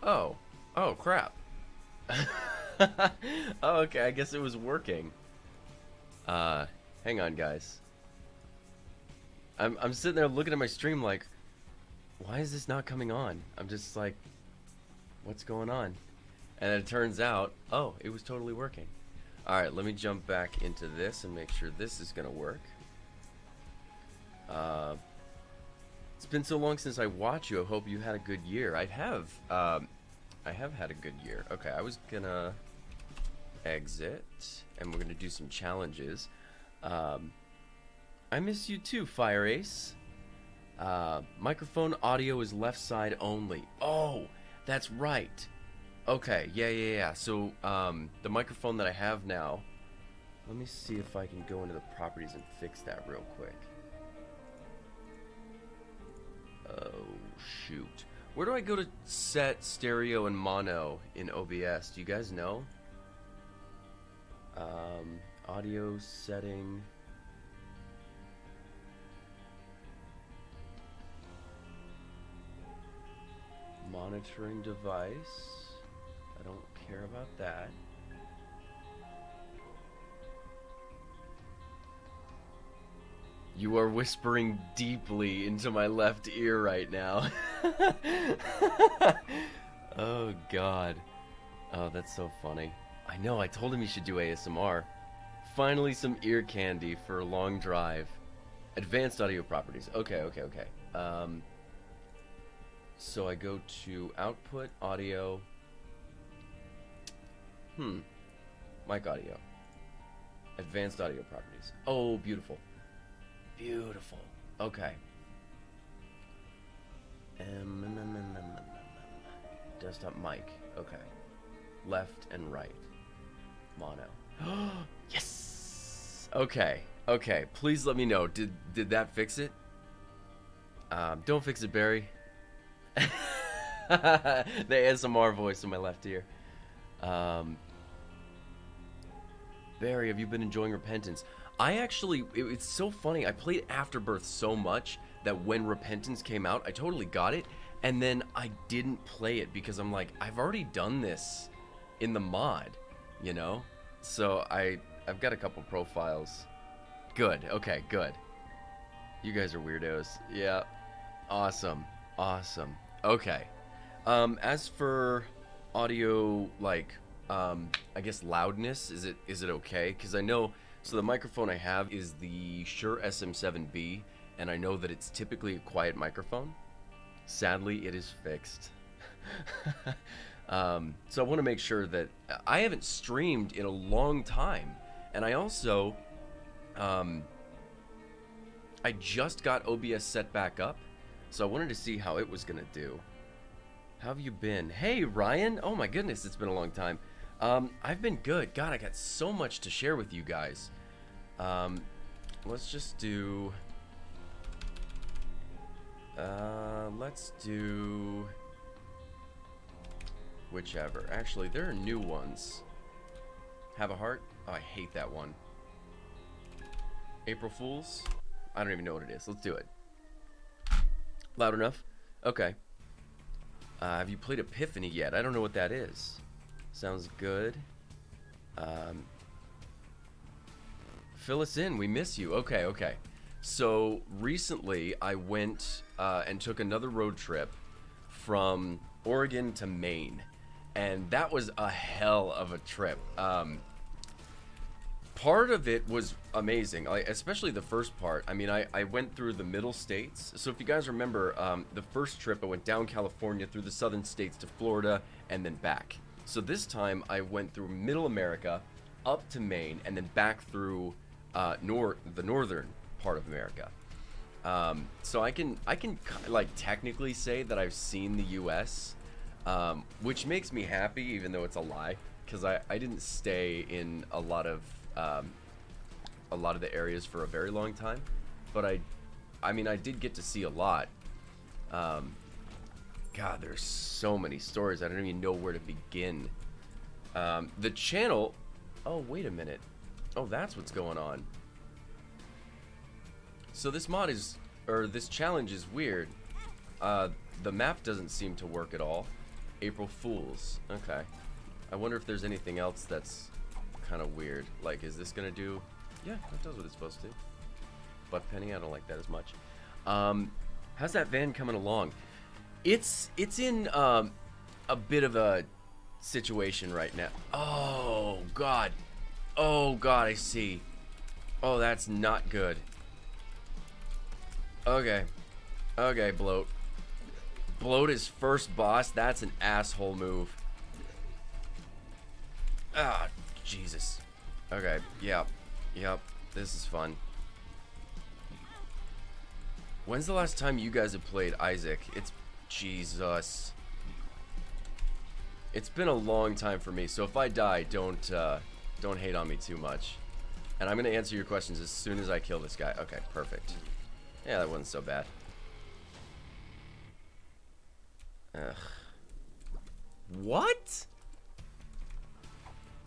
Oh. Oh, crap. Oh, okay, I guess it was working. Hang on, guys. I'm sitting there looking at my stream like, why is this not coming on? I'm just like, what's going on? And then it turns out, oh, it was totally working. Alright, let me jump back into this and make sure this is gonna work. It's been so long since I watched you. I hope you had a good year. I have had a good year. Okay, I was gonna exit, and we're gonna do some challenges. I miss you too, Fire Ace. Microphone audio is left side only. Oh, that's right. Okay, yeah. So, the microphone that I have now, let me see if I can go into the properties and fix that real quick. Oh, shoot. Where do I go to set stereo and mono in OBS? Do you guys know? Audio setting. Monitoring device. I don't care about that. You are whispering deeply into my left ear right now. Oh, God. Oh, that's so funny. I know, I told him he should do ASMR. Finally, some ear candy for a long drive. Advanced audio properties. Okay. So I go to output audio. Mic audio. Advanced audio properties. Oh, beautiful. Beautiful. Okay. Desktop mic. Okay. Left and right. Mono. Yes. Okay. Please let me know. Did that fix it? Don't fix it, Barry. The ASMR voice in my left ear. Barry, have you been enjoying Repentance? I actually, it's so funny. I played Afterbirth so much that when Repentance came out, I totally got it. And then I didn't play it because I'm like, I've already done this in the mod, you know? So I've got a couple profiles. Good. Okay, good. You guys are weirdos. Yeah. Awesome. Okay. As for audio, like, I guess loudness, is it okay? Because I know, so the microphone I have is the Shure SM7B, and I know that it's typically a quiet microphone. Sadly, it is fixed. So I want to make sure that I haven't streamed in a long time, and I also, I just got OBS set back up, so I wanted to see how it was gonna do. How have you been? Hey, Ryan! Oh my goodness, it's been a long time. I've been good. God, I got so much to share with you guys. Let's just do... let's do... whichever. Actually, there are new ones. Have a Heart? Oh, I hate that one. April Fools? I don't even know what it is. Let's do it. Loud enough? Okay. Have you played Epiphany yet? I don't know what that is. Sounds good. Fill us in. We miss you. Okay. So recently I went and took another road trip from Oregon to Maine, and that was a hell of a trip. Part of it was amazing, especially the first part. I mean, I went through the middle states. So if you guys remember, the first trip I went down California through the southern states to Florida and then back. So this time I went through middle America up to Maine and then back through the northern part of America. So I can like technically say that I've seen the U.S., which makes me happy, even though it's a lie, because I didn't stay in a lot of the areas for a very long time, but I mean I did get to see a lot. God, there's so many stories. I don't even know where to begin. The channel. Oh, wait a minute. Oh, that's what's going on. So this mod is, or this challenge is weird. The map doesn't seem to work at all. April Fools. Okay. I wonder if there's anything else that's kind of weird. Like, is this gonna do... Yeah, that does what it's supposed to. Butt penny, I don't like that as much. How's that van coming along? It's in a bit of a situation right now. Oh god. Oh god, I see. Oh, that's not good. Okay. Okay, Bloat. Bloat is first boss. That's an asshole move. Ah, Jesus. Okay, yep. Yep, this is fun. When's the last time you guys have played Isaac? It's... Jesus. It's been a long time for me, so if I die, don't hate on me too much. And I'm gonna answer your questions as soon as I kill this guy. Okay, perfect. Yeah, that wasn't so bad. Ugh. What?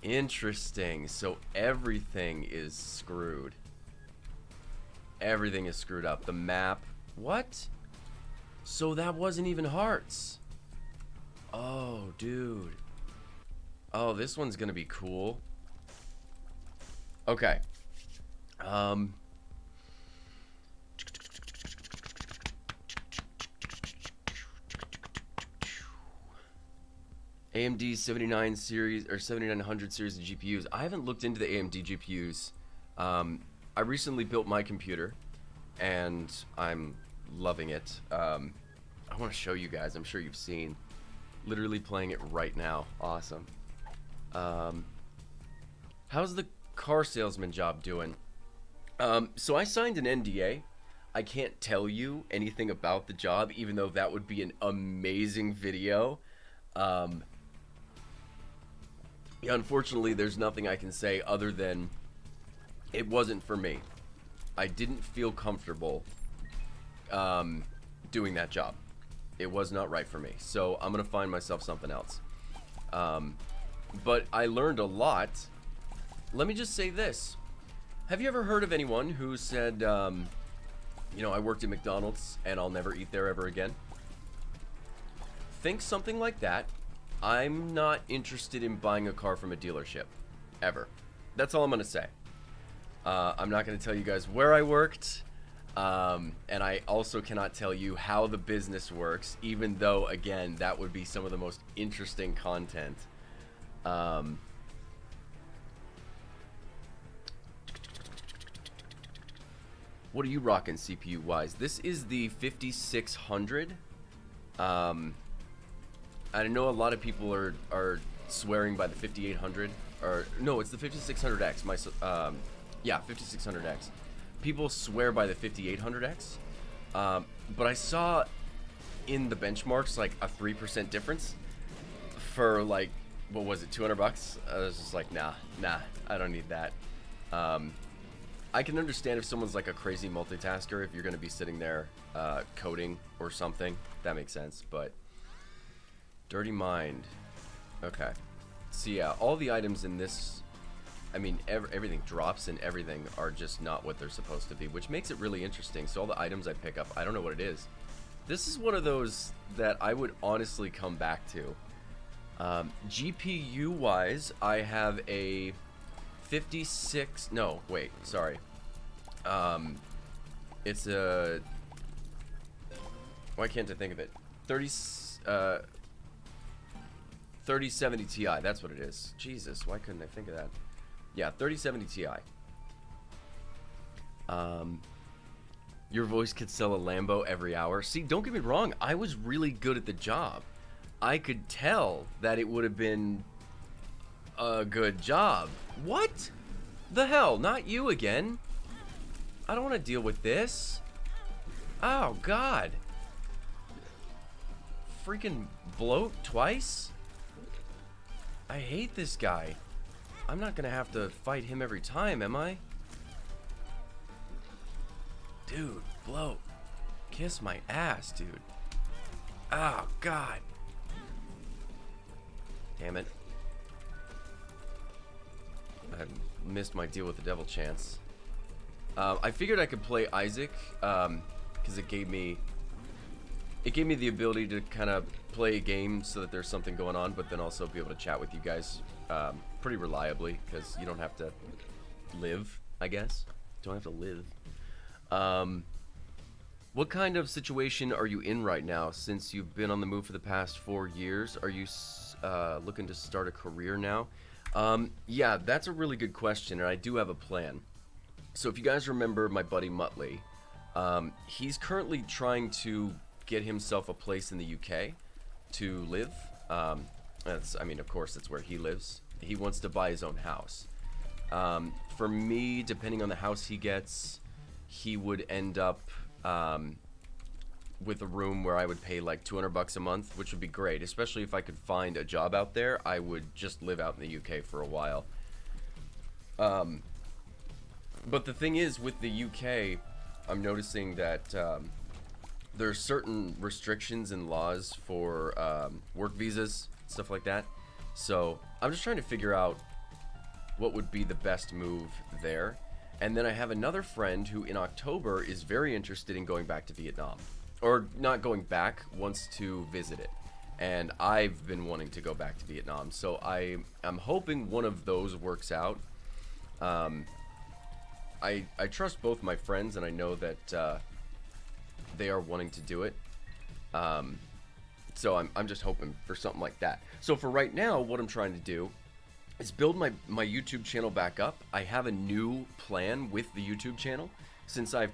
Interesting. So everything is screwed. Everything is screwed up. The map. What? So that wasn't even hearts. Oh, dude. Oh, this one's gonna be cool. Okay. AMD 79 series or 7900 series of GPUs. I haven't looked into the AMD GPUs. I recently built my computer, and I'm loving it. I want to show you guys. I'm sure you've seen. Literally playing it right now. Awesome. How's the car salesman job doing? So I signed an NDA. I can't tell you anything about the job, even though that would be an amazing video. Yeah, unfortunately, there's nothing I can say other than it wasn't for me. I didn't feel comfortable doing that job. It was not right for me. So I'm going to find myself something else. But I learned a lot. Let me just say this. Have you ever heard of anyone who said, you know, I worked at McDonald's and I'll never eat there ever again? Think something like that. I'm not interested in buying a car from a dealership. Ever. That's all I'm going to say. I'm not going to tell you guys where I worked. And I also cannot tell you how the business works, even though, again, that would be some of the most interesting content. What are you rocking CPU wise? This is the 5600. I know a lot of people are swearing by the 5800, or no, it's the 5600X. Yeah, 5600X. People swear by the 5800X, but I saw in the benchmarks like a 3% difference for like, what was it, 200 bucks? I was just like, nah, I don't need that. I can understand if someone's like a crazy multitasker, if you're going to be sitting there coding or something, that makes sense, but Dirty Mind. Okay. So yeah, all the items in this, I mean, everything drops and everything are just not what they're supposed to be, which makes it really interesting. So all the items I pick up, I don't know what it is. This is one of those that I would honestly come back to. GPU wise, I have a 56, no, wait, sorry. It's a, why can't I think of it? 3070 Ti, that's what it is. Jesus, why couldn't I think of that? Yeah, 3070 Ti. Your voice could sell a Lambo every hour. See, don't get me wrong, I was really good at the job. I could tell that it would have been a good job. What the hell? Not you again. I don't want to deal with this. Oh, God. Freaking bloat twice? I hate this guy. I'm not going to have to fight him every time, am I? Dude, bloat. Kiss my ass, dude. Oh, God. Damn it. I missed my deal with the devil chance. I figured I could play Isaac, because it gave me it gave me the ability to kind of play a game so that there's something going on, but then also be able to chat with you guys pretty reliably, because you don't have to live, I guess. Don't have to live. What kind of situation are you in right now? Since you've been on the move for the past 4 years, are you looking to start a career now? Yeah, that's a really good question, and I do have a plan. So if you guys remember my buddy Muttley, he's currently trying to get himself a place in the UK to live. I mean, of course, that's where he lives. He wants to buy his own house. For me, depending on the house he gets, he would end up with a room where I would pay like $200 a month, which would be great, especially if I could find a job out there. I would just live out in the UK for a while. But the thing is, with the UK, I'm noticing that there are certain restrictions and laws for work visas, stuff like that. So I'm just trying to figure out what would be the best move there. And then I have another friend who in October is very interested in going back to Vietnam. Or not going back, wants to visit it. And I've been wanting to go back to Vietnam. So I'm hoping one of those works out. I trust both my friends, and I know that they are wanting to do it. So I'm just hoping for something like that. So for right now, what I'm trying to do is build my YouTube channel back up. I have a new plan with the YouTube channel, since I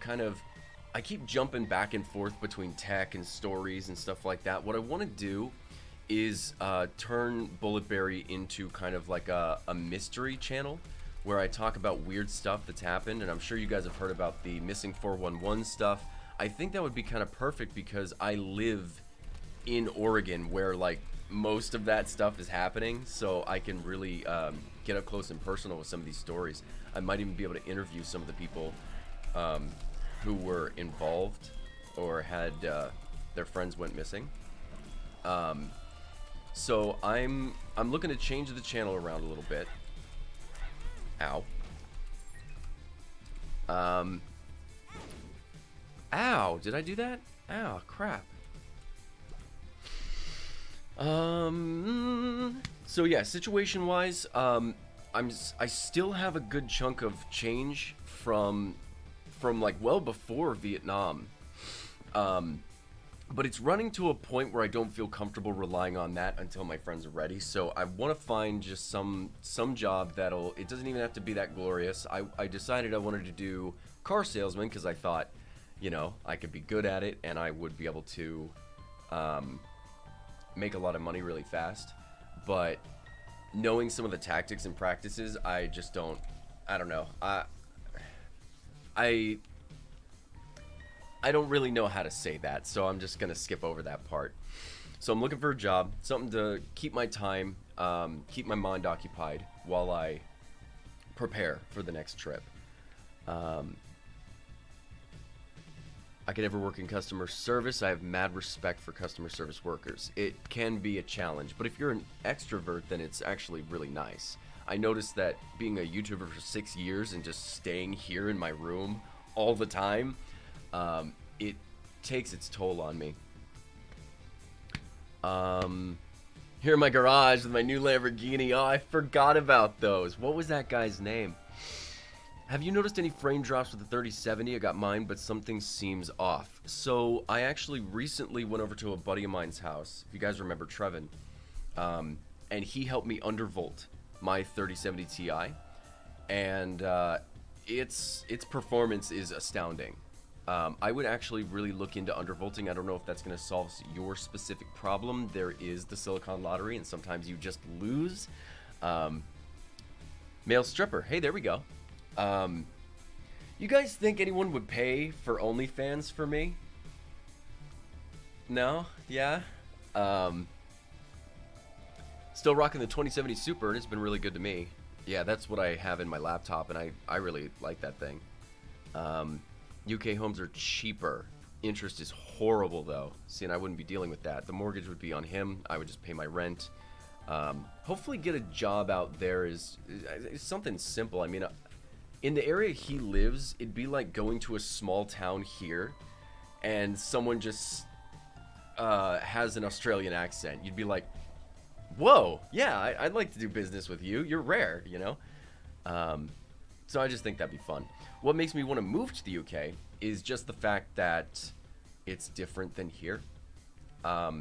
keep jumping back and forth between tech and stories and stuff like that. What I want to do is turn Bulletberry into kind of like a mystery channel, where I talk about weird stuff that's happened, and I'm sure you guys have heard about the missing 411 stuff. I think that would be kind of perfect, because I live in Oregon, where like most of that stuff is happening, so I can really get up close and personal with some of these stories. I might even be able to interview some of the people who were involved or had their friends went missing. So I'm looking to change the channel around a little bit. Ow. Ow, did I do that? Ow, crap. So yeah, situation-wise, I still have a good chunk of change from like well before Vietnam. But it's running to a point where I don't feel comfortable relying on that until my friends are ready. So I want to find just some job it doesn't even have to be that glorious. I decided I wanted to do car salesman, because I thought, you know, I could be good at it and I would be able to make a lot of money really fast. But knowing some of the tactics and practices, I don't know. I don't really know how to say that, so I'm just gonna skip over that part. So I'm looking for a job, something to keep my time, keep my mind occupied while I prepare for the next trip. I could never work in customer service. I have mad respect for customer service workers. It can be a challenge, but if you're an extrovert, then it's actually really nice. I noticed that being a YouTuber for 6 years and just staying here in my room all the time, it takes its toll on me. Here in my garage with my new Lamborghini. Oh, I forgot about those. What was that guy's name? Have you noticed any frame drops with the 3070? I got mine, but something seems off. So I actually recently went over to a buddy of mine's house, if you guys remember Trevin, and he helped me undervolt my 3070 Ti, and its performance is astounding. I would actually really look into undervolting. I don't know if that's going to solve your specific problem. There is the silicon lottery, and sometimes you just lose. Male stripper. Hey, there we go. You guys think anyone would pay for OnlyFans for me? No? Yeah? Still rocking the 2070 Super, and it's been really good to me. Yeah, that's what I have in my laptop, and I really like that thing. UK homes are cheaper. Interest is horrible, though. See, and I wouldn't be dealing with that. The mortgage would be on him. I would just pay my rent. Hopefully get a job out there is something simple. I mean, in the area he lives, it'd be like going to a small town here and someone just has an Australian accent, you'd be like, whoa, yeah, I'd like to do business with you. You're rare, you know? So I just think that'd be fun. What makes me want to move to the UK is just the fact that it's different than here. I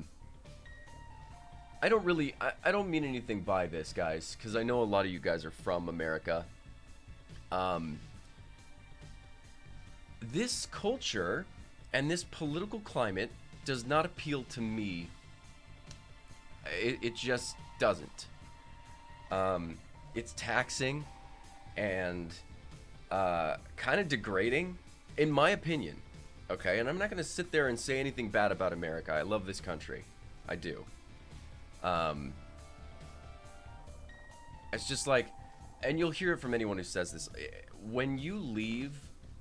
don't really, I don't mean anything by this, guys, because I know a lot of you guys are from America. This culture and this political climate does not appeal to me. It just doesn't. It's taxing and kind of degrading, in my opinion. Okay, and I'm not going to sit there and say anything bad about America. I love this country. I do. It's just like, and you'll hear it from anyone who says this, when you leave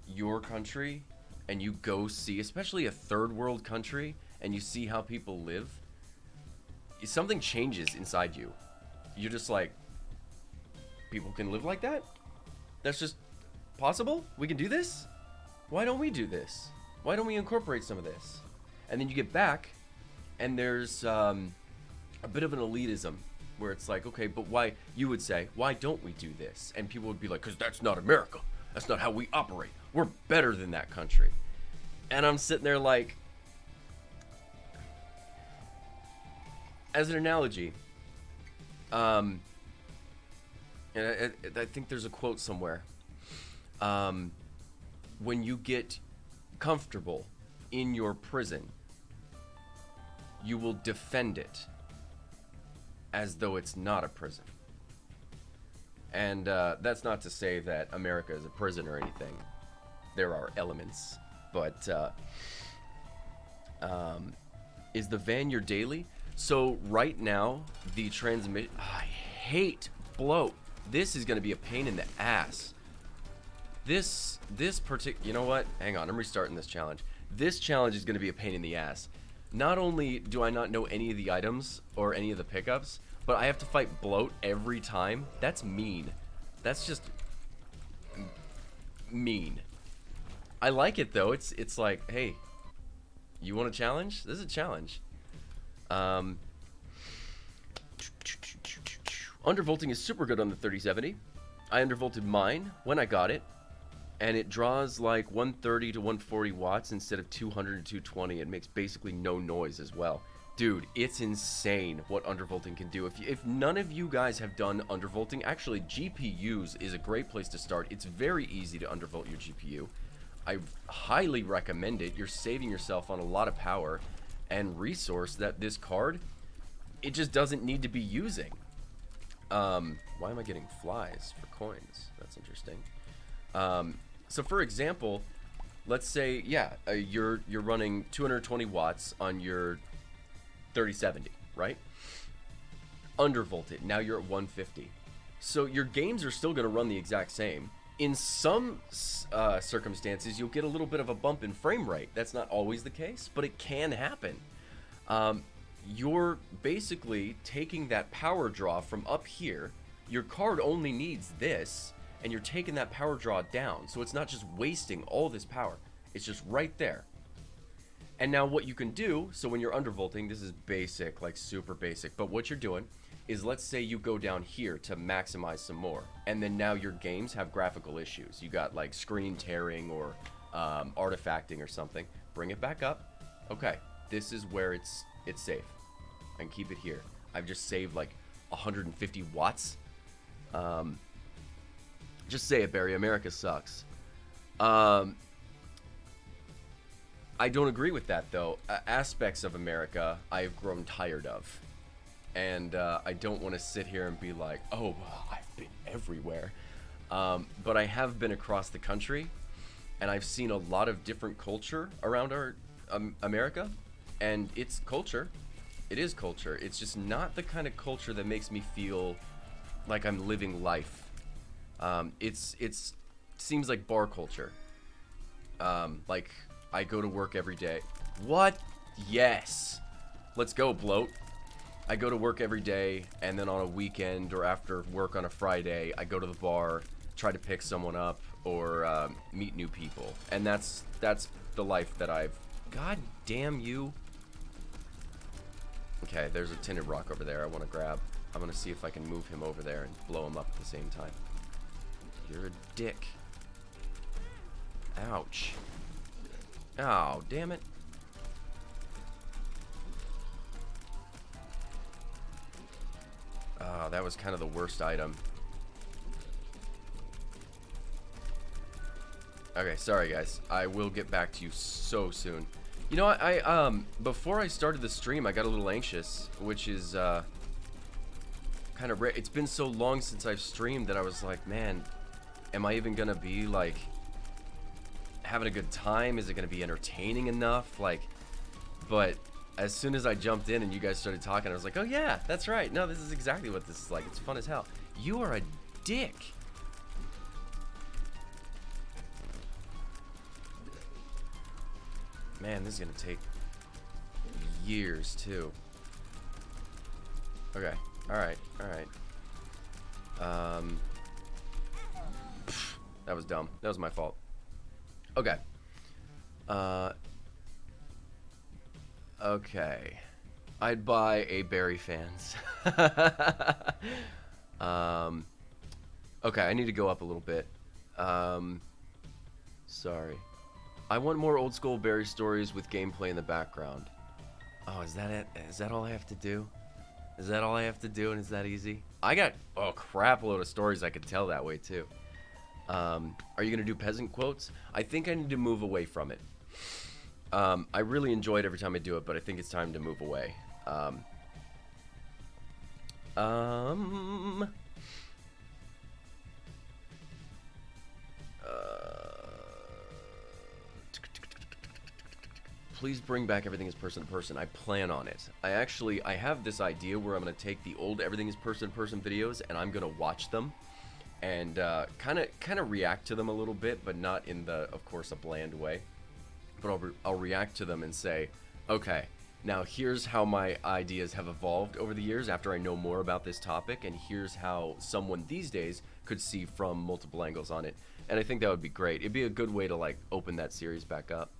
your country and you go see, especially a third world country, and you see how people live, something changes inside you. You're just like, people can live like that? That's just possible? We can do this? Why don't we do this? Why don't we incorporate some of this? And then you get back, and there's a bit of an elitism where it's like, okay, but why, you would say, why don't we do this? And people would be like, because that's not America. That's not how we operate. We're better than that country. And I'm sitting there like, as an analogy, and I think there's a quote somewhere. When you get comfortable in your prison, you will defend it as though it's not a prison. And that's not to say that America is a prison or anything. There are elements. But is the van your daily? So right now, the transmit... I hate bloat. This is going to be a pain in the ass. This particular... You know what? Hang on, I'm restarting this challenge. This challenge is going to be a pain in the ass. Not only do I not know any of the items or any of the pickups, but I have to fight bloat every time. That's mean. That's just mean. I like it though. It's like, hey, you want a challenge? This is a challenge. Undervolting is super good on the 3070. I undervolted mine when I got it, and it draws like 130 to 140 watts instead of 200 to 220. It makes basically no noise as well. Dude, it's insane what undervolting can do. If none of you guys have done undervolting, actually GPUs is a great place to start. It's very easy to undervolt your GPU. I highly recommend it. You're saving yourself on a lot of power and resource that this card, it just doesn't need to be using. Why am I getting flies for coins? That's interesting. So for example, let's say, yeah, you're running 220 watts on your 3070, right? Undervolt it. Now you're at 150. So your games are still going to run the exact same. In some circumstances, you'll get a little bit of a bump in frame rate. That's not always the case, but it can happen. You're basically taking that power draw from up here. Your card only needs this, and you're taking that power draw down. So it's not just wasting all this power. It's just right there. And now what you can do, so when you're undervolting, this is basic, like super basic, but what you're doing is, let's say you go down here to maximize some more, and then now your games have graphical issues. You got like screen tearing or artifacting or something. Bring it back up. Okay, this is where it's safe. I can keep it here. I've just saved like 150 watts. Just say it, Barry. America sucks. I don't agree with that, though. Aspects of America I have grown tired of. And I don't want to sit here and be like, oh, I've been everywhere. But I have been across the country, and I've seen a lot of different culture around our America. And it's culture. It is culture. It's just not the kind of culture that makes me feel like I'm living life. It's seems like bar culture. Like, I go to work every day. What? Yes. Let's go, bloat. I go to work every day, and then on a weekend or after work on a Friday, I go to the bar, try to pick someone up, or meet new people. And that's the life that I've... God damn you. Okay, there's a tinted rock over there I want to grab. I'm going to see if I can move him over there and blow him up at the same time. You're a dick. Ouch. Oh, damn it. Oh, that was kind of the worst item. Okay, sorry guys. I will get back to you so soon. You know, I before I started the stream, I got a little anxious, which is kind of rare. It's been so long since I've streamed that I was like, man, am I even gonna be like having a good time? Is it gonna be entertaining enough? Like, but as soon as I jumped in and you guys started talking, I was like, oh yeah, that's right. No, this is exactly what this is like. It's fun as hell. You are a dick. Man, this is gonna take years too. Okay, alright. That was dumb. That was my fault. Okay. Okay. I'd buy a Barry fans. Okay, I need to go up a little bit. Sorry. I want more old school Barry stories with gameplay in the background. Oh, is that it? Is that all I have to do? Is that all I have to do, and is that easy? I got a crap load of stories I could tell that way too. Are you gonna do peasant quotes? I think I need to move away from it. I really enjoy it every time I do it, but I think it's time to move away. Please bring back Everything is Person to Person. I plan on it. I have this idea where I'm going to take the old Everything is Person to Person videos and I'm going to watch them and kind of react to them a little bit, but not in the, of course, a bland way. But I'll react to them and say, okay, now here's how my ideas have evolved over the years after I know more about this topic, and here's how someone these days could see from multiple angles on it. And I think that would be great. It'd be a good way to like open that series back up.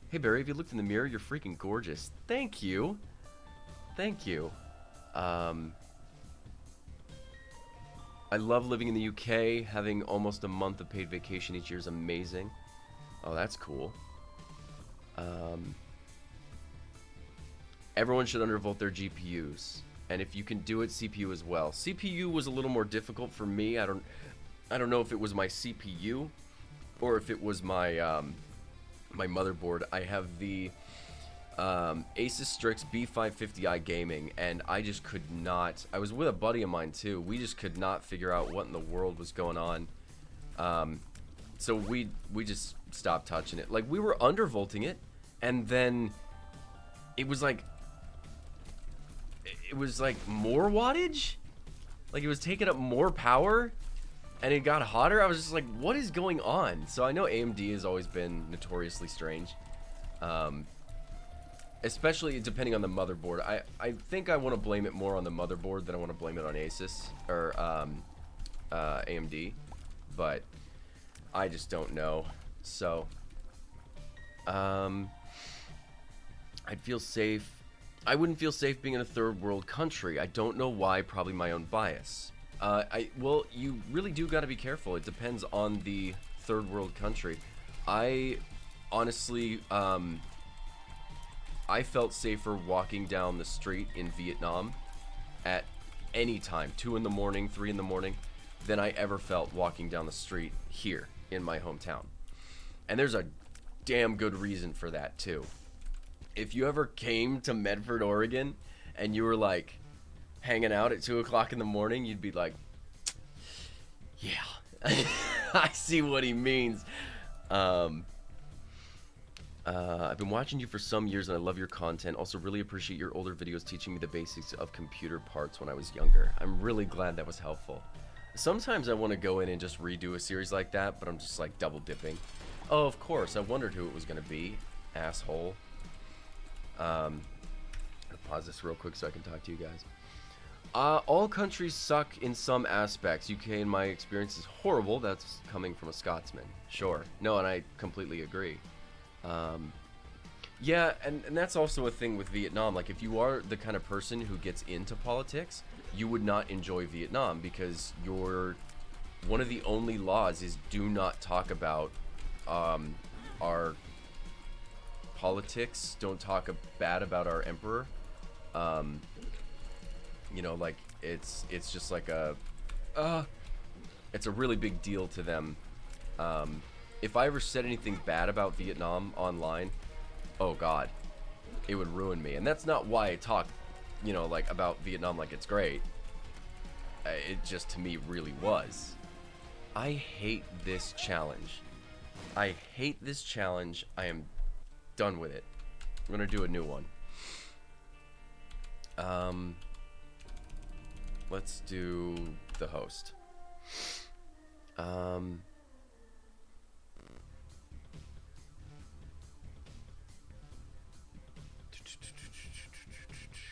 Hey Barry, have you looked in the mirror? You're freaking gorgeous. Thank you. Thank you. I love living in the UK. Having almost a month of paid vacation each year is amazing. Oh, that's cool. Everyone should undervolt their GPUs. And if you can do it, CPU as well. CPU was a little more difficult for me. I don't know if it was my CPU or if it was my my motherboard. I have the Asus Strix B550i Gaming, and I just could not. I was with a buddy of mine too. We just could not figure out what in the world was going on. So we just stopped touching it. Like, we were undervolting it, and then it was like more wattage. Like, it was taking up more power. And it got hotter. I was just like, what is going on? So I know AMD has always been notoriously strange. Especially depending on the motherboard. I think I want to blame it more on the motherboard than I want to blame it on Asus or AMD. But I just don't know. So I'd feel safe. I wouldn't feel safe being in a third world country. I don't know why. Probably my own bias. Well, you really do got to be careful. It depends on the third world country. I honestly, I felt safer walking down the street in Vietnam at any time, 2 in the morning, 3 in the morning, than I ever felt walking down the street here in my hometown. And there's a damn good reason for that too. If you ever came to Medford, Oregon, and you were like hanging out at 2 o'clock in the morning, you'd be like, yeah, I see what he means. I've been watching you for some years and I love your content. Also really appreciate your older videos teaching me the basics of computer parts when I was younger. I'm really glad that was helpful. Sometimes I want to go in and just redo a series like that, but I'm just like double dipping. Oh, of course, I wondered who it was going to be. Asshole. I'll pause this real quick so I can talk to you guys. All countries suck in some aspects. UK, in my experience, is horrible. That's coming from a Scotsman. Sure. No, and I completely agree. Yeah, and that's also a thing with Vietnam. Like, if you are the kind of person who gets into politics, you would not enjoy Vietnam because one of the only laws is do not talk about our politics. Don't talk bad about our emperor. Um, like it's just like it's a really big deal to them. If I ever said anything bad about Vietnam online, oh god, it would ruin me. And that's not why I talk, like about Vietnam like it's great. It just to me really was. I hate this challenge. I hate this challenge. I am done with it. I'm gonna do a new one. Let's do the host.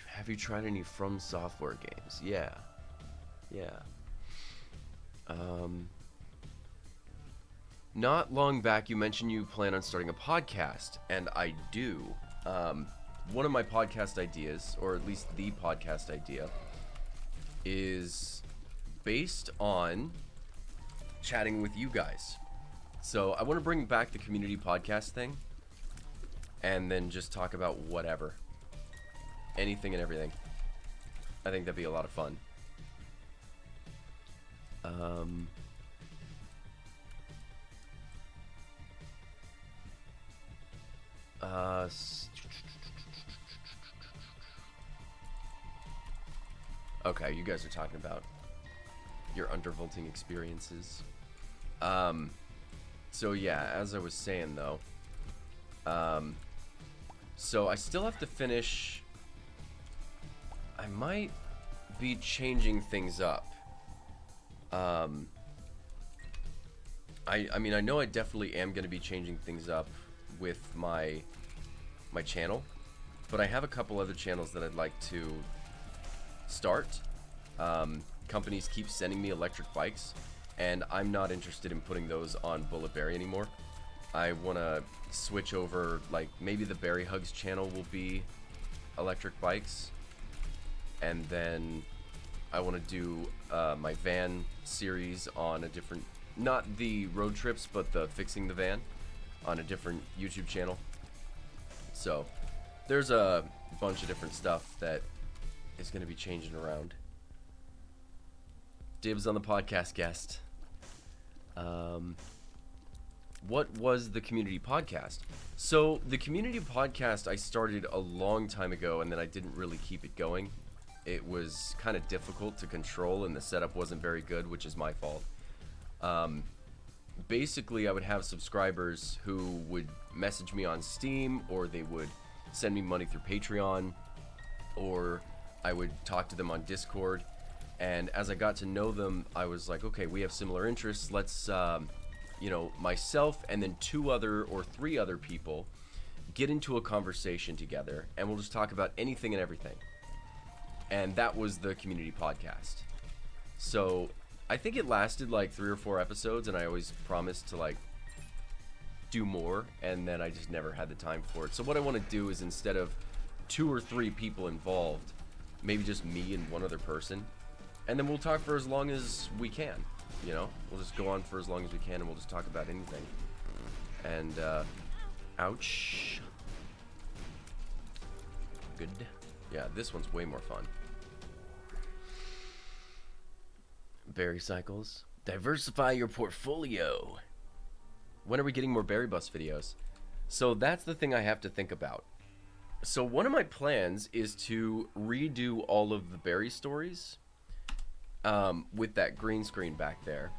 Have you tried any From Software games? Yeah. Not long back, you mentioned you plan on starting a podcast, and I do. One of my podcast ideas, or at least the podcast idea, is based on chatting with you guys. So I want to bring back the community podcast thing, and then just talk about whatever. Anything and everything. I think that'd be a lot of fun. Okay, you guys are talking about your undervolting experiences. So yeah, as I was saying though, so I still have to finish. I might be changing things up. I mean, I know I definitely am going to be changing things up with my channel, but I have a couple other channels that I'd like to start. Companies keep sending me electric bikes, and I'm not interested in putting those on Bullet Berry anymore. I want to switch over, like maybe the Berry Hugs channel will be electric bikes, and then I want to do my van series on a different, not the road trips, but the fixing the van on a different YouTube channel. So there's a bunch of different stuff that is going to be changing around. Dibs on the podcast guest. What was the community podcast? So the community podcast I started a long time ago, and then I didn't really keep it going. It was kind of difficult to control, and the setup wasn't very good, which is my fault. Basically, I would have subscribers who would message me on Steam, or they would send me money through Patreon, or I would talk to them on Discord. And as I got to know them, I was like, okay, we have similar interests. Let's, myself and then 2 other or 3 other people get into a conversation together, and we'll just talk about anything and everything. And that was the community podcast. So I think it lasted like 3 or 4 episodes, and I always promised to like do more, and then I just never had the time for it. So what I want to do is, instead of 2 or 3 people involved, maybe just me and one other person, and then we'll talk for as long as we can. We'll just go on for as long as we can, and we'll just talk about anything. And ouch. Good. Yeah, this one's way more fun. Berry cycles. Diversify your portfolio. When are we getting more Berry Bus videos? So that's the thing I have to think about. So one of my plans is to redo all of the Berry stories with that green screen back there,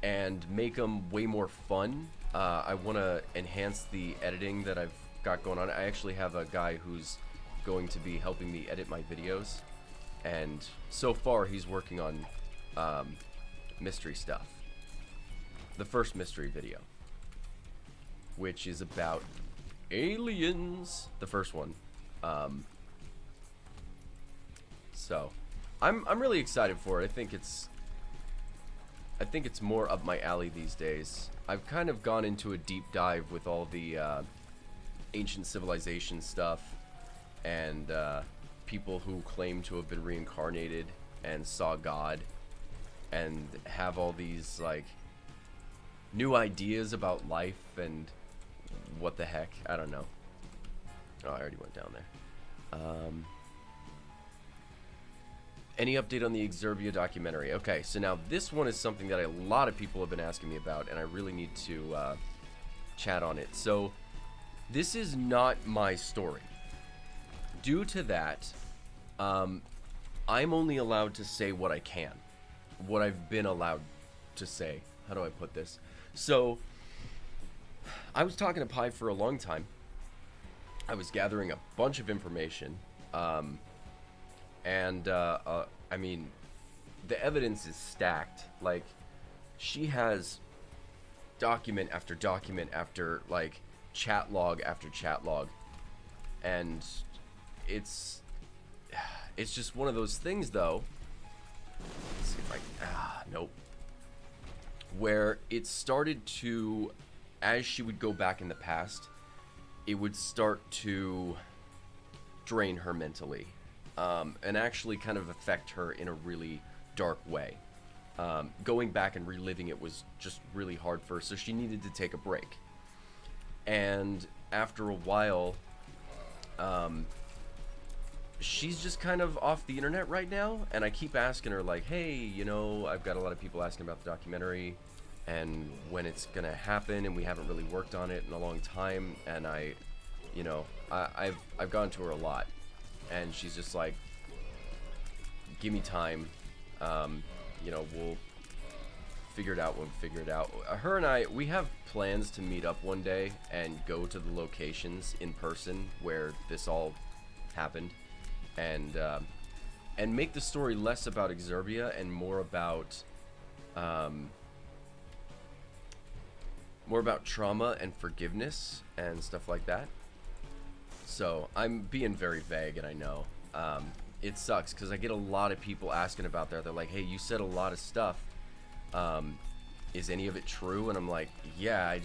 and make them way more fun. I want to enhance the editing that I've got going on. I actually have a guy who's going to be helping me edit my videos, and so far he's working on mystery stuff. The first mystery video, which is about aliens, the first one. So I'm really excited for it. I think it's more up my alley these days. I've kind of gone into a deep dive with all the ancient civilization stuff, and people who claim to have been reincarnated and saw God and have all these like new ideas about life and what the heck. I don't know. Oh, I already went down there. Any update on the Exerbia documentary? Okay, so now this one is something that a lot of people have been asking me about, and I really need to chat on it. So this is not my story. Due to that, I'm only allowed to say what I can, what I've been allowed to say. How do I put this? So I was talking to Pi for a long time. I was gathering a bunch of information, I mean, the evidence is stacked. Like, she has document after like chat log after chat log, and it's just one of those things, though. Let's see if I nope. Where it started to, as she would go back in the past, it would start to drain her mentally, and actually kind of affect her in a really dark way. Going back and reliving it was just really hard for her, so she needed to take a break. And after a while, she's just kind of off the internet right now, and I keep asking her, like, hey, you know, I've got a lot of people asking about the documentary and when it's gonna happen, and we haven't really worked on it in a long time, and I've gone to her a lot, and she's just like, give me time, you know, we'll figure it out when we figure it out. Her and I, we have plans to meet up one day and go to the locations in person where this all happened, and make the story less about Exerbia and more about trauma and forgiveness and stuff like that. So I'm being very vague, and I know it sucks because I get a lot of people asking about that. They're like, hey, you said a lot of stuff, is any of it true? And I'm like, yeah, I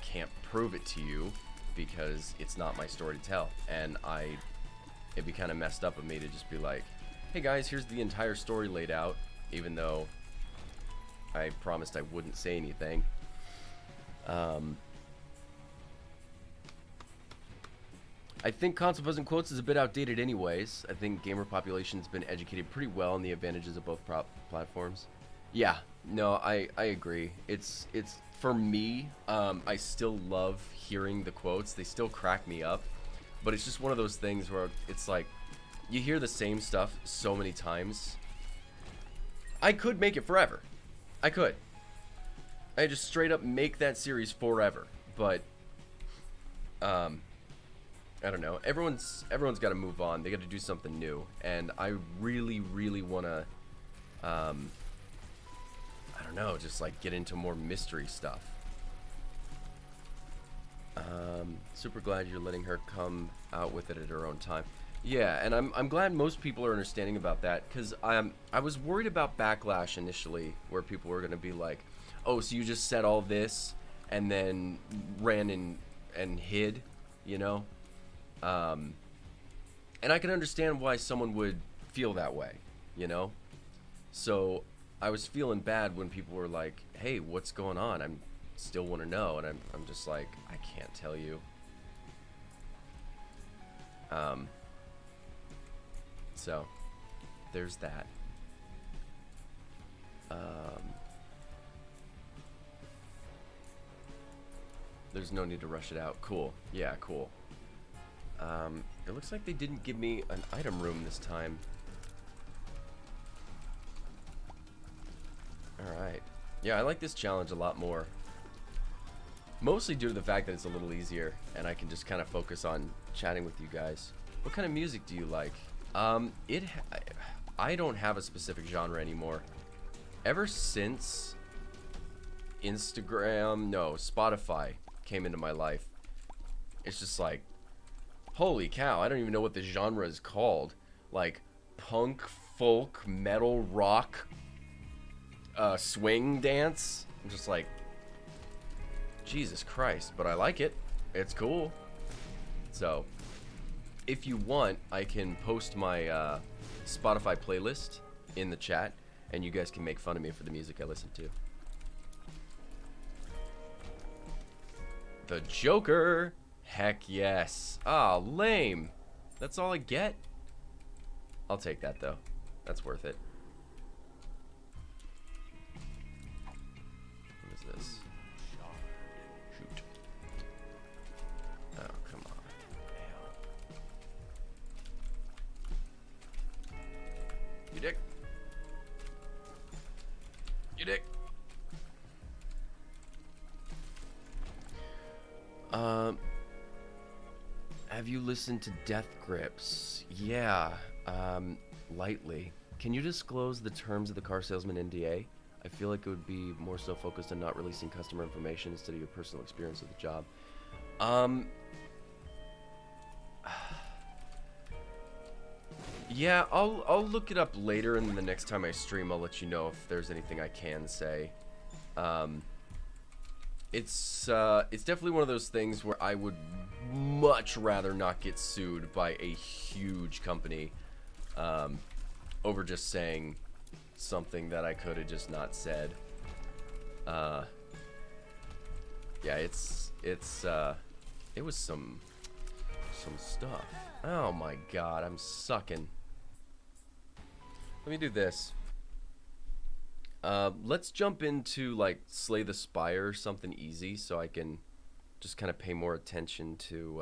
can't prove it to you because it's not my story to tell. And it'd be kind of messed up of me to just be like, hey guys, here's the entire story laid out, even though I promised I wouldn't say anything. I think console buzzing quotes is a bit outdated anyways. I think gamer population's been educated pretty well on the advantages of both platforms. Yeah, no, I agree. It's for me, I still love hearing the quotes. They still crack me up. But it's just one of those things where it's like, you hear the same stuff so many times. I could make it forever. I could. I just straight up make that series forever. But I don't know. Everyone's got to move on. They got to do something new. And I really, really want to, I don't know, just like get into more mystery stuff. Super glad you're letting her come out with it at her own time. Yeah, and I'm glad most people are understanding about that, because I was worried about backlash initially, where people were going to be like, oh, so you just said all this and then ran and hid, you know? And I can understand why someone would feel that way, you know? So I was feeling bad when people were like, hey, what's going on? I still want to know. And I'm just like, I can't tell you. So there's that. There's no need to rush it out. Cool. Yeah, cool. It looks like they didn't give me an item room this time. Alright. Yeah, I like this challenge a lot more. Mostly due to the fact that it's a little easier, and I can just kind of focus on chatting with you guys. What kind of music do you like? I don't have a specific genre anymore. Ever since Spotify came into my life, it's just like, holy cow, I don't even know what this genre is called. Like, punk, folk, metal, rock, swing dance. I'm just like, Jesus Christ, but I like it. It's cool. So, if you want, I can post my Spotify playlist in the chat, and you guys can make fun of me for the music I listen to. The Joker? Heck yes. Ah, lame. That's all I get? I'll take that, though. That's worth it. What is this? Shoot. Oh, come on. You dick. You dick. Have you listened to Death Grips? Yeah, lightly. Can you disclose the terms of the car salesman NDA? I feel like it would be more so focused on not releasing customer information instead of your personal experience with the job. Yeah, I'll look it up later, and then the next time I stream, I'll let you know if there's anything I can say. It's definitely one of those things where I would much rather not get sued by a huge company over just saying something that I could have just not said. Yeah, it was some stuff. Oh my god, I'm sucking. Let me do this. Let's jump into like Slay the Spire or something easy, so I can just kind of pay more attention to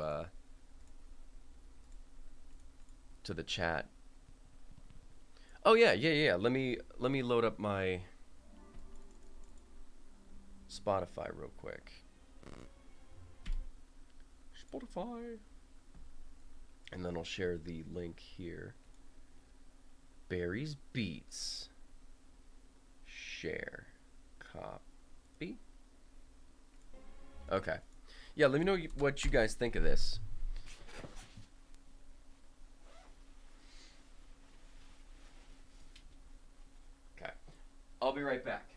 the chat. Oh yeah. Let me load up my Spotify real quick. Spotify. And then I'll share the link here. Barry's Beats. Share. Copy. Okay. Yeah, let me know what you guys think of this. Okay. I'll be right back.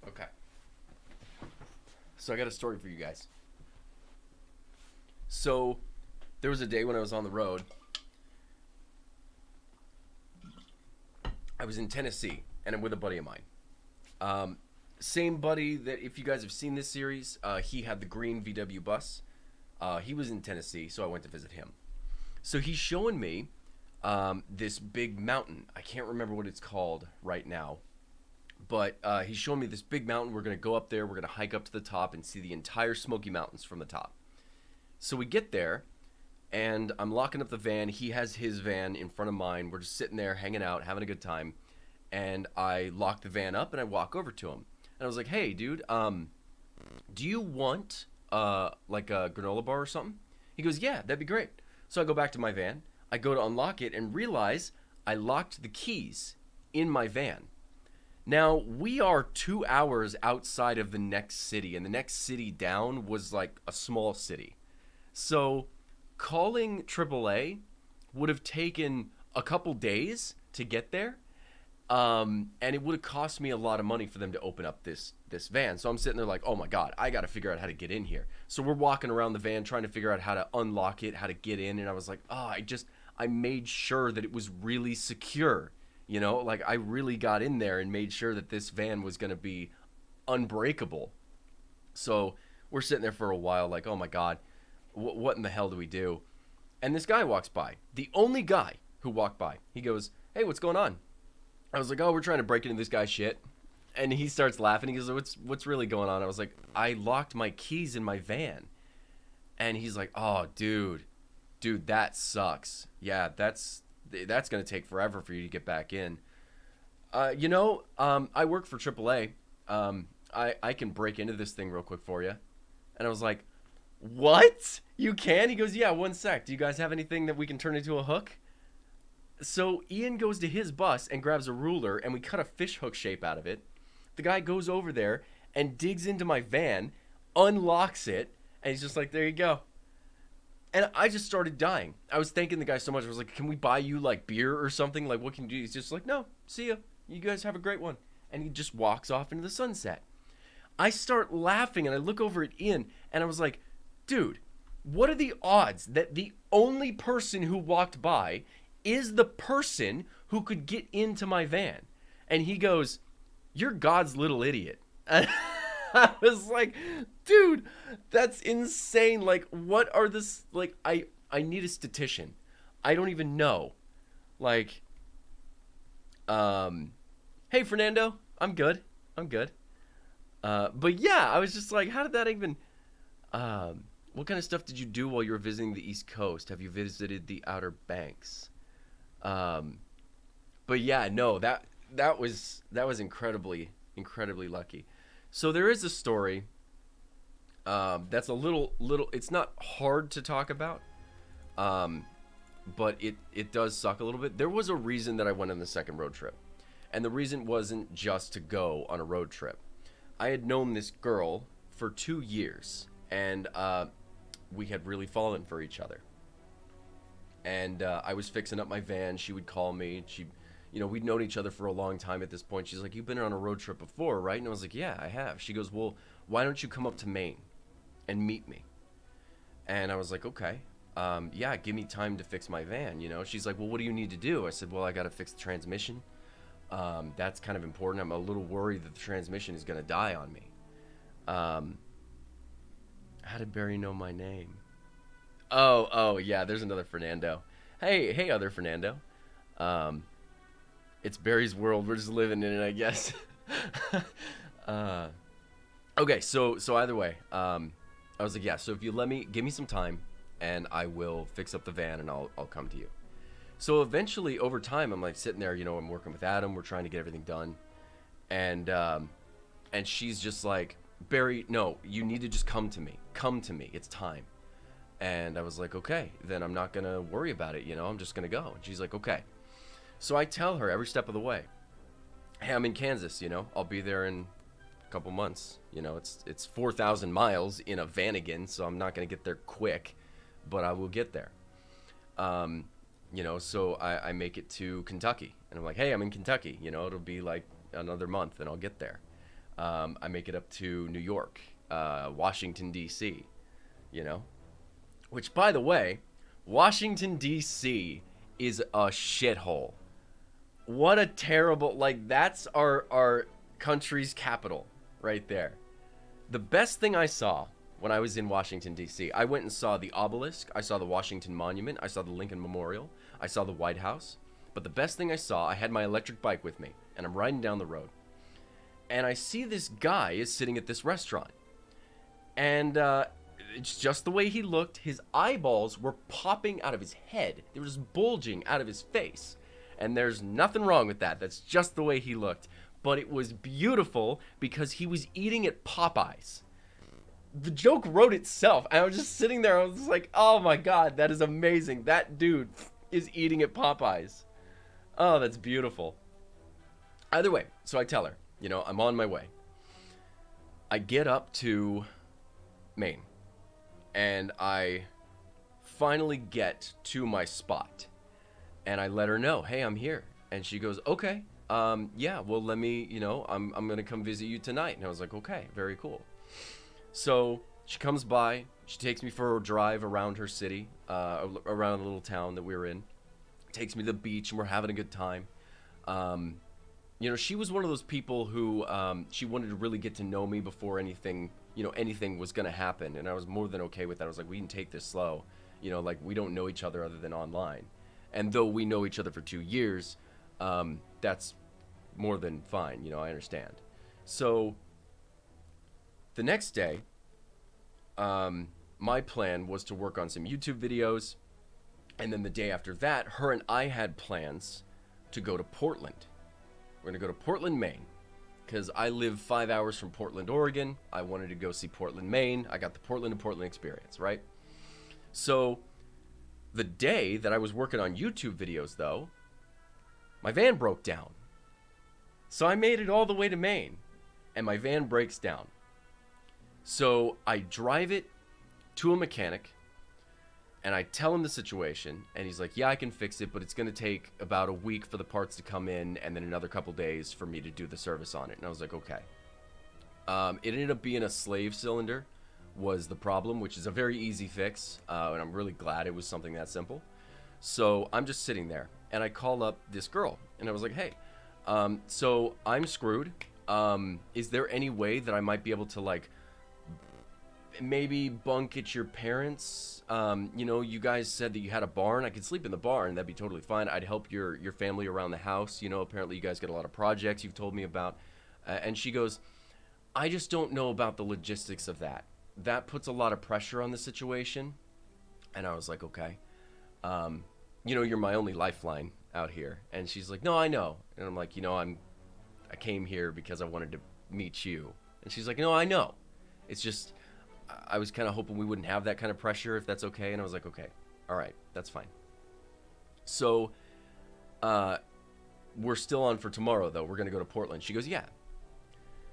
Okay. So I got a story for you guys. So there was a day when I was on the road. I was in Tennessee, and I'm with a buddy of mine. Same buddy that, if you guys have seen this series, he had the green VW bus. He was in Tennessee, so I went to visit him. So he's showing me this big mountain. I can't remember what it's called right now. But he's showing me this big mountain. We're going to go up there. We're going to hike up to the top and see the entire Smoky Mountains from the top. So we get there, and I'm locking up the van. He has his van in front of mine. We're just sitting there, hanging out, having a good time. And I lock the van up, and I walk over to him. And I was like, hey, dude, do you want like a granola bar or something? He goes, yeah, that'd be great. So I go back to my van. I go to unlock it and realize I locked the keys in my van. Now, we are 2 hours outside of the next city, and the next city down was like a small city. So calling AAA would have taken a couple days to get there, and it would have cost me a lot of money for them to open up this van. So I'm sitting there like, oh my god, I got to figure out how to get in here. So we're walking around the van trying to figure out how to unlock it, how to get in, and I was like, I made sure that it was really secure. You know, like I really got in there and made sure that this van was going to be unbreakable. So we're sitting there for a while like, oh my god, what in the hell do we do? And this guy walks by. The only guy who walked by. He goes, hey, what's going on? I was like, oh, we're trying to break into this guy's shit. And he starts laughing. He goes, what's really going on? I was like, I locked my keys in my van. And he's like, "Oh, dude, that sucks. Yeah, that's gonna take forever for you to get back in. I work for AAA. I can break into this thing real quick for you." And I was like, "What? You can?" He goes, "Yeah, one sec. Do you guys have anything that we can turn into a hook?" So Ian goes to his bus and grabs a ruler, and we cut a fish hook shape out of it. The guy goes over there and digs into my van, unlocks it, and he's just like, "There you go." And I just started dying. I was thanking the guy so much. I was like, "Can we buy you like beer or something? Like, what can you do?" He's just like, "No, see ya. You guys have a great one." And he just walks off into the sunset. I start laughing and I look over at Ian and I was like, "Dude, what are the odds that the only person who walked by is the person who could get into my van?" And he goes, "You're God's little idiot." And I was like, "Dude, that's insane. Like, what are this? Like, I need a statistician. I don't even know. Like, hey, Fernando, I'm good. I'm good. But yeah, I was just like, how did that even, what kind of stuff did you do while you were visiting the East Coast? Have you visited the Outer Banks? But yeah, no, that was incredibly lucky. So there is a story, that's a little, it's not hard to talk about, but it does suck a little bit. There was a reason that I went on the second road trip. And the reason wasn't just to go on a road trip. I had known this girl for 2 years, and we had really fallen for each other. And I was fixing up my van. She would call me. We'd known each other for a long time at this point. She's like, "You've been on a road trip before, right?" And I was like, "Yeah, I have." She goes, "Well, why don't you come up to Maine and meet me?" And I was like, "Okay. Yeah, give me time to fix my van, you know?" She's like, "Well, what do you need to do?" I said, "Well, I got to fix the transmission. That's kind of important. I'm a little worried that the transmission is going to die on me." How did Barry know my name? Oh, yeah, there's another Fernando. Hey, other Fernando. It's Barry's world. We're just living in it, I guess. uh, okay, so either way, I was like, "Yeah, so if you give me some time, and I will fix up the van, and I'll come to you." So eventually, over time, I'm like sitting there, I'm working with Adam. We're trying to get everything done, and she's just like, "Barry, no, you need to just come to me. Come to me. It's time." And I was like, "Okay, then I'm not gonna worry about it. I'm just gonna go." And she's like, "Okay." So I tell her every step of the way, "Hey, I'm in Kansas. I'll be there in a couple months. It's 4,000 miles in a Vanagon, so I'm not gonna get there quick, but I will get there." So I make it to Kentucky, and I'm like, "Hey, I'm in Kentucky. It'll be like another month, and I'll get there." I make it up to New York, Washington D.C. Which, by the way, Washington D.C. is a shithole. What a terrible, that's our country's capital right there. The best thing I saw when I was in Washington, D.C., I went and saw the obelisk, I saw the Washington Monument, I saw the Lincoln Memorial, I saw the White House. But the best thing I saw, I had my electric bike with me, and I'm riding down the road. And I see this guy is sitting at this restaurant. And it's just the way he looked. His eyeballs were popping out of his head. They were just bulging out of his face. And there's nothing wrong with that. That's just the way he looked. But it was beautiful because he was eating at Popeyes. The joke wrote itself. I was just sitting there. I was like, "Oh my God, that is amazing. That dude is eating at Popeyes." Oh, that's beautiful. Either way, so I tell her, I'm on my way. I get up to Maine, and I finally get to my spot, and I let her know, "Hey, I'm here." And she goes, "Okay, yeah, well, let me, I'm gonna come visit you tonight." And I was like, "Okay, very cool." So she comes by, she takes me for a drive around her city, around the little town that we were in, takes me to the beach, and we're having a good time. She was one of those people who, she wanted to really get to know me before anything was going to happen. And I was more than okay with that. I was like, we can take this slow. We don't know each other other than online. And though we know each other for 2 years, that's more than fine. I understand. So the next day, my plan was to work on some YouTube videos, and then the day after that, her and I had plans to go to Portland. We're gonna go to Portland, Maine, because I live 5 hours from Portland, Oregon. I wanted to go see Portland, Maine. I got the Portland to Portland experience, right? So the day that I was working on YouTube videos, though, my van broke down. So I made it all the way to Maine, and my van breaks down. So I drive it to a mechanic, and I tell him the situation, and he's like, yeah, I can fix it, but it's going to take about a week for the parts to come in, and then another couple days for me to do the service on it. And I was like, okay. It ended up being a slave cylinder was the problem, which is a very easy fix, and I'm really glad it was something that simple. So I'm just sitting there, and I call up this girl, and I was like, hey, so I'm screwed. Is there any way that I might be able to, like, maybe bunk at your parents'? You know, you guys said that you had a barn. I could sleep in the barn. That'd be totally fine. I'd help your family around the house. You know, apparently you guys get a lot of projects you've told me about. And she goes, I just don't know about the logistics of that. That puts a lot of pressure on the situation. And I was like, okay. You know, you're my only lifeline out here. And she's like, no, I know. And I'm like, you know, I came here because I wanted to meet you. And she's like, no, I know. It's just, I was kind of hoping we wouldn't have that kind of pressure, if that's okay. And I was like, okay, all right, that's fine. So, we're still on for tomorrow, though. We're going to go to Portland. She goes, yeah.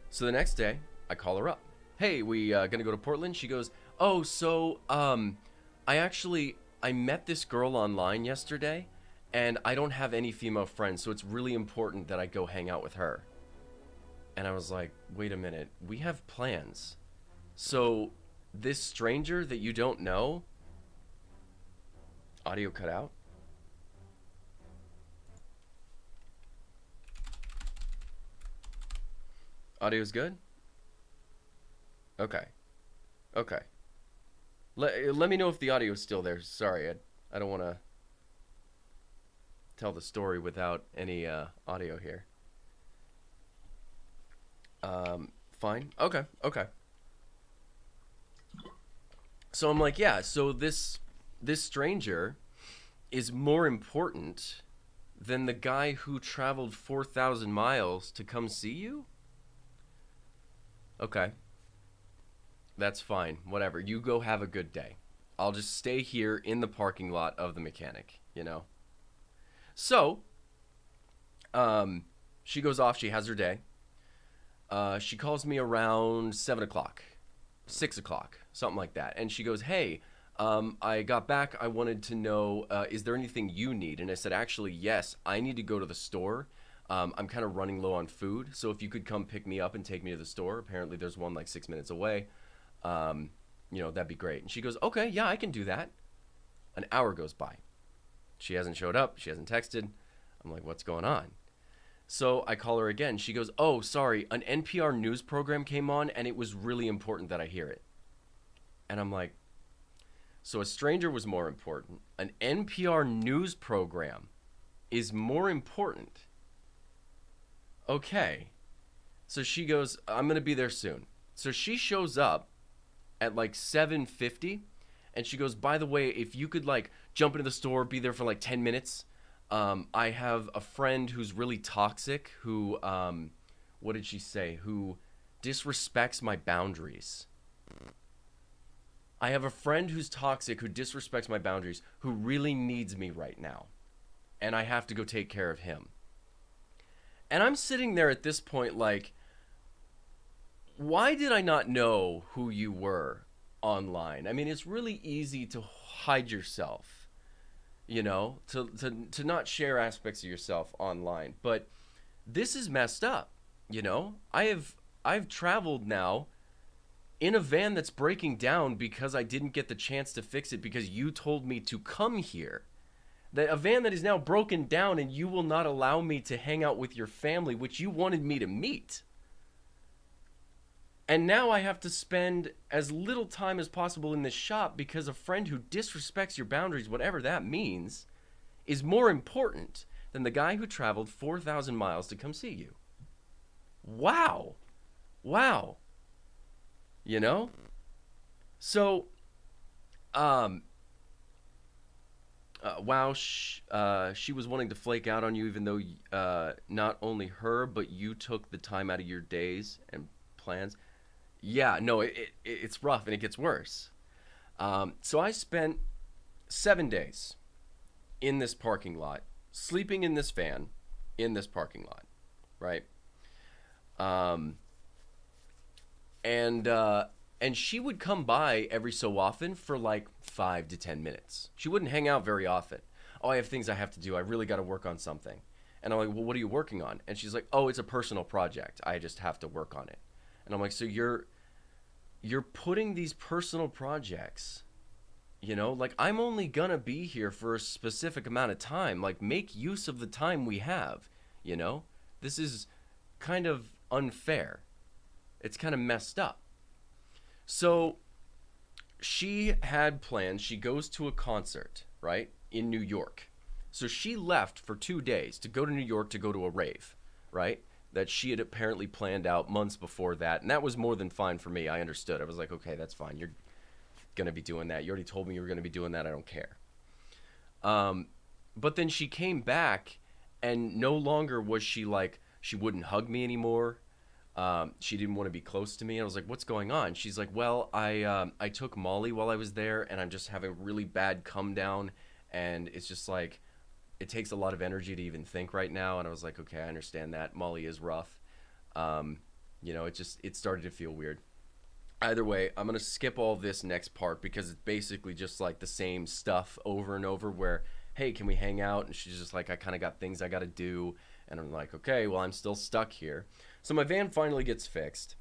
So the next day, I call her up. Hey, we going to go to Portland? She goes, oh, so, I met this girl online yesterday, and I don't have any female friends, so it's really important that I go hang out with her. And I was like, wait a minute, we have plans. So this stranger that you don't know, audio cut out. Audio's good? Okay. Okay. Let me know if the audio is still there. Sorry, I don't want to tell the story without any audio here. Fine. Okay. Okay. So I'm like, yeah, so this stranger is more important than the guy who traveled 4,000 miles to come see you? Okay. That's fine. Whatever. You go have a good day. I'll just stay here in the parking lot of the mechanic, you know? So, she goes off. She has her day. She calls me around 7 o'clock, 6 o'clock, something like that. And she goes, hey, I got back. I wanted to know, is there anything you need? And I said, actually, yes, I need to go to the store. I'm kind of running low on food. So if you could come pick me up and take me to the store. Apparently there's one like 6 minutes away. You know, that'd be great. And she goes, okay, yeah, I can do that. An hour goes by. She hasn't showed up. She hasn't texted. I'm like, what's going on? So I call her again. She goes, oh, sorry, an NPR news program came on, and it was really important that I hear it. And I'm like, so a stranger was more important. An NPR news program is more important. Okay. So she goes, I'm going to be there soon. So she shows up at like 7:50, and she goes, by the way, if you could like jump into the store, be there for like 10 minutes. I have a friend who's really toxic, who, what did she say? Who disrespects my boundaries. I have a friend who's toxic, who disrespects my boundaries, who really needs me right now. And I have to go take care of him. And I'm sitting there at this point like, why did I not know who you were online? I mean, it's really easy to hide yourself, you know, to not share aspects of yourself online. But this is messed up, you know? I've traveled now in a van that's breaking down because I didn't get the chance to fix it because you told me to come here. That a van that is now broken down, and you will not allow me to hang out with your family, which you wanted me to meet. And now I have to spend as little time as possible in this shop because a friend who disrespects your boundaries, whatever that means, is more important than the guy who traveled 4,000 miles to come see you. Wow. Wow. You know? So Um, wow, she was wanting to flake out on you, even though not only her, but you took the time out of your days and plans. Yeah, no, it's rough and it gets worse. So I spent 7 days in this parking lot, sleeping in this van, in this parking lot, right? Um, and she would come by every so often for like 5 to 10 minutes. She wouldn't hang out very often. Oh, I have things I have to do. I really got to work on something. And I'm like, well, what are you working on? And she's like, oh, it's a personal project. I just have to work on it. And I'm like, so you're putting these personal projects, like I'm only gonna be here for a specific amount of time. Like make use of the time we have, you know? This is kind of unfair. It's kind of messed up. So she had plans. She goes to a concert, right, in New York. So she left for 2 days to go to New York to go to a rave, right? That she had apparently planned out months before that. And that was more than fine for me. I understood. I was like, okay, that's fine. You're going to be doing that. You already told me you were going to be doing that. I don't care. But then she came back and no longer was she like, she wouldn't hug me anymore. She didn't want to be close to me. I was like, what's going on? She's like, well, I took Molly while I was there and I'm just having really bad come down. And it's just like, it takes a lot of energy to even think right now. And I was like, okay, I understand that. Molly is rough. It started to feel weird. Either way, I'm going to skip all this next part because it's basically just like the same stuff over and over where, hey, can we hang out? And she's just like, I kind of got things I got to do. And I'm like, okay, well, I'm still stuck here. So my van finally gets fixed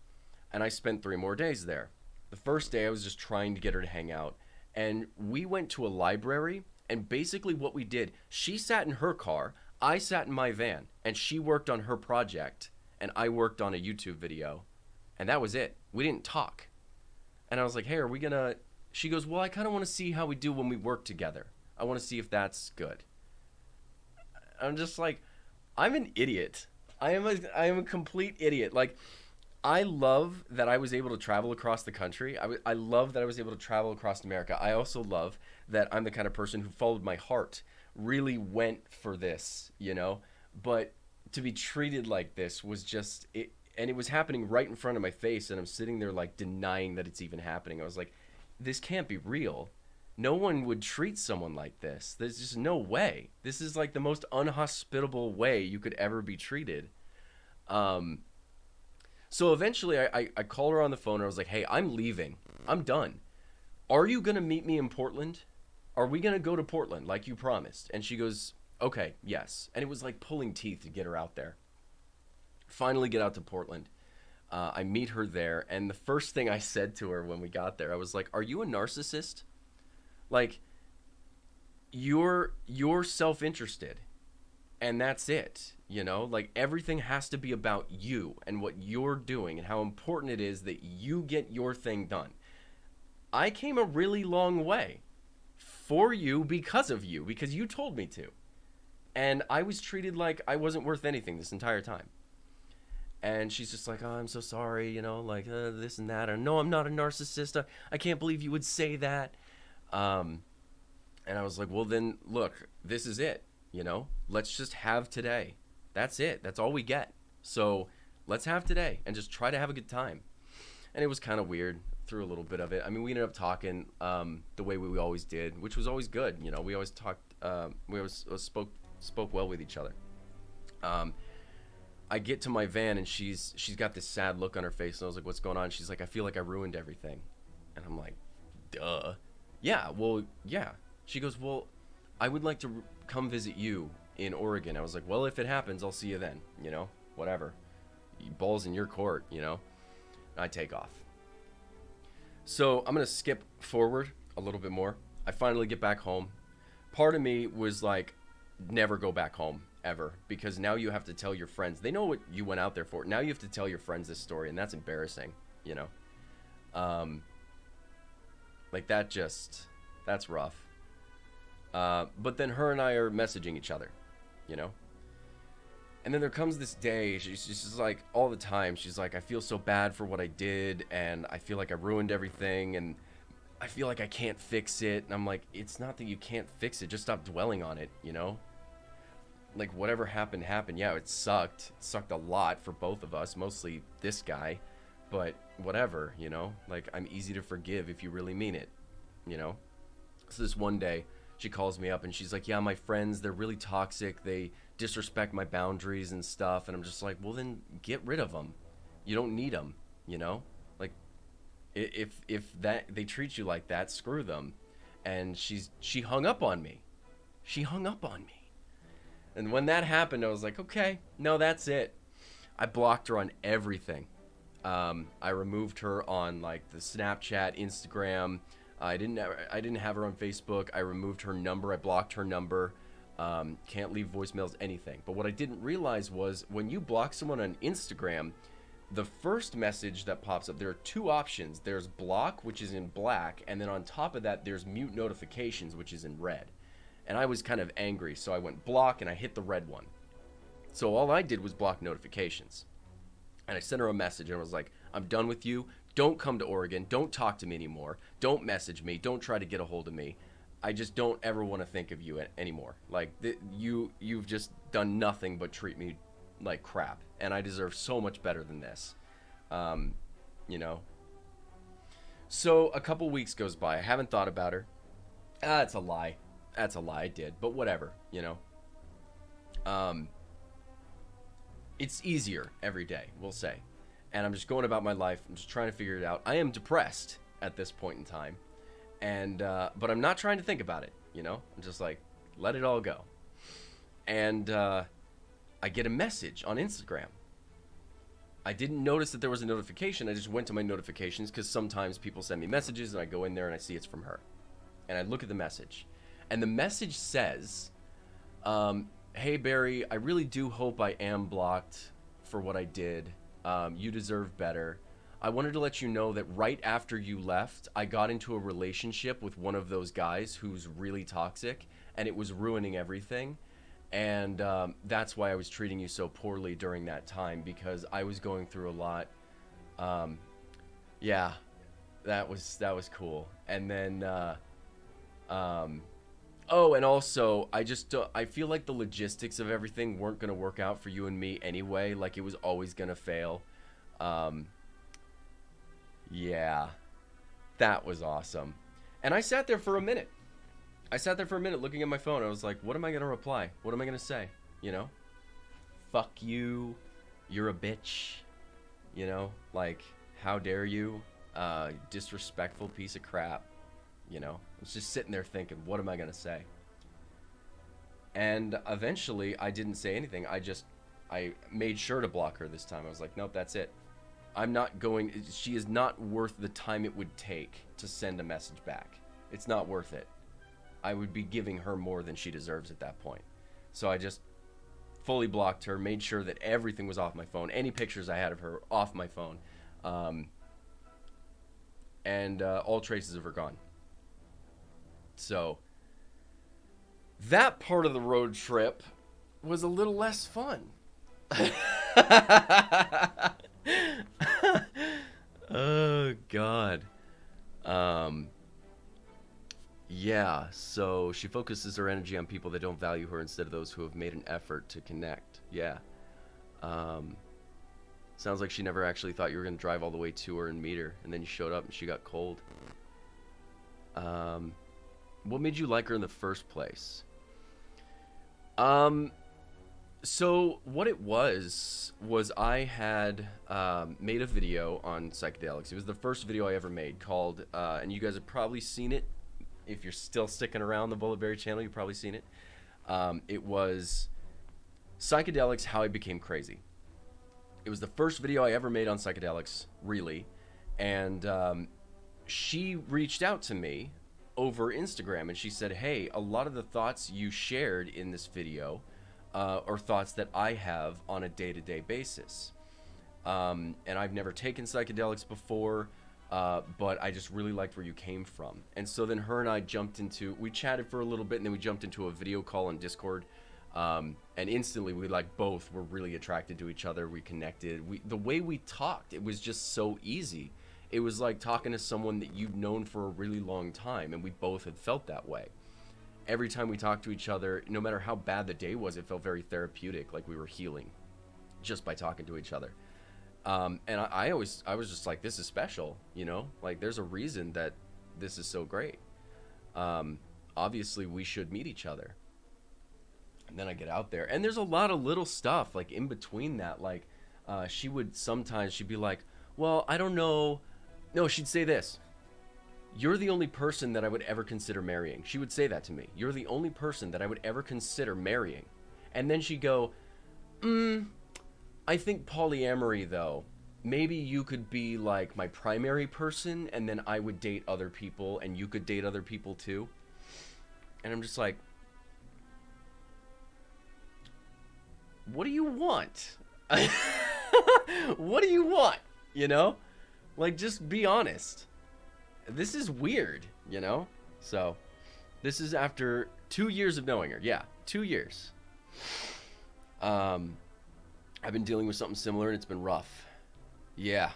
and I spent 3 more days there. The first day I was just trying to get her to hang out. And we went to a library. And basically what we did, she sat in her car, I sat in my van, and she worked on her project, and I worked on a YouTube video. And that was it. We didn't talk. And I was like, hey, are we gonna... She goes, well, I kind of want to see how we do when we work together. I want to see if that's good. I'm just like, I'm an idiot. I am a complete idiot. Like, I love that I was able to travel across the country. I love that I was able to travel across America. I also love that I'm the kind of person who followed my heart, really went for this, But to be treated like this was just it, and it was happening right in front of my face, and I'm sitting there like denying that it's even happening. I was like, this can't be real. No one would treat someone like this. There's just no way. This is like the most unhospitable way you could ever be treated. So eventually I called her on the phone and I was like, hey, I'm leaving. I'm done. Are you going to meet me in Portland? Are we going to go to Portland like you promised? And she goes, okay, yes. And it was like pulling teeth to get her out there. Finally get out to Portland. I meet her there. And the first thing I said to her when we got there, I was like, are you a narcissist? Like, you're self-interested. And that's it, like everything has to be about you and what you're doing and how important it is that you get your thing done. I came a really long way for you because of you, because you told me to. And I was treated like I wasn't worth anything this entire time. And she's just like, oh, I'm so sorry, this and that. And no, I'm not a narcissist. I can't believe you would say that. And I was like, well, then, look, this is it. Let's just have today. That's it. That's all we get. So let's have today and just try to have a good time. And it was kind of weird through a little bit of it. I mean, we ended up talking the way we always did, which was always good. We always talked. We always spoke well with each other. I get to my van and she's got this sad look on her face, and I was like, "What's going on?" She's like, "I feel like I ruined everything," and I'm like, "Duh, yeah, well, yeah." She goes, "Well, I would like to come visit you in Oregon." I was like, well, if it happens, I'll see you then, whatever. Ball's in your court, I take off. So I'm going to skip forward a little bit more. I finally get back home. Part of me was like, never go back home ever, because now you have to tell your friends. They know what you went out there for. Now you have to tell your friends this story, and that's embarrassing, Like that's rough. But then her and I are messaging each other, And then there comes this day, she's just like, all the time, she's like, I feel so bad for what I did, and I feel like I ruined everything, and I feel like I can't fix it. And I'm like, it's not that you can't fix it. Just stop dwelling on it, you know? Like, whatever happened, happened. Yeah, it sucked. It sucked a lot for both of us, mostly this guy. But whatever, you know? Like, I'm easy to forgive if you really mean it, you know? So this one day, she calls me up and she's like, yeah, my friends, they're really toxic. They disrespect my boundaries and stuff. And I'm just like, well, then get rid of them. You don't need them, you know? Like, if that they treat you like that, screw them. And she hung up on me. She hung up on me. And when that happened, I was like, okay, no, that's it. I blocked her on everything. I removed her on like the Snapchat, Instagram. I didn't have her on Facebook. I removed her number. I blocked her number. Can't leave voicemails, anything. But what I didn't realize was when you block someone on Instagram, the first message that pops up, there are two options. There's block, which is in black, and then on top of that, there's mute notifications, which is in red. And I was kind of angry, so I went block and I hit the red one. So all I did was block notifications. And I sent her a message and I was like, I'm done with you. Don't come to Oregon. Don't talk to me anymore. Don't message me. Don't try to get a hold of me. I just don't ever want to think of you anymore. Like, you've just done nothing but treat me like crap. And I deserve so much better than this. You know? So a couple weeks goes by. I haven't thought about her. That's a lie. That's a lie. I did. But whatever, you know? It's easier every day, we'll say. And I'm just going about my life. I'm just trying to figure it out. I am depressed at this point in time. And, but I'm not trying to think about it, you know? I'm just like, let it all go. And, I get a message on Instagram. I didn't notice that there was a notification. I just went to my notifications because sometimes people send me messages and I go in there and I see it's from her. And I look at the message. And the message says, hey, Barry, I really do hope I am blocked for what I did. You deserve better. I wanted to let you know that right after you left, I got into a relationship with one of those guys who's really toxic, and it was ruining everything. And that's why I was treating you so poorly during that time, because I was going through a lot. Yeah, that was cool. And then, oh, and also, I feel like the logistics of everything weren't going to work out for you and me anyway. Like, it was always going to fail. Yeah, that was awesome. And I sat there for a minute. Looking at my phone. I was like, what am I going to reply? What am I going to say? You know? Fuck you. You're a bitch. You know? Like, how dare you? Disrespectful piece of crap. You know? I was just sitting there thinking, what am I going to say? And eventually, I didn't say anything. I made sure to block her this time. I was like, nope, that's it. I'm not going... She is not worth the time it would take to send a message back. It's not worth it. I would be giving her more than she deserves at that point. So I just fully blocked her, made sure that everything was off my phone. Any pictures I had of her, off my phone. And all traces of her gone. So that part of the road trip was a little less fun. Oh, God. Yeah, so she focuses her energy on people that don't value her instead of those who have made an effort to connect. Yeah. Sounds like she never actually thought you were going to drive all the way to her and meet her, and then you showed up and she got cold. What made you like her in the first place? So what it was I had made a video on psychedelics. It was the first video I ever made called, and you guys have probably seen it. If you're still sticking around the Bulletberry channel, you've probably seen it. It was Psychedelics, How I Became Crazy. It was the first video I ever made on psychedelics, really. And she reached out to me over Instagram, and she said, hey, a lot of the thoughts you shared in this video are thoughts that I have on a day-to-day basis. And I've never taken psychedelics before, but I just really liked where you came from. And so then her and I we chatted for a little bit, and then we jumped into a video call on Discord. And instantly we both were really attracted to each other. We connected. The way we talked, it was just so easy. It was like talking to someone that you'd known for a really long time, and we both had felt that way. Every time we talked to each other, no matter how bad the day was, it felt very therapeutic, like we were healing just by talking to each other. And I was just like, this is special, you know? Like, there's a reason that this is so great. Obviously, we should meet each other. And then I get out there, and there's a lot of little stuff, like, in between that. Like, she'd be like, well, I don't know. No, she'd say this. You're the only person that I would ever consider marrying. She would say that to me. You're the only person that I would ever consider marrying. And then she'd go, I think polyamory, though. Maybe you could be, like, my primary person, and then I would date other people, and you could date other people, too. And I'm just like, what do you want? What do you want? You know? Like, just be honest. This is weird, you know? So, this is after 2 years of knowing her. Yeah, 2 years. I've been dealing with something similar, and it's been rough. Yeah.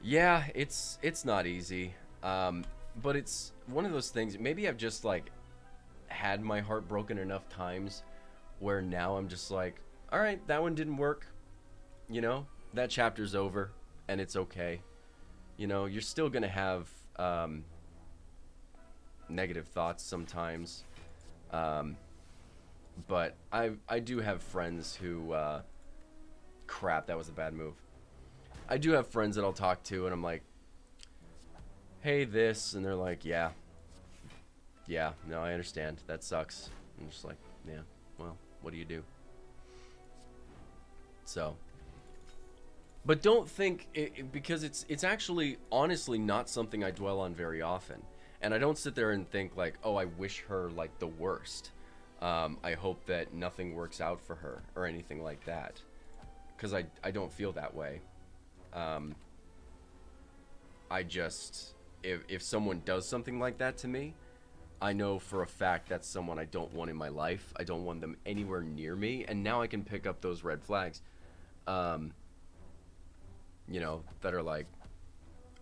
Yeah, it's not easy. But it's one of those things. Maybe I've just, like, had my heart broken enough times where now I'm just like, all right, that one didn't work. You know, that chapter's over, and it's okay. You know, you're still going to have negative thoughts sometimes. But I do have friends who, crap, that was a bad move. I do have friends that I'll talk to, and I'm like, hey, this, and they're like, yeah, no, I understand. That sucks. I'm just like, yeah, well, what do you do? So, but don't think, because it's actually, honestly, not something I dwell on very often. And I don't sit there and think like, oh, I wish her, like, the worst. I hope that nothing works out for her or anything like that. Because I don't feel that way. I just, if someone does something like that to me, I know for a fact that's someone I don't want in my life. I don't want them anywhere near me. And now I can pick up those red flags, you know, that are like,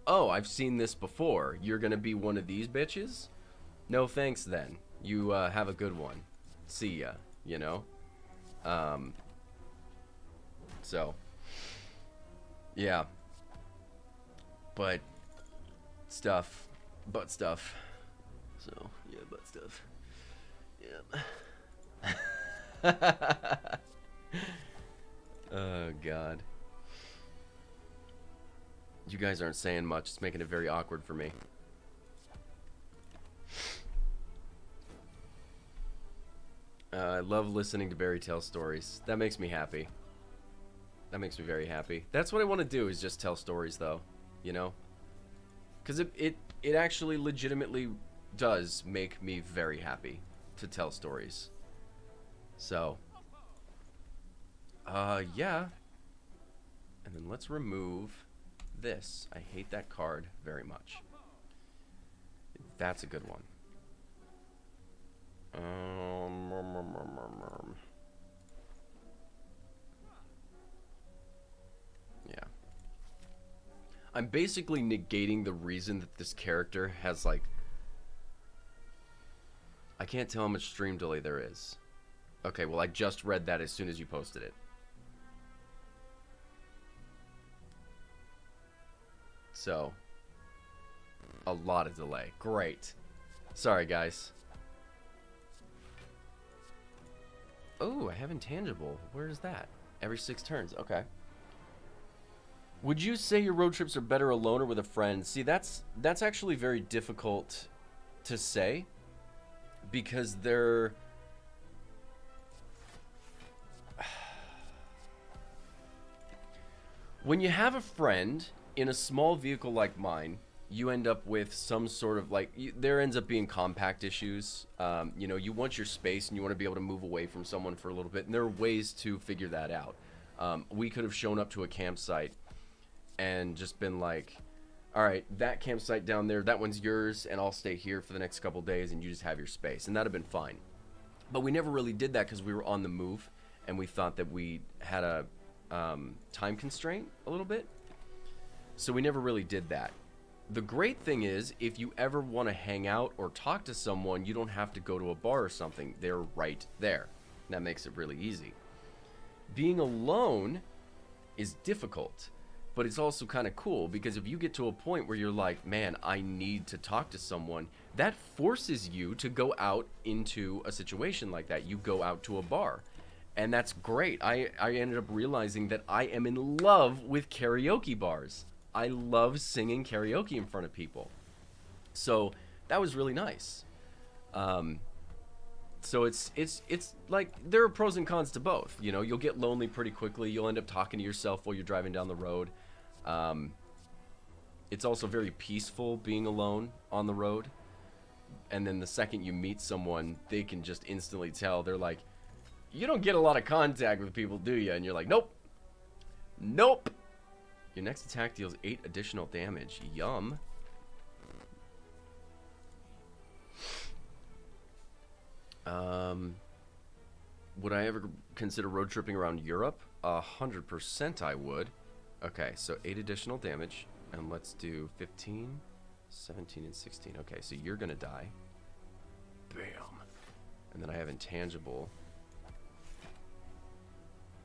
oh, I've seen this before. You're going to be one of these bitches? No thanks then. You have a good one. See ya, you know? So, yeah. But stuff. Butt stuff. So, yeah, butt stuff. Yeah. Oh, God. You guys aren't saying much. It's making it very awkward for me. I love listening to Barry tell stories. That makes me happy. That makes me very happy. That's what I want to do, is just tell stories, though. You know? Because it actually legitimately does make me very happy to tell stories. So, yeah. And then let's remove this. I hate that card very much. That's a good one. Yeah. I'm basically negating the reason that this character has, like, I can't tell how much stream delay there is. Okay, well, I just read that as soon as you posted it. So, a lot of delay. Great. Sorry, guys. Oh, I have intangible. Where is that? Every 6 turns. Okay. Would you say your road trips are better alone or with a friend? See, that's actually very difficult to say, because they're... When you have a friend in a small vehicle like mine, you end up with some sort of, like, there ends up being compact issues. You know, you want your space and you want to be able to move away from someone for a little bit, and there are ways to figure that out. We could have shown up to a campsite and just been like, all right, that campsite down there, that one's yours, and I'll stay here for the next couple days, and you just have your space, and that'd have been fine. But we never really did that because we were on the move, and we thought that we had a time constraint a little bit. So we never really did that. The great thing is, if you ever want to hang out or talk to someone, you don't have to go to a bar or something. They're right there. That makes it really easy. Being alone is difficult, but it's also kind of cool because if you get to a point where you're like, man, I need to talk to someone, that forces you to go out into a situation like that. You go out to a bar. And that's great. I ended up realizing that I am in love with karaoke bars. I love singing karaoke in front of people. So that was really nice. So it's like there are pros and cons to both. You know, you'll get lonely pretty quickly. You'll end up talking to yourself while you're driving down the road. It's also very peaceful being alone on the road. And then the second you meet someone, they can just instantly tell. They're like, you don't get a lot of contact with people, do you? And you're like, nope. Nope. Your next attack deals 8 additional damage. Yum. Would I ever consider road tripping around Europe? 100% I would. Okay, so 8 additional damage. And let's do 15, 17, and 16. Okay, so you're gonna die. Bam. And then I have intangible.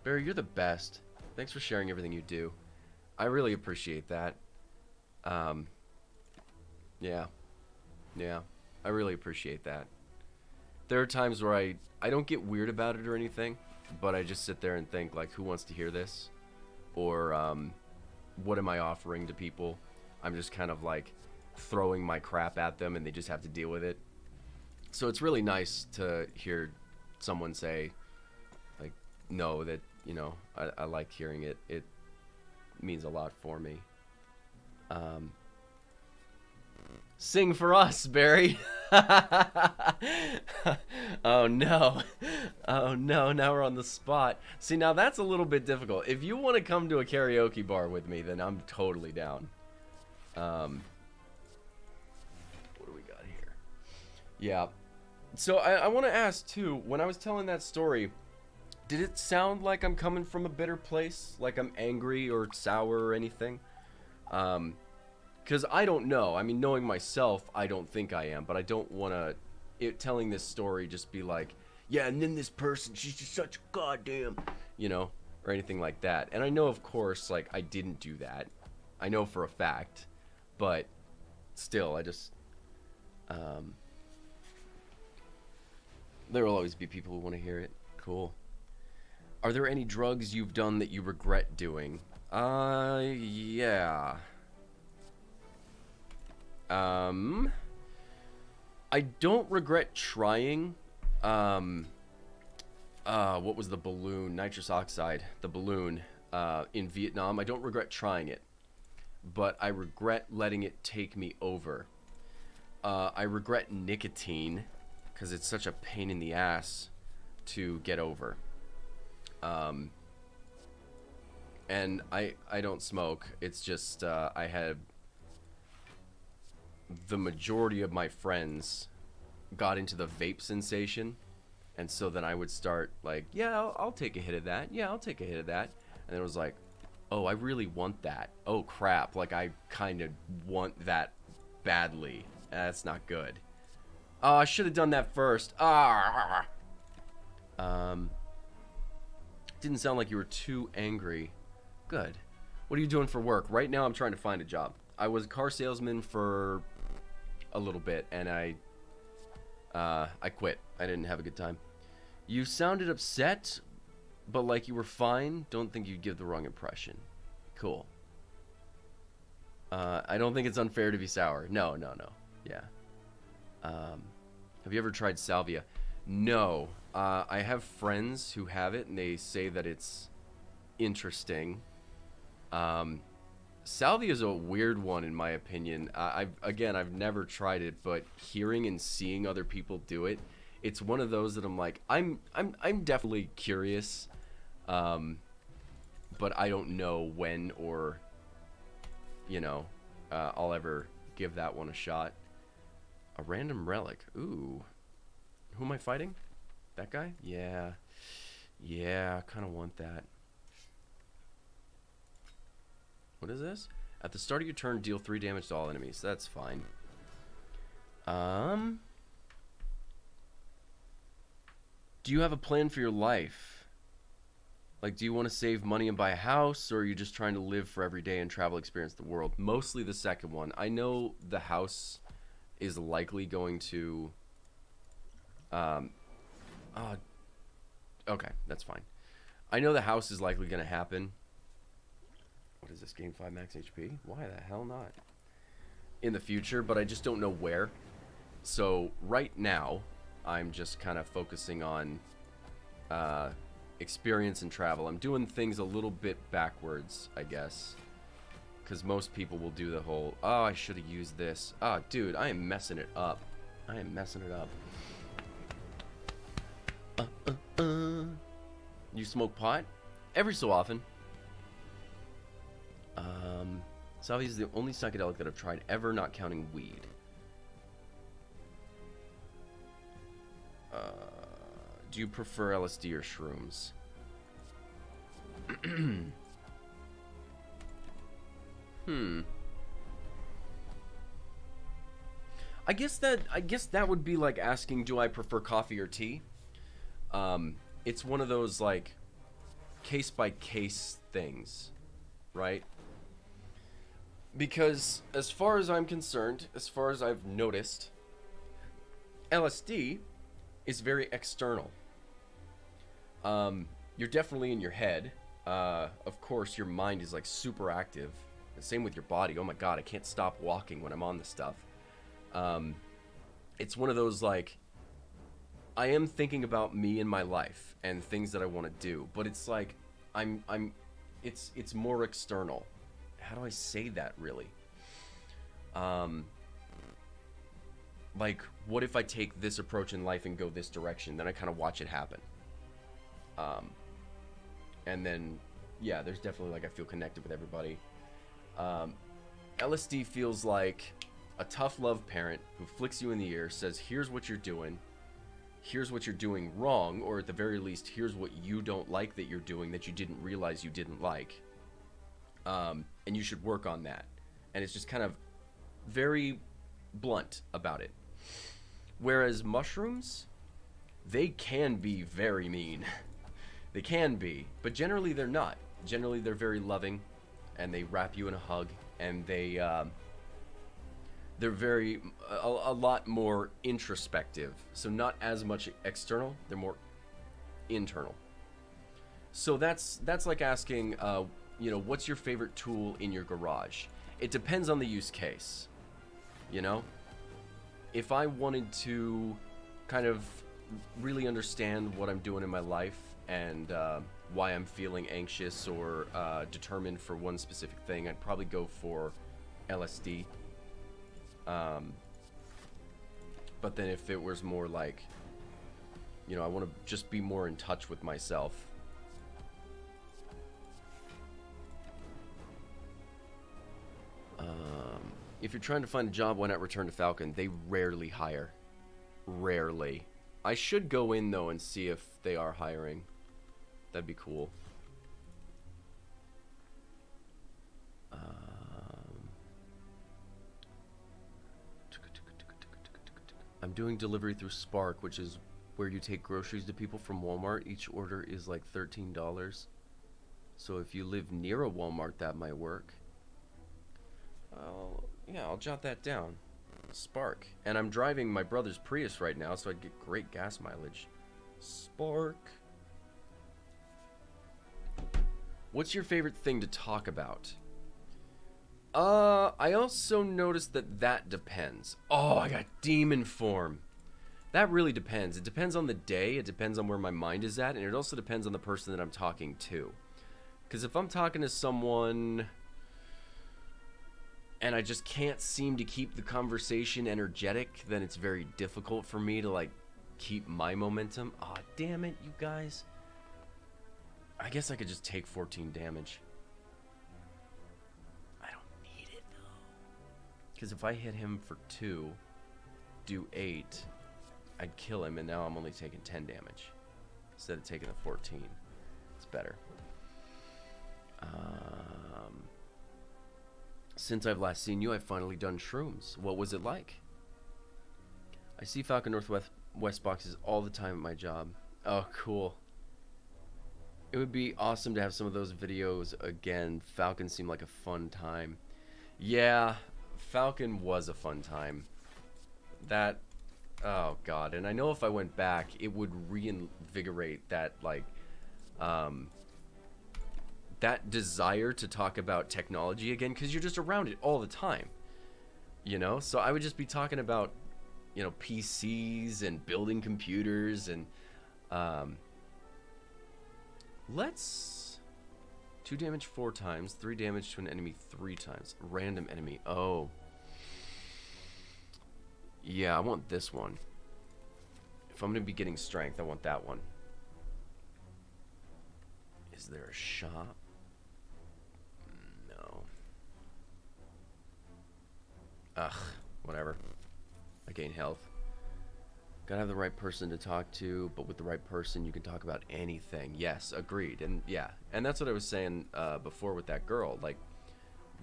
Barry, you're the best. Thanks for sharing everything you do. I really appreciate that. Yeah. Yeah, I really appreciate that. There are times where I don't get weird about it or anything, but I just sit there and think, like, who wants to hear this? Or, what am I offering to people? I'm just kind of, like, throwing my crap at them and they just have to deal with it. So it's really nice to hear someone say, like, no, that, you know, I like hearing it. It means a lot for me. Sing for us, Barry. Oh no. Oh no, now we're on the spot. See, now that's a little bit difficult. If you want to come to a karaoke bar with me, then I'm totally down. What do we got here? Yeah. So I want to ask too, when I was telling that story, did it sound like I'm coming from a bitter place? Like I'm angry or sour or anything? Because I don't know. I mean, knowing myself, I don't think I am. But I don't want to, telling this story just be like, yeah, and then this person, she's just such goddamn, you know, or anything like that. And I know, of course, like, I didn't do that. I know for a fact. But still, I just, there will always be people who want to hear it. Cool. Are there any drugs you've done that you regret doing? Yeah. I don't regret trying, what was the balloon? Nitrous oxide, the balloon, in Vietnam. I don't regret trying it, but I regret letting it take me over. I regret nicotine, because it's such a pain in the ass to get over. And I don't smoke. It's just, I had the majority of my friends got into the vape sensation. And so then I would start like, yeah, I'll take a hit of that. Yeah, I'll take a hit of that. And it was like, oh, I really want that. Oh, crap. Like, I kind of want that badly. That's not good. Oh, I should have done that first. Didn't sound like you were too angry. Good. What are you doing for work? Right now, I'm trying to find a job. I was a car salesman for a little bit, and I quit. I didn't have a good time. You sounded upset, but like you were fine. Don't think you'd give the wrong impression. Cool. I don't think it's unfair to be sour. No. Yeah. Have you ever tried salvia? No. I have friends who have it, and they say that it's interesting. Salvia is a weird one, in my opinion. I've never tried it, but hearing and seeing other people do it, it's one of those that I'm like, I'm definitely curious, but I don't know when or, you know, I'll ever give that one a shot. A random relic. Ooh. Who am I fighting? That guy? Yeah. Yeah, I kind of want that. What is this? At the start of your turn, deal 3 damage to all enemies. That's fine. Do you have a plan for your life? Like, do you want to save money and buy a house, or are you just trying to live for every day and travel, experience the world? Mostly the second one. I know the house is likely going to... okay, that's fine. I know the house is likely going to happen. What is this? Gain 5 max HP? Why the hell not? In the future, but I just don't know where. So, right now, I'm just kind of focusing on experience and travel. I'm doing things a little bit backwards, I guess. Because most people will do the whole, oh, I should have used this. Oh, dude, I am messing it up. I am messing it up. You smoke pot? Every so often. Salvia is the only psychedelic that I've tried ever, not counting weed. Do you prefer LSD or shrooms? I guess that would be like asking, do I prefer coffee or tea? It's one of those like case by case things, right? Because as far as I'm concerned, as far as I've noticed, LSD is very external. You're definitely in your head. Of course, your mind is like super active. The same with your body. Oh my god, I can't stop walking when I'm on this stuff. It's one of those like, I am thinking about me and my life and things that I want to do, but it's like it's more external. How do I say that really? Like, what if I take this approach in life and go this direction? Then I kind of watch it happen. And then, yeah, there's definitely like I feel connected with everybody. LSD feels like a tough love parent who flicks you in the ear, says, here's what you're doing. Here's what you're doing wrong, or at the very least, here's what you don't like that you're doing that you didn't realize you didn't like. And you should work on that. And it's just kind of very blunt about it. Whereas mushrooms, they can be very mean. They can be, but generally they're not. Generally they're very loving, and they wrap you in a hug, and they're very a lot more introspective. So not as much external, they're more internal. So that's like asking, you know, what's your favorite tool in your garage? It depends on the use case. You know, if I wanted to kind of really understand what I'm doing in my life and why I'm feeling anxious or determined for one specific thing, I'd probably go for LSD. But then if it was more like, you know, I want to just be more in touch with myself, if you're trying to find a job, why not return to Falcon? They rarely hire. Rarely. I should go in, though, and see if they are hiring. That'd be cool. I'm doing delivery through Spark, which is where you take groceries to people from Walmart. Each order is like $13. So if you live near a Walmart, that might work. Yeah, I'll jot that down. Spark. And I'm driving my brother's Prius right now, so I'd get great gas mileage. Spark. What's your favorite thing to talk about? I also noticed that depends. Oh, I got demon form. That really depends. It depends on the day, it depends on where my mind is at, and it also depends on the person that I'm talking to. Because if I'm talking to someone and I just can't seem to keep the conversation energetic, then it's very difficult for me to, like, keep my momentum. Aw, damn it, you guys. I guess I could just take 14 damage. I don't need it, though. Because if I hit him for 2, do 8, I'd kill him, and now I'm only taking 10 damage. Instead of taking the 14. It's better. Since I've last seen you, I've finally done shrooms. What was it like? I see Falcon Northwest boxes all the time at my job. Oh, cool. It would be awesome to have some of those videos again. Falcon seemed like a fun time. Yeah, Falcon was a fun time. That, oh god. And I know if I went back, it would reinvigorate that, like, that desire to talk about technology again, because you're just around it all the time. You know? So I would just be talking about, you know, PCs and building computers and, let's 2 damage 4 times, 3 damage to an enemy 3 times. Random enemy. Oh. Yeah, I want this one. If I'm going to be getting strength, I want that one. Is there a shop? No. Ugh, whatever. I gain health. Gotta have the right person to talk to, but with the right person, you can talk about anything. Yes, agreed. And yeah, and that's what I was saying before with that girl. Like,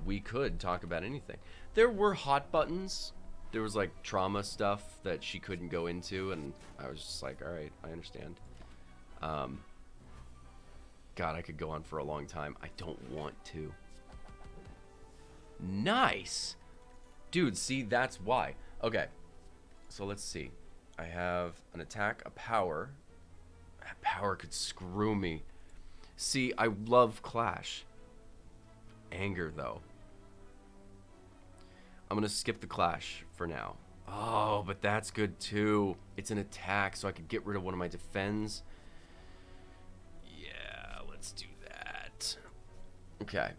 we could talk about anything. There were hot buttons. There was like trauma stuff that she couldn't go into, and I was just like, all right, I understand. God, I could go on for a long time. I don't want to. Nice! Dude, see, that's why. Okay, so let's see. I have an attack, a power. That power could screw me. See, I love Clash. Anger, though. I'm going to skip the Clash for now. Oh, but that's good, too. It's an attack, so I could get rid of one of my defends. Yeah, let's do that. Okay.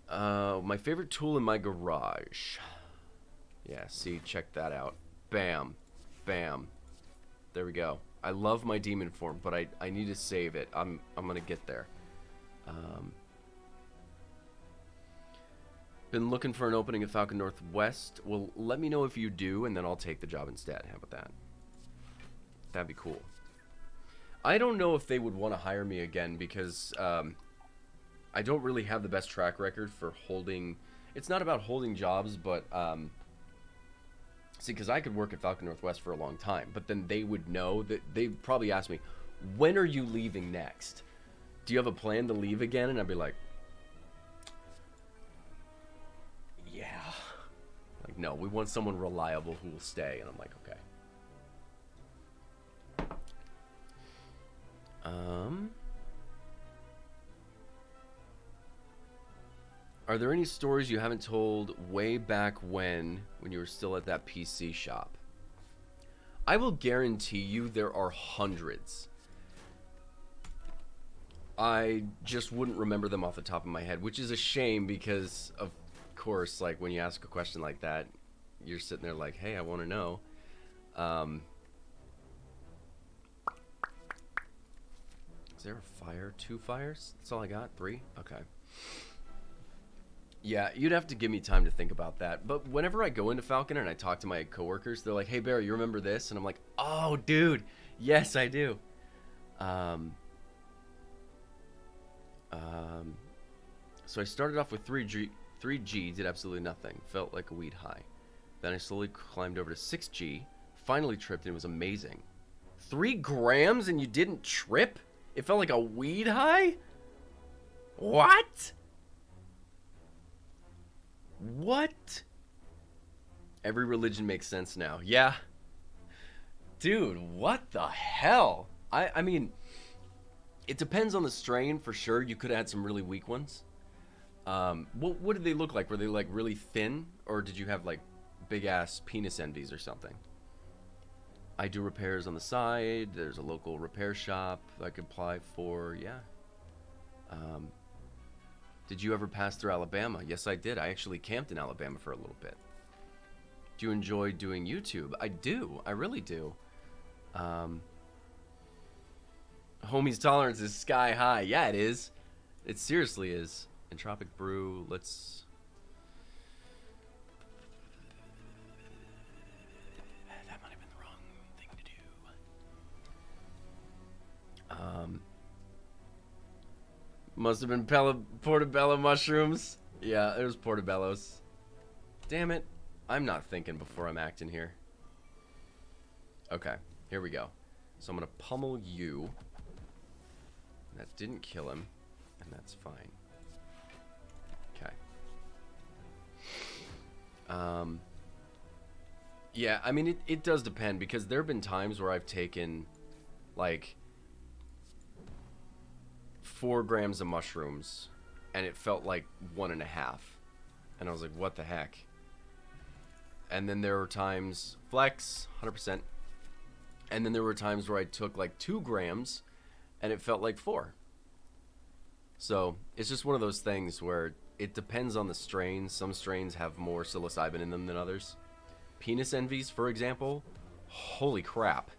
My favorite tool in my garage. Yeah, see, check that out. Bam. Bam. There we go. I love my demon form, but I need to save it. I'm gonna get there. Been looking for an opening at Falcon Northwest. Well, let me know if you do, and then I'll take the job instead. How about that? That'd be cool. I don't know if they would want to hire me again because I don't really have the best track record for holding. It's not about holding jobs, but see, because I could work at Falcon Northwest for a long time, but then they would know that they'd probably ask me, when are you leaving next? Do you have a plan to leave again? And I'd be like, yeah. Like, no, we want someone reliable who will stay. And I'm like, okay. Are there any stories you haven't told way back when you were still at that PC shop? I will guarantee you there are hundreds. I just wouldn't remember them off the top of my head, which is a shame because, of course, like when you ask a question like that, you're sitting there like, hey, I want to know. Is there a fire? 2 fires? That's all I got? 3? Okay. Yeah, you'd have to give me time to think about that. But whenever I go into Falcon and I talk to my coworkers, they're like, hey, Barry, you remember this? And I'm like, oh, dude, yes, I do. So I started off with 3G, did absolutely nothing. Felt like a weed high. Then I slowly climbed over to 6G, finally tripped, and it was amazing. 3 grams and you didn't trip? It felt like a weed high? What? What? Every religion makes sense now. Yeah. Dude, what the hell? I mean, it depends on the strain for sure. You could have had some really weak ones. What did they look like? Were they like really thin? Or did you have like big ass penis envies or something? I do repairs on the side. There's a local repair shop I could apply for. Yeah. Did you ever pass through Alabama? Yes, I did. I actually camped in Alabama for a little bit. Do you enjoy doing YouTube? I do. I really do. Homie's tolerance is sky high. Yeah, it is. It seriously is. Entropic Brew. Let's... That might have been the wrong thing to do. Must have been portobello mushrooms. Yeah, there's Portobello's. Damn it. I'm not thinking before I'm acting here. Okay, here we go. So I'm going to pummel you. That didn't kill him, and that's fine. Okay. Yeah, I mean, it does depend, because there have been times where I've taken, like, 4 grams of mushrooms, and it felt like 1.5. And I was like, what the heck? And then there were times, flex, 100%. And then there were times where I took like 2 grams, and it felt like 4. So it's just one of those things where it depends on the strain. Some strains have more psilocybin in them than others. Penis envies, for example, holy crap.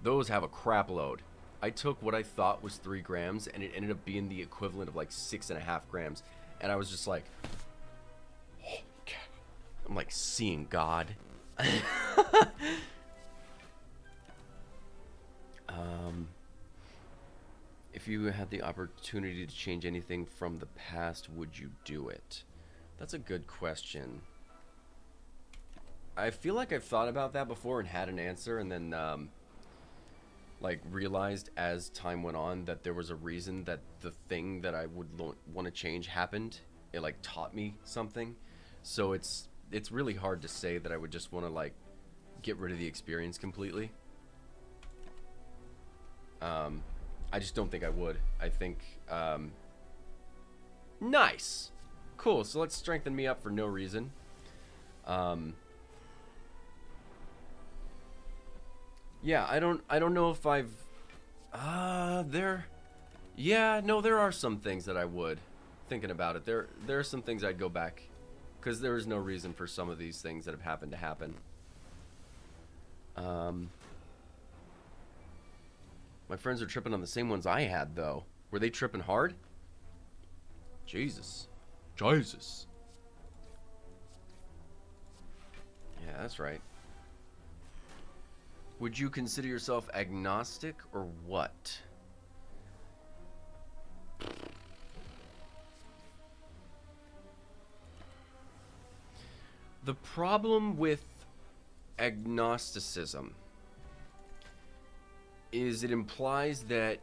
Those have a crap load. I took what I thought was 3 grams, and it ended up being the equivalent of like 6.5 grams. And I was just like, holy cow. I'm like seeing God. If you had the opportunity to change anything from the past, would you do it? That's a good question. I feel like I've thought about that before and had an answer, and then like realized as time went on that there was a reason that the thing that I would want to change happened. It like taught me something. So it's really hard to say that I would just want to like get rid of the experience completely. I just don't think I would. I think, nice. Cool, so let's strengthen me up for no reason. Yeah, I don't know if I've, yeah, no, there are some things that I would, thinking about it. There are some things I'd go back, because there is no reason for some of these things that have happened to happen. My friends are tripping on the same ones I had, though. Were they tripping hard? Jesus. Jesus. Yeah, that's right. Would you consider yourself agnostic or what? The problem with agnosticism is it implies that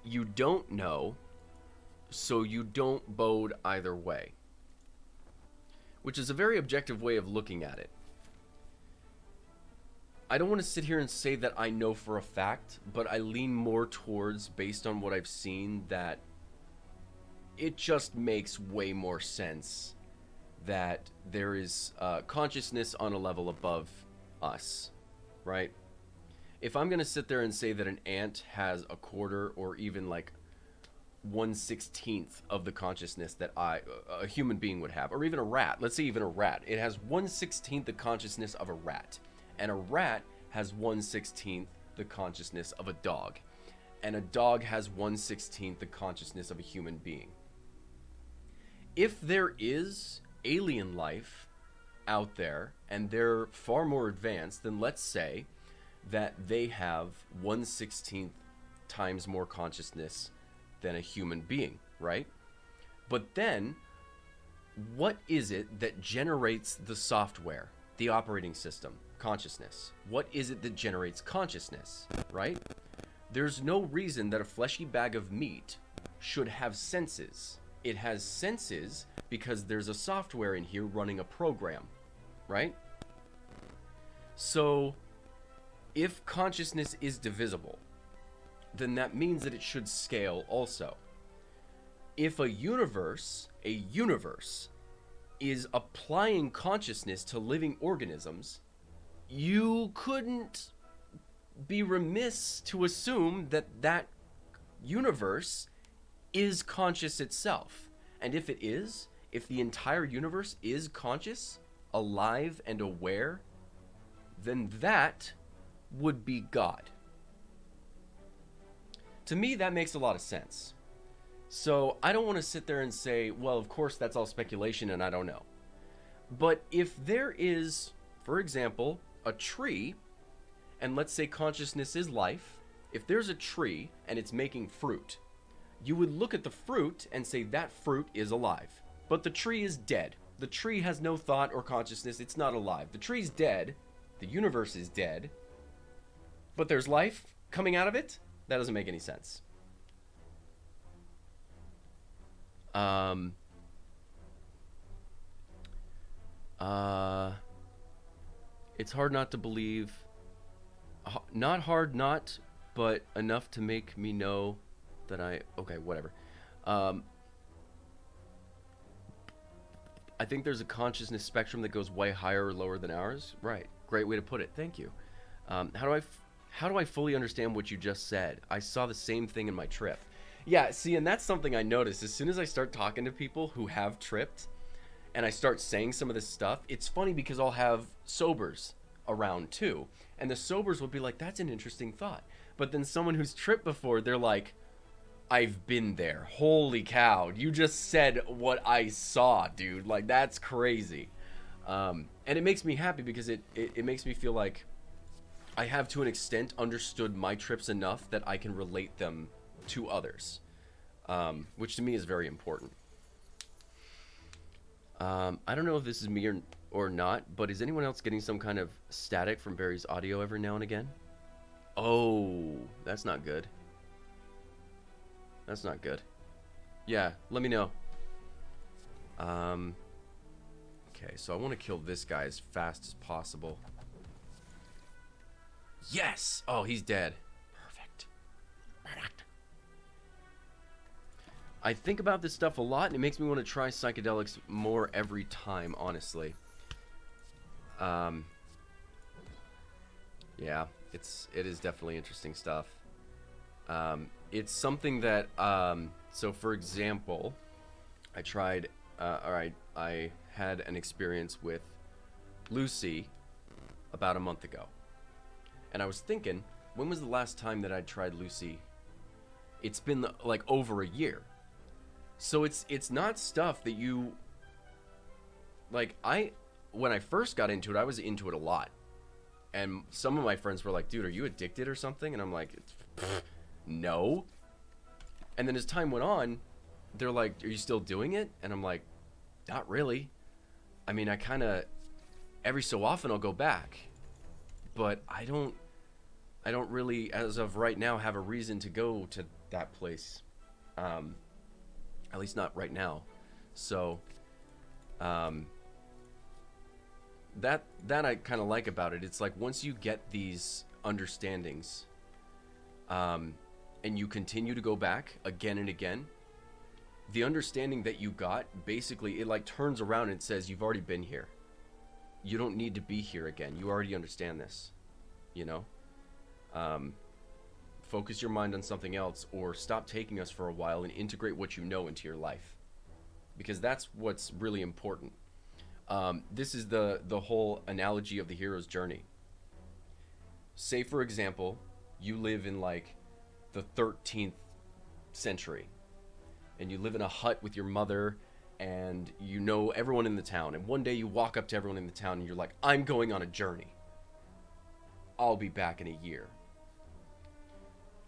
you don't know, so you don't bode either way. Which is a very objective way of looking at it. I don't want to sit here and say that I know for a fact, but I lean more towards, based on what I've seen, that it just makes way more sense that there is consciousness on a level above us, right? If I'm going to sit there and say that an ant has a quarter or even like 1/16 of the consciousness that a human being would have, or even a rat, let's say even a rat, it has 1/16 the consciousness of a rat, and a rat has 1/16 the consciousness of a dog, and a dog has 1/16 the consciousness of a human being. If there is alien life out there and they're far more advanced, then let's say that they have 1/16 times more consciousness than a human being, right? But then, what is it that generates the software, the operating system, consciousness? What is it that generates consciousness, right? There's no reason that a fleshy bag of meat should have senses. It has senses because there's a software in here running a program, right? So, if consciousness is divisible, then that means that it should scale also. If a universe is applying consciousness to living organisms, you couldn't be remiss to assume that that universe is conscious itself. And if it is, if the entire universe is conscious, alive, and aware, then that would be God. To me, that makes a lot of sense. So I don't want to sit there and say, well, of course, that's all speculation and I don't know. But if there is, for example, a tree, and let's say consciousness is life, if there's a tree and it's making fruit, you would look at the fruit and say that fruit is alive. But the tree is dead. The tree has no thought or consciousness. It's not alive. The tree's dead. The universe is dead. But there's life coming out of it? That doesn't make any sense. It's hard not to believe. Not hard not, but enough to make me know that okay, whatever. I think there's a consciousness spectrum that goes way higher or lower than ours. Right. Great way to put it. Thank you. How do I fully understand what you just said? I saw the same thing in my trip. Yeah, see, and that's something I noticed. As soon as I start talking to people who have tripped and I start saying some of this stuff, it's funny because I'll have sobers around too. And the sobers will be like, that's an interesting thought. But then someone who's tripped before, they're like, I've been there. Holy cow. You just said what I saw, dude. Like, that's crazy. And it makes me happy because it makes me feel like I have, to an extent, understood my trips enough that I can relate them to others, which to me is very important. I don't know if this is me or not, but is anyone else getting some kind of static from Barry's audio every now and again? Oh, that's not good. That's not good. Yeah, let me know. Okay, so I want to kill this guy as fast as possible. Yes! Oh, he's dead. Perfect. I think about this stuff a lot, and it makes me want to try psychedelics more every time, honestly. Yeah, it is definitely interesting stuff. It's something that, so for example, I had an experience with Lucy about a month ago. And I was thinking, when was the last time that I tried Lucy? It's been like over a year. So it's not stuff that you, like, when I first got into it, I was into it a lot. And some of my friends were like, dude, are you addicted or something? And I'm like, no. And then as time went on, they're like, are you still doing it? And I'm like, not really. I mean, I kind of, every so often I'll go back. But I don't really, as of right now, have a reason to go to that place. At least not right now. So, that I kind of like about it. It's like once you get these understandings, and you continue to go back again and again, the understanding that you got, basically, it like turns around and says, you've already been here. You don't need to be here again. You already understand this, you know? Focus your mind on something else, or stop taking us for a while and integrate what you know into your life, because that's what's really important. This is the whole analogy of the hero's journey. Say, for example, you live in like the 13th century, and you live in a hut with your mother, and you know everyone in the town, and one day you walk up to everyone in the town and you're like, I'm going on a journey. I'll be back in a year.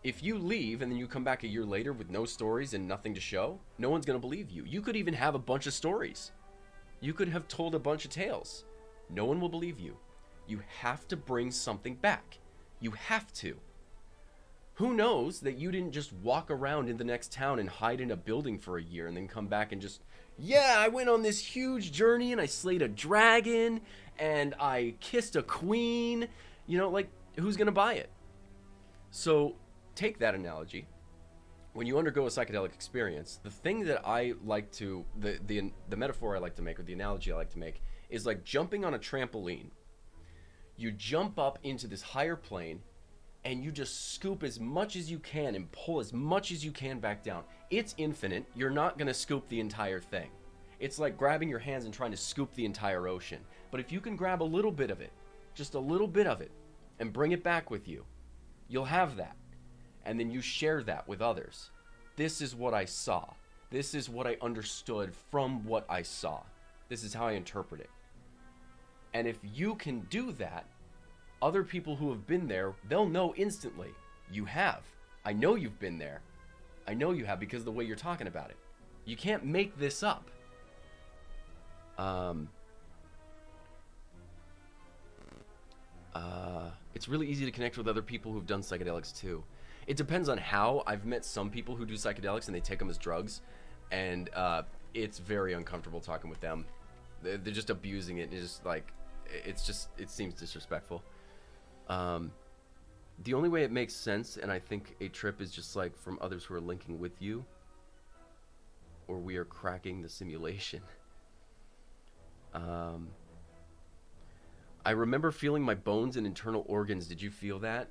If you leave and then you come back a year later with no stories and nothing to show, no one's going to believe you. You could even have a bunch of stories. You could have told a bunch of tales. No one will believe you. You have to bring something back. You have to. Who knows that you didn't just walk around in the next town and hide in a building for a year and then come back and just, yeah, I went on this huge journey and I slayed a dragon and I kissed a queen. You know, like, who's going to buy it? So take that analogy. When you undergo a psychedelic experience, the thing that I like to, the metaphor I like to make, or the analogy I like to make, is like jumping on a trampoline. You jump up into this higher plane and you just scoop as much as you can and pull as much as you can back down. It's infinite. You're not going to scoop the entire thing. It's like grabbing your hands and trying to scoop the entire ocean. But if you can grab a little bit of it, just a little bit of it, and bring it back with you, you'll have that. And then you share that with others. This is what I saw. This is what I understood from what I saw. This is how I interpret it. And if you can do that, other people who have been there, they'll know instantly. You have. I know you've been there. I know you have because of the way you're talking about it. You can't make this up. Um, it's really easy to connect with other people who've done psychedelics too. It depends on how. I've met some people who do psychedelics and they take them as drugs, and it's very uncomfortable talking with them. They're just abusing it. It's just like, it seems disrespectful. The only way it makes sense, and I think a trip is just like from others who are linking with you, or we are cracking the simulation. I remember feeling my bones and internal organs. Did you feel that?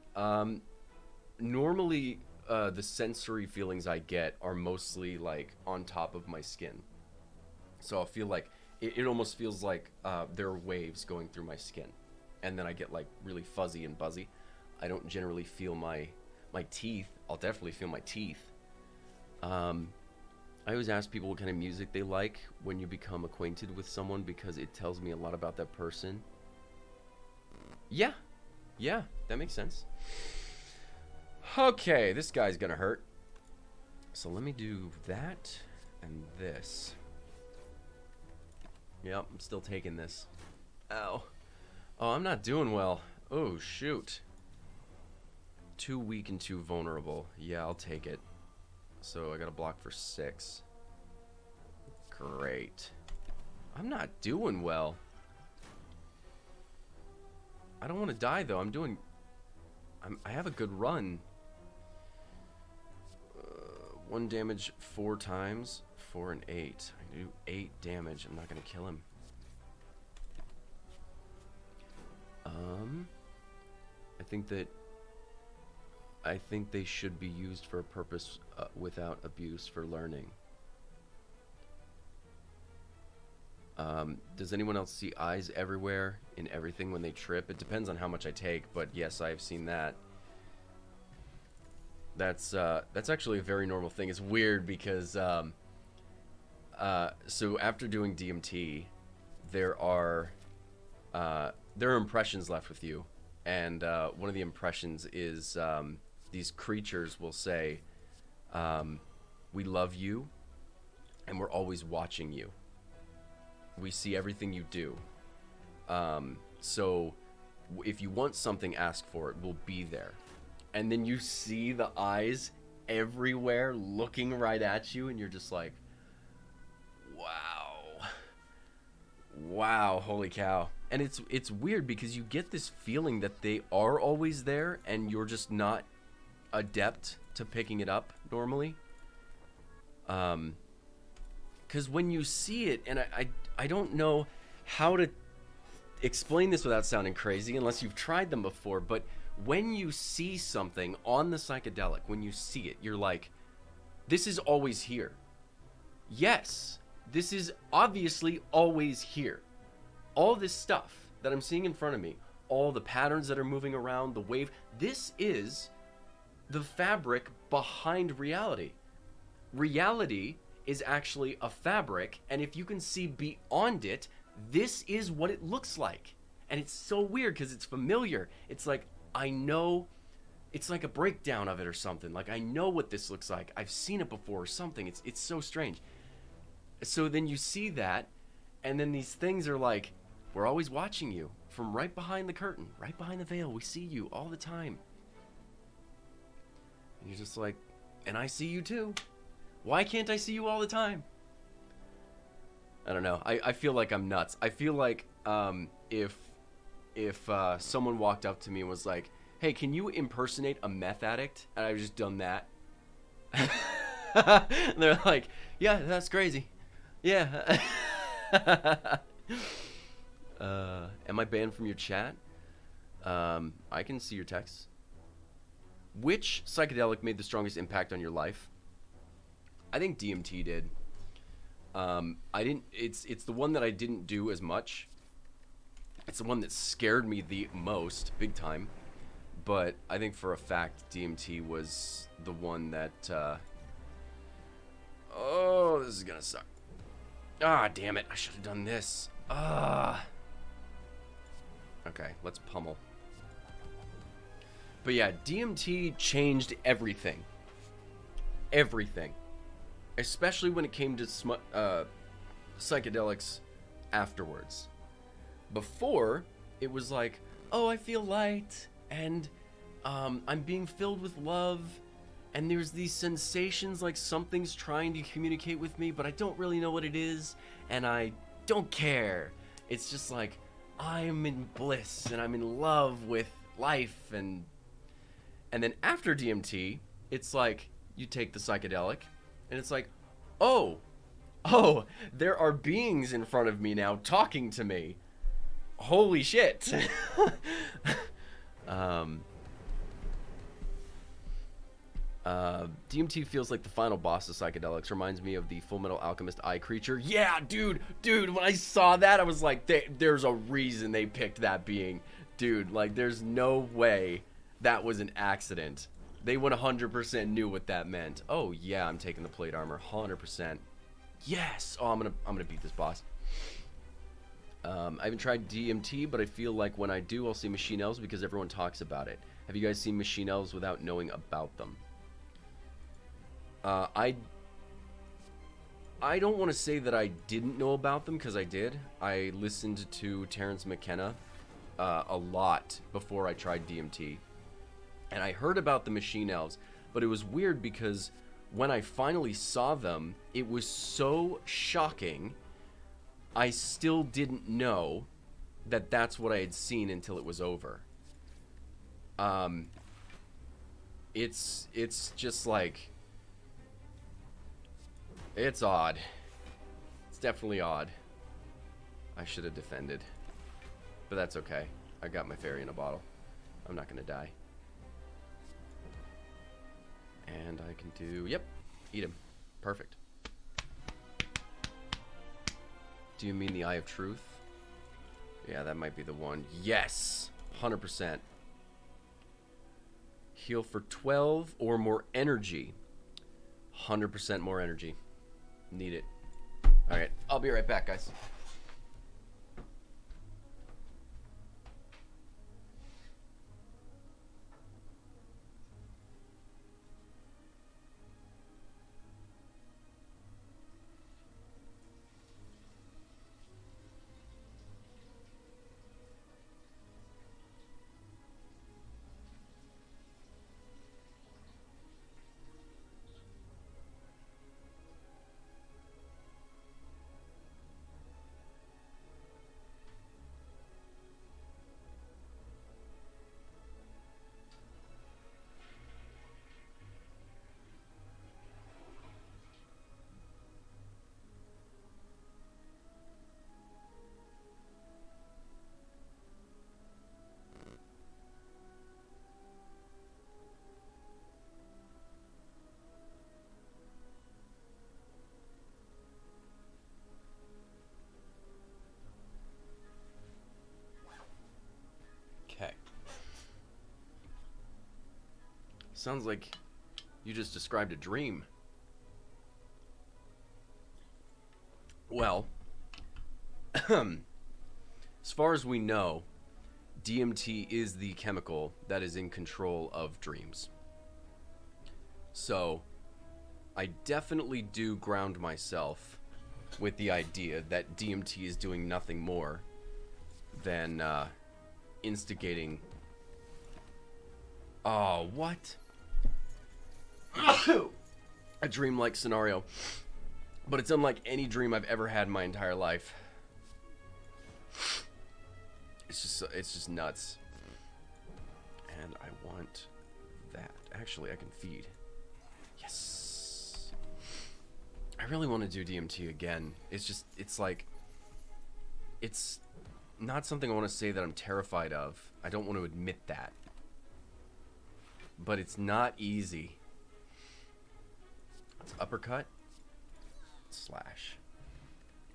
Normally, the sensory feelings I get are mostly like on top of my skin. So I'll feel like, it almost feels like there are waves going through my skin. And then I get like really fuzzy and buzzy. I don't generally feel my teeth. I'll definitely feel my teeth. I always ask people what kind of music they like when you become acquainted with someone, because it tells me a lot about that person. Yeah, that makes sense. Okay, this guy's gonna hurt. So let me do that and this. Yep, I'm still taking this. Ow. Oh, I'm not doing well. Oh, shoot. Too weak and too vulnerable. Yeah, I'll take it. So I got a block for 6. Great. I'm not doing well. I don't want to die, though. I have a good run. 1 damage 4 times. 4 and 8. I do 8 damage. I'm not going to kill him. I think they should be used for a purpose without abuse for learning. Does anyone else see eyes everywhere in everything when they trip? It depends on how much I take, but yes, I have seen that. That's actually a very normal thing. It's weird because so after doing DMT, there are impressions left with you, and one of the impressions is these creatures will say, "We love you, and we're always watching you. We see everything you do. So if you want something, ask for it. We'll be there." And then you see the eyes everywhere looking right at you, and you're just like, wow, holy cow. And it's weird because you get this feeling that they are always there, and you're just not adept to picking it up normally. Because when you see it, and I don't know how to explain this without sounding crazy unless you've tried them before, but when you see something on the psychedelic, when you see it, you're like, this is always here. Yes, this is obviously always here. All this stuff that I'm seeing in front of me, all the patterns that are moving around, the wave, this is the fabric behind reality. Reality is actually a fabric, and if you can see beyond it, this is what it looks like. And it's so weird because it's familiar. It's like, I know, it's like a breakdown of it or something. Like, I know what this looks like. I've seen it before or something. It's so strange. So then you see that, and then these things are like, we're always watching you from right behind the curtain, right behind the veil. We see you all the time. And you're just like, and I see you too. Why can't I see you all the time? I don't know. I feel like I'm nuts. I feel like if someone walked up to me and was like, hey, can you impersonate a meth addict? And I've just done that. And they're like, yeah, that's crazy. Yeah. Am I banned from your chat? I can see your texts. Which psychedelic made the strongest impact on your life? I think DMT did. It's the one that I didn't do as much. It's the one that scared me the most, big time. But I think for a fact DMT was the one that oh, this is gonna suck. Ah, damn it, I should have done this. Okay, let's pummel. But yeah, DMT changed everything. Everything. Especially when it came to psychedelics afterwards. Before, it was like, oh, I feel light, and I'm being filled with love, and there's these sensations like something's trying to communicate with me, but I don't really know what it is, and I don't care. It's just like, I'm in bliss, and I'm in love with life, and then after DMT, it's like, you take the psychedelic, and it's like, oh, there are beings in front of me now talking to me. Holy shit. DMT feels like the final boss of psychedelics. Reminds me of the Full Metal Alchemist eye creature. Yeah, dude, when I saw that, I was like, there's a reason they picked that being. Dude, like, there's no way that was an accident. They 100% knew what that meant. Oh, yeah, I'm taking the plate armor, 100%. Yes! Oh, I'm gonna beat this boss. I haven't tried DMT, but I feel like when I do, I'll see machine elves because everyone talks about it. Have you guys seen machine elves without knowing about them? I don't want to say that I didn't know about them, because I did. I listened to Terrence McKenna a lot before I tried DMT. And I heard about the machine elves, but it was weird because when I finally saw them, it was so shocking. I still didn't know that that's what I had seen until it was over. It's just like, it's odd. It's definitely odd. I should have defended, but that's okay. I got my fairy in a bottle. I'm not gonna die. And I can do, yep, eat him. Perfect. Do you mean the Eye of Truth? Yeah, that might be the one. Yes! 100%. Heal for 12 or more energy. 100% more energy. Need it. Alright, I'll be right back, guys. Okay. Sounds like you just described a dream. Well, as far as we know, DMT is the chemical that is in control of dreams. So, I definitely do ground myself with the idea that DMT is doing nothing more than instigating... Oh, what? A dreamlike scenario. But it's unlike any dream I've ever had in my entire life. It's just nuts. And I want that. Actually, I can feed. Yes. I really want to do DMT again. It's like, it's not something I want to say that I'm terrified of. I don't want to admit that. But it's not easy. It's uppercut. Slash.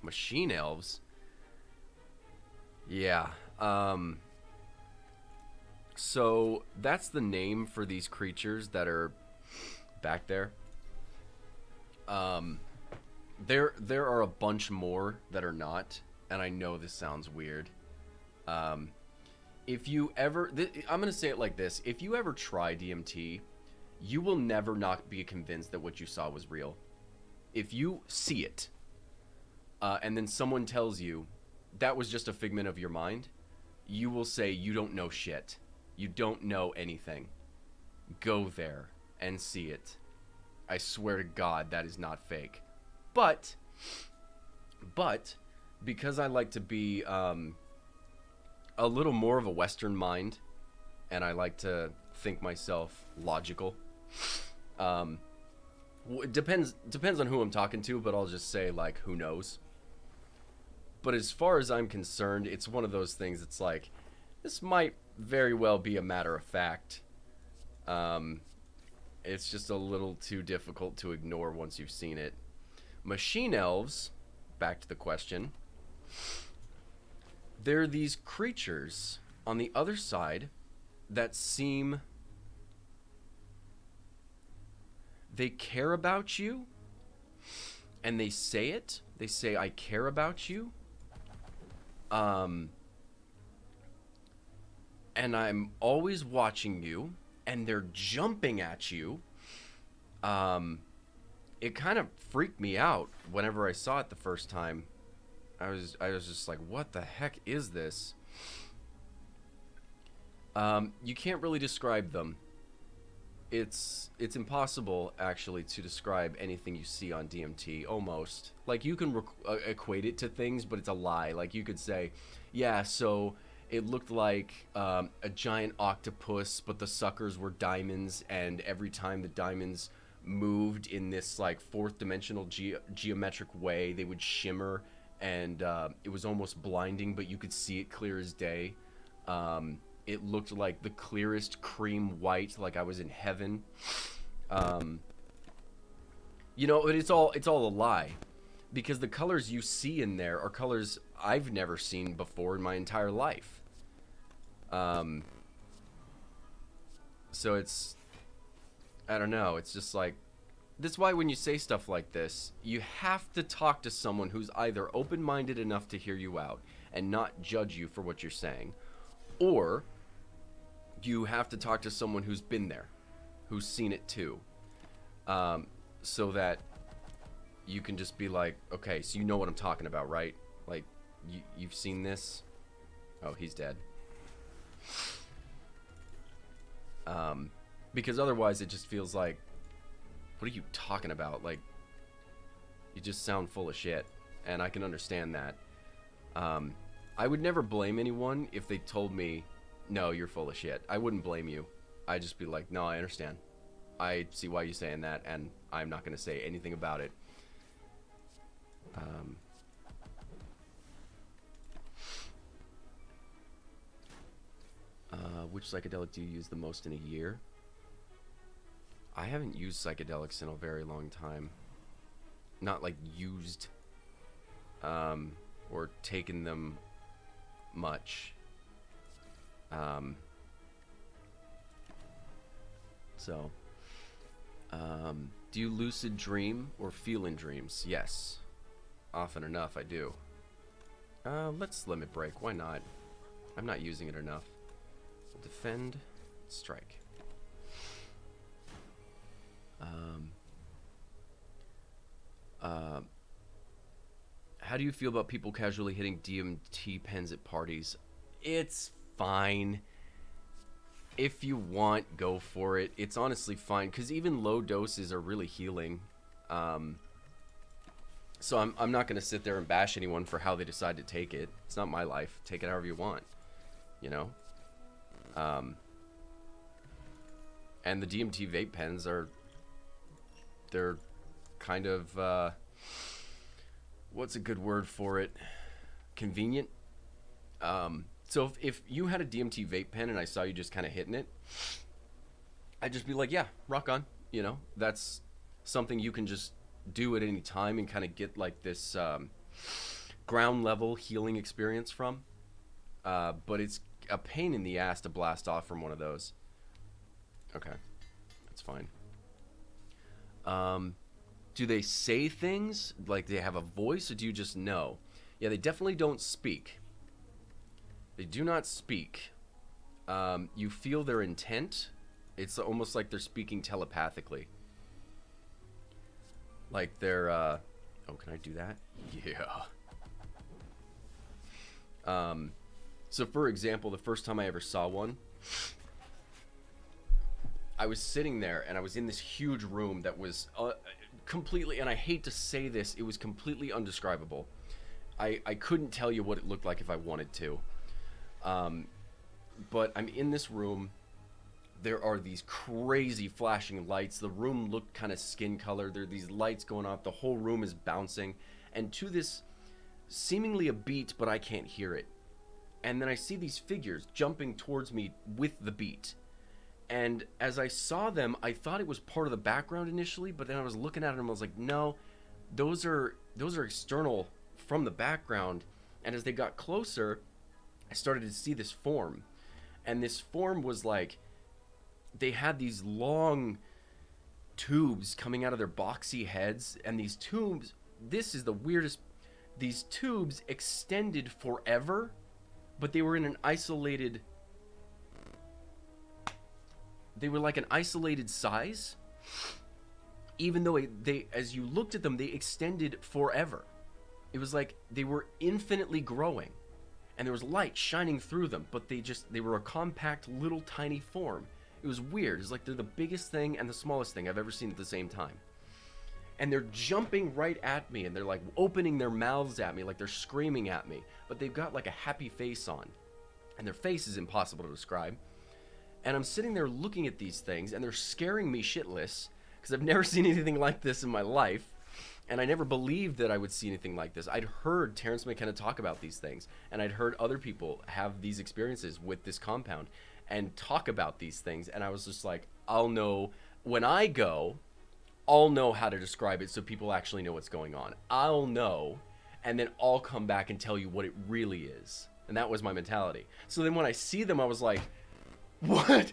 Machine elves. Yeah. So that's the name for these creatures that are back there. There are a bunch more that are not, and I know this sounds weird. If you ever, I'm gonna say it like this: if you ever try DMT, you will never not be convinced that what you saw was real. If you see it, and then someone tells you, that was just a figment of your mind, you will say you don't know shit. You don't know anything. Go there and see it. I swear to God, that is not fake. But because I like to be a little more of a Western mind, and I like to think myself logical. It depends on who I'm talking to, but I'll just say, like, who knows. But as far as I'm concerned, it's one of those things. It's like, this might very well be a matter of fact. It's just a little too difficult to ignore once you've seen it. Machine elves, back to the question. They're these creatures on the other side that seem... They care about you, and they say it. They say, I care about you. And I'm always watching you, and they're jumping at you. It kind of freaked me out whenever I saw it the first time. I was just like, what the heck is this? You can't really describe them. It's impossible, actually, to describe anything you see on DMT, almost. Like, you can equate it to things, but it's a lie. Like, you could say, yeah, so it looked like a giant octopus, but the suckers were diamonds, and every time the diamonds moved in this, like, fourth dimensional geometric way, they would shimmer, and it was almost blinding, but you could see it clear as day. It looked like the clearest cream white, like I was in heaven. You know, but it's all a lie, because the colors you see in there are colors I've never seen before in my entire life. So it's, I don't know, it's just like, that's why when you say stuff like this, you have to talk to someone who's either open-minded enough to hear you out and not judge you for what you're saying, or you have to talk to someone who's been there, who's seen it too, so that you can just be like, okay, so you know what I'm talking about, right? Like, you've seen this? Oh, he's dead. Because otherwise it just feels like, what are you talking about? Like, you just sound full of shit, and I can understand that. I would never blame anyone if they told me, no, you're full of shit. I wouldn't blame you. I'd just be like, no, I understand. I see why you're saying that, and I'm not going to say anything about it. Which psychedelic do you use the most in a year? I haven't used psychedelics in a very long time. Not like used, or taken them much. Do you lucid dream or feel in dreams? Yes. Often enough, I do. Let's limit break. Why not? I'm not using it enough. Defend, strike. How do you feel about people casually hitting DMT pens at parties? It's fine. If you want, go for it. It's honestly fine, because even low doses are really healing. So I'm not going to sit there and bash anyone for how they decide to take it. It's not my life. Take it however you want, you know? And the DMT vape pens they're kind of, what's a good word for it? Convenient. So if you had a DMT vape pen and I saw you just kind of hitting it, I'd just be like, yeah, rock on. You know, that's something you can just do at any time and kind of get like this ground level healing experience from. But it's a pain in the ass to blast off from one of those. Okay, that's fine. Do they say things? Like, they have a voice, or do you just know? Yeah, they definitely don't speak. They do not speak. You feel their intent. It's almost like they're speaking telepathically. Like they're, oh, can I do that? Yeah. Um, so, for example, the first time I ever saw one, I was sitting there and I was in this huge room that was completely, and I hate to say this, it was completely undescribable. I couldn't tell you what it looked like if I wanted to. Um, but I'm in this room. There are these crazy flashing lights. The room looked kind of skin colored. There are these lights going off. The whole room is bouncing. And to this seemingly a beat, but I can't hear it. And then I see these figures jumping towards me with the beat. And as I saw them, I thought it was part of the background initially, but then I was looking at them and I was like, no, those are external from the background. And as they got closer, I started to see this form. And this form was like, they had these long tubes coming out of their boxy heads, and these tubes, this is the weirdest, these tubes extended forever, but they were in an isolated, they were like an isolated size, even though they, as you looked at them, they extended forever. It was like they were infinitely growing, and there was light shining through them, but they were a compact little tiny form. It was weird. It's like they're the biggest thing and the smallest thing I've ever seen at the same time. And they're jumping right at me, and they're like opening their mouths at me, like they're screaming at me. But they've got like a happy face on. And their face is impossible to describe. And I'm sitting there looking at these things, and they're scaring me shitless, because I've never seen anything like this in my life. And I never believed that I would see anything like this. I'd heard Terrence McKenna talk about these things, and I'd heard other people have these experiences with this compound and talk about these things, and I was just like, I'll know when I go, I'll know how to describe it so people actually know what's going on. I'll know, and then I'll come back and tell you what it really is. And that was my mentality. So then when I see them, I was like, what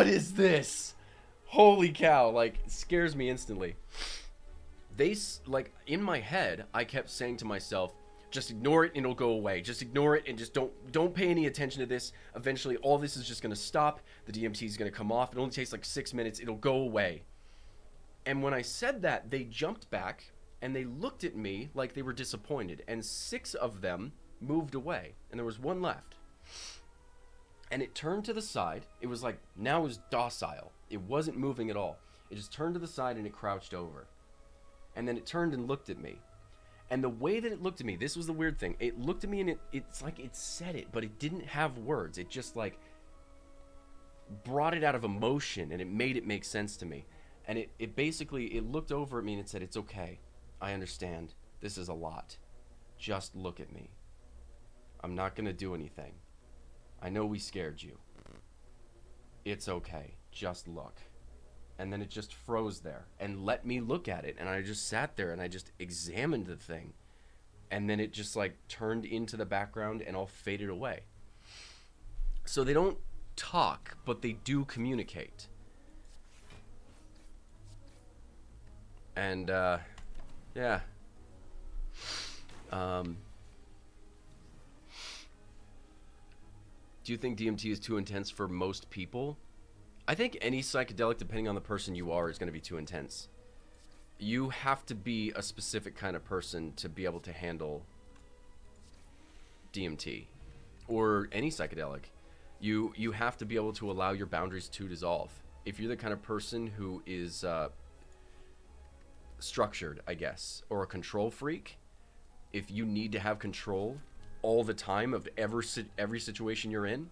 is this? Holy cow, like, it scares me instantly. They, like, in my head, I kept saying to myself, just ignore it and it'll go away. Just ignore it and just don't pay any attention to this. Eventually, all this is just going to stop. The DMT is going to come off. It only takes like 6 minutes. It'll go away. And when I said that, they jumped back and they looked at me like they were disappointed. And 6 of them moved away. And there was one left. And it turned to the side. It was like, now it was docile. It wasn't moving at all. It just turned to the side and it crouched over. And then it turned and looked at me. And the way that it looked at me, this was the weird thing. It looked at me and it's like it said it, but it didn't have words. It just like brought it out of emotion, and it made it make sense to me. And it basically, it looked over at me and it said, it's okay. I understand. This is a lot. Just look at me. I'm not going to do anything. I know we scared you. It's okay. Just look. And then it just froze there and let me look at it. And I just sat there and I just examined the thing. And then it just like turned into the background and all faded away. So they don't talk, but they do communicate. And, yeah. Do you think DMT is too intense for most people? I think any psychedelic, depending on the person you are, is going to be too intense. You have to be a specific kind of person to be able to handle DMT or any psychedelic. You have to be able to allow your boundaries to dissolve. If you're the kind of person who is structured, I guess, or a control freak, if you need to have control all the time of every situation you're in,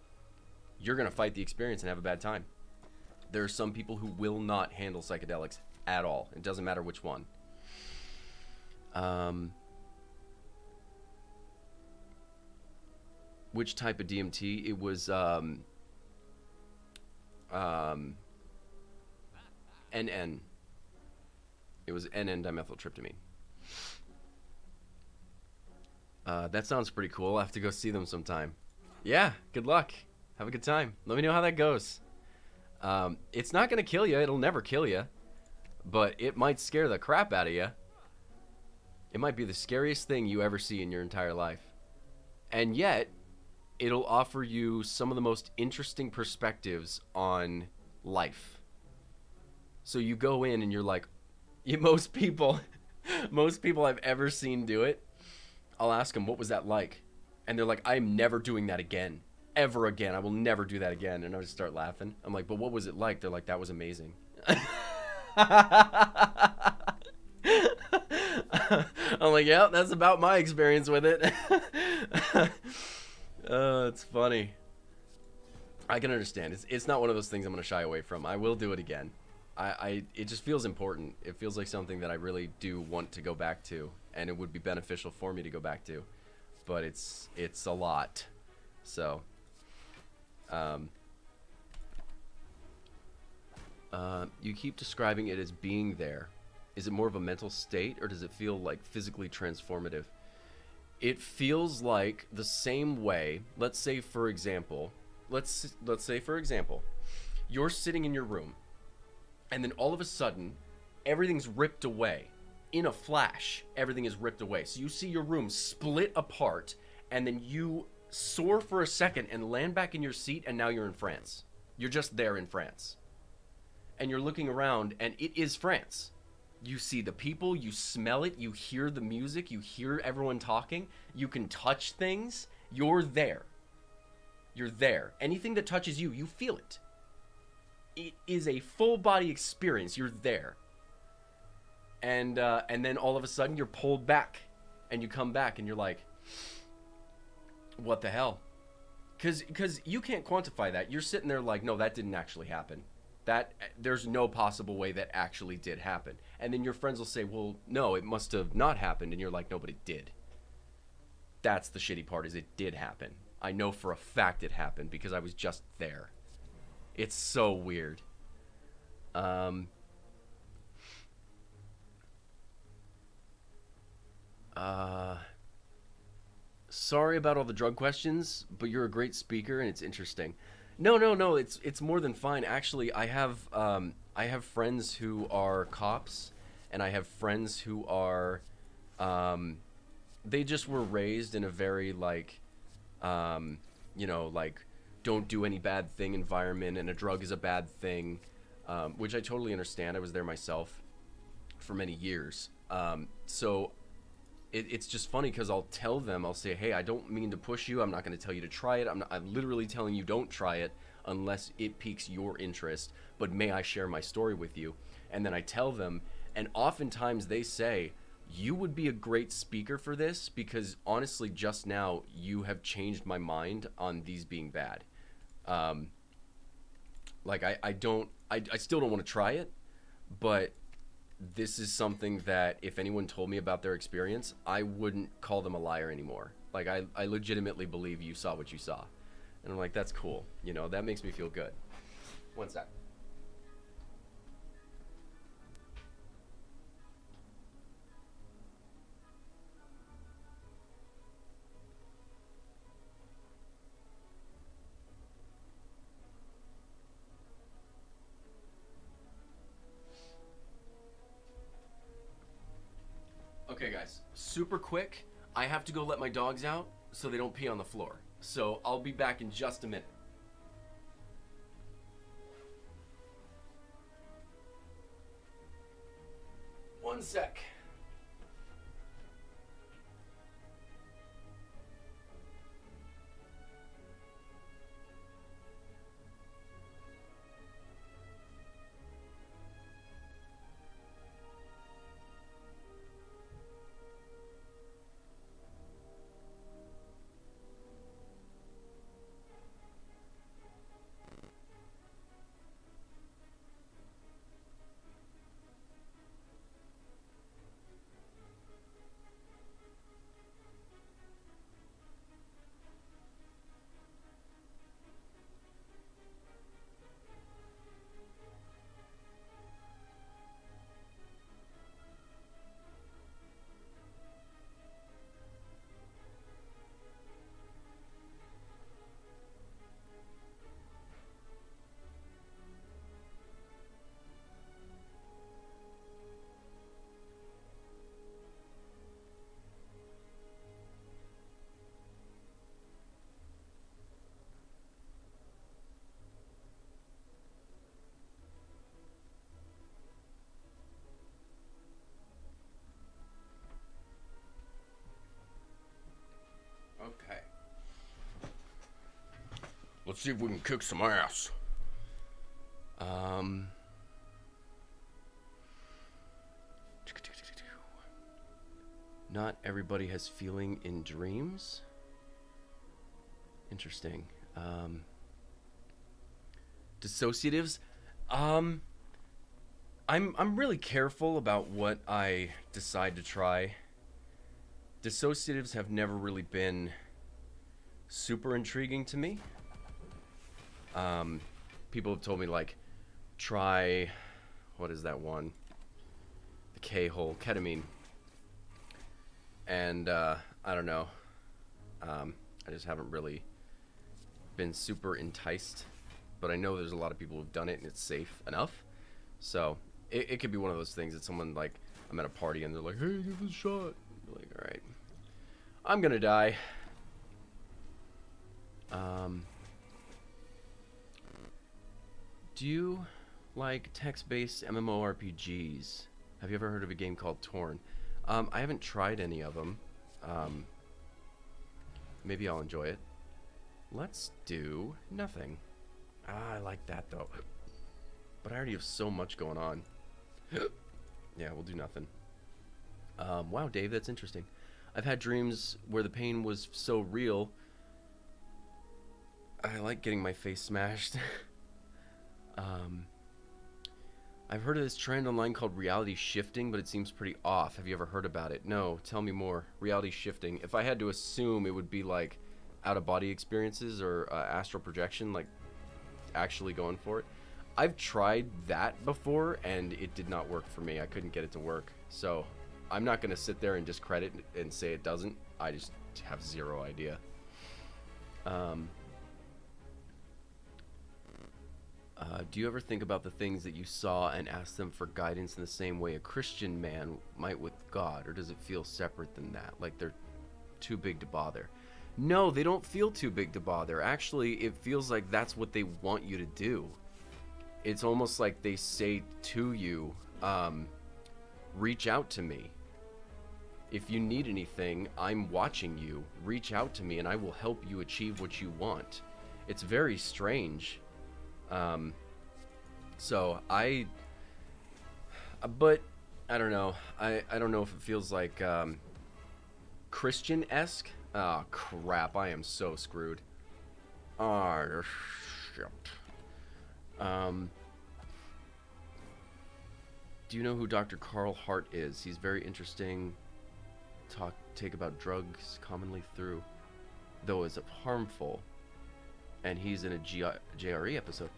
you're going to fight the experience and have a bad time. There are some people who will not handle psychedelics at all. It doesn't matter which one. Which type of DMT? It was NN. It was NN dimethyltryptamine. That sounds pretty cool. I'll have to go see them sometime. Yeah, good luck. Have a good time. Let me know how that goes. It's not going to kill you. It'll never kill you. But it might scare the crap out of you. It might be the scariest thing you ever see in your entire life. And yet, it'll offer you some of the most interesting perspectives on life. So you go in and you're like, most people I've ever seen do it, I'll ask them, what was that like? And they're like, I'm never doing that again. Ever again. I will never do that again. And I just start laughing. I'm like, but what was it like? They're like, that was amazing. I'm like, yeah, that's about my experience with it. It's funny. I can understand. It's not one of those things I'm going to shy away from. I will do it again. It just feels important. It feels like something that I really do want to go back to, and it would be beneficial for me to go back to. But it's a lot. So, you keep describing it as being there. Is it more of a mental state, or does it feel like physically transformative? It feels like the same way. Let's say for example, you're sitting in your room, and then all of a sudden, everything's ripped away. In a flash, everything is ripped away. So you see your room split apart, and then you soar for a second and land back in your seat, and now you're in France. You're just there in France. And you're looking around, and it is France. You see the people, you smell it, you hear the music, you hear everyone talking, you can touch things. You're there. You're there. Anything that touches you, you feel it. It is a full body experience. You're there. And then all of a sudden you're pulled back, and you come back and you're like, what the hell? Because you can't quantify that. You're sitting there like, no, that didn't actually happen. That there's no possible way that actually did happen. And then your friends will say, well, no, it must have not happened. And you're like, no, but it did. That's the shitty part, is it did happen. I know for a fact it happened because I was just there. It's so weird. Sorry about all the drug questions, but you're a great speaker and it's interesting. No. It's more than fine. Actually, I have friends who are cops, and I have friends who are, they just were raised in a very like, like don't do any bad thing environment, and a drug is a bad thing, which I totally understand. I was there myself for many years. So it's just funny because I'll tell them, I'll say, hey, I don't mean to push you. I'm not going to tell you to try it. I'm literally telling you don't try it unless it piques your interest. But may I share my story with you? And then I tell them, and oftentimes they say, you would be a great speaker for this because honestly, just now, you have changed my mind on these being bad. Like I still don't want to try it, but this is something that if anyone told me about their experience, I wouldn't call them a liar anymore. Like I legitimately believe you saw what you saw. And I'm like, that's cool. That makes me feel good. One sec. Okay, guys, super quick. I have to go let my dogs out so they don't pee on the floor. So I'll be back in just a minute. One sec. Let's see if we can kick some ass. Um... Not everybody has feeling in dreams. Interesting. Dissociatives. I'm really careful about what I decide to try. Dissociatives have never really been super intriguing to me. People have told me, like, try, what is that one? The K-hole, ketamine. And I don't know. I just haven't really been super enticed. But I know there's a lot of people who've done it and it's safe enough. So it could be one of those things that someone, like, I'm at a party and they're like, hey, give this a shot. I'm like, all right, I'm gonna die. Do you like text-based MMORPGs? Have you ever heard of a game called Torn? I haven't tried any of them. Maybe I'll enjoy it. Let's do nothing. I like that though. But I already have so much going on. Yeah, we'll do nothing. Wow, Dave, that's interesting. I've had dreams where the pain was so real. I like getting my face smashed. I've heard of this trend online called reality shifting, but it seems pretty off. Have you ever heard about it? No, tell me more. Reality shifting. If I had to assume, it would be like out-of-body experiences or astral projection, like actually going for it. I've tried that before, and it did not work for me. I couldn't get it to work. So I'm not going to sit there and discredit and say it doesn't. I just have zero idea. Do you ever think about the things that you saw and ask them for guidance in the same way a Christian man might with God? Or does it feel separate than that? Like they're too big to bother? No, they don't feel too big to bother. Actually, it feels like that's what they want you to do. It's almost like they say to you, reach out to me. If you need anything, I'm watching you. Reach out to me and I will help you achieve what you want. It's very strange. But I don't know. I don't know if it feels like Christian-esque. Oh, crap. I am so screwed. Oh, shit. Do you know who Dr. Carl Hart is? He's very interesting. Take about drugs commonly through, though is harmful. And he's in a JRE episode.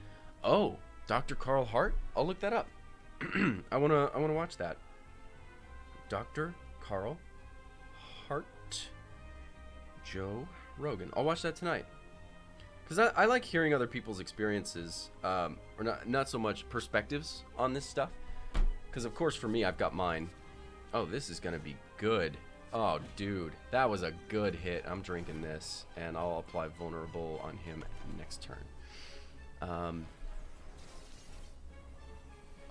Oh, Dr. Carl Hart? I'll look that up. I wanna watch that. Dr. Carl Hart, Joe Rogan. I'll watch that tonight. Because I like hearing other people's experiences, or not so much perspectives on this stuff. Because of course for me, I've got mine. Oh, this is gonna be good. Oh, dude, that was a good hit. I'm drinking this, and I'll apply vulnerable on him next turn.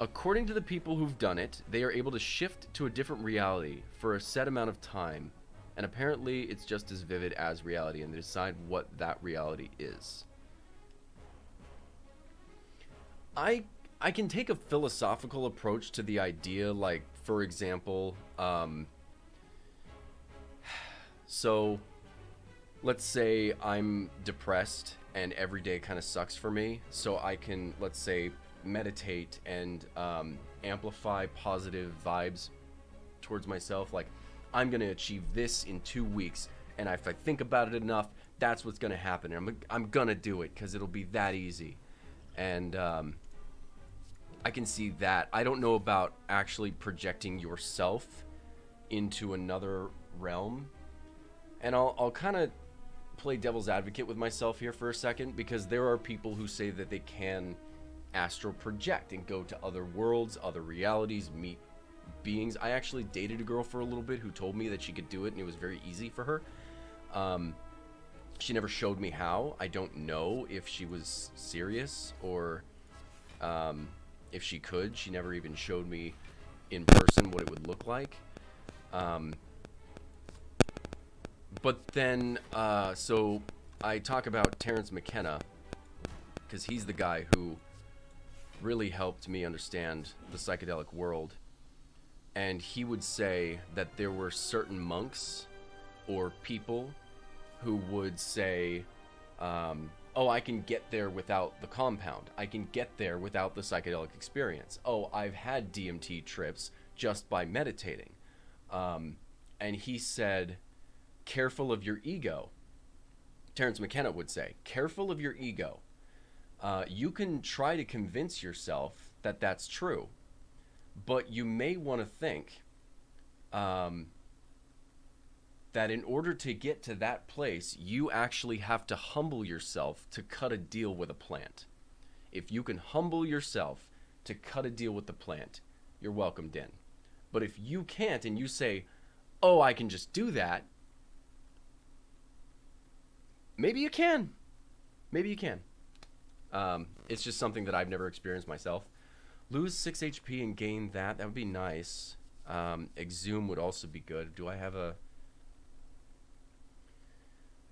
According to the people who've done it, they are able to shift to a different reality for a set amount of time, and apparently it's just as vivid as reality, and they decide what that reality is. I can take a philosophical approach to the idea, like, for example, so let's say I'm depressed and every day kind of sucks for me, so I can, let's say, meditate and amplify positive vibes towards myself. Like, I'm going to achieve this in 2 weeks, and if I think about it enough, that's what's going to happen. And I'm going to do it because it'll be that easy. And I can see that. I don't know about actually projecting yourself into another realm. And I'll kind of play devil's advocate with myself here for a second, because there are people who say that they can astral project and go to other worlds, other realities, meet beings. I actually dated a girl for a little bit who told me that she could do it and it was very easy for her. She never showed me how. I don't know if she was serious or if she could. She never even showed me in person what it would look like. But then, so I talk about Terrence McKenna, because he's the guy who really helped me understand the psychedelic world. And he would say that there were certain monks or people who would say, oh, I can get there without the compound. I can get there without the psychedelic experience. Oh, I've had DMT trips just by meditating. And he said, careful of your ego. Terence McKenna would say, careful of your ego. You can try to convince yourself that that's true, but you may want to think that in order to get to that place, you actually have to humble yourself to cut a deal with a plant. If you can humble yourself to cut a deal with the plant, you're welcomed in. But if you can't and you say, oh, I can just do that, maybe you can. Maybe you can. It's just something that I've never experienced myself. Lose 6 HP and gain that. That would be nice. Exhume would also be good. Do I have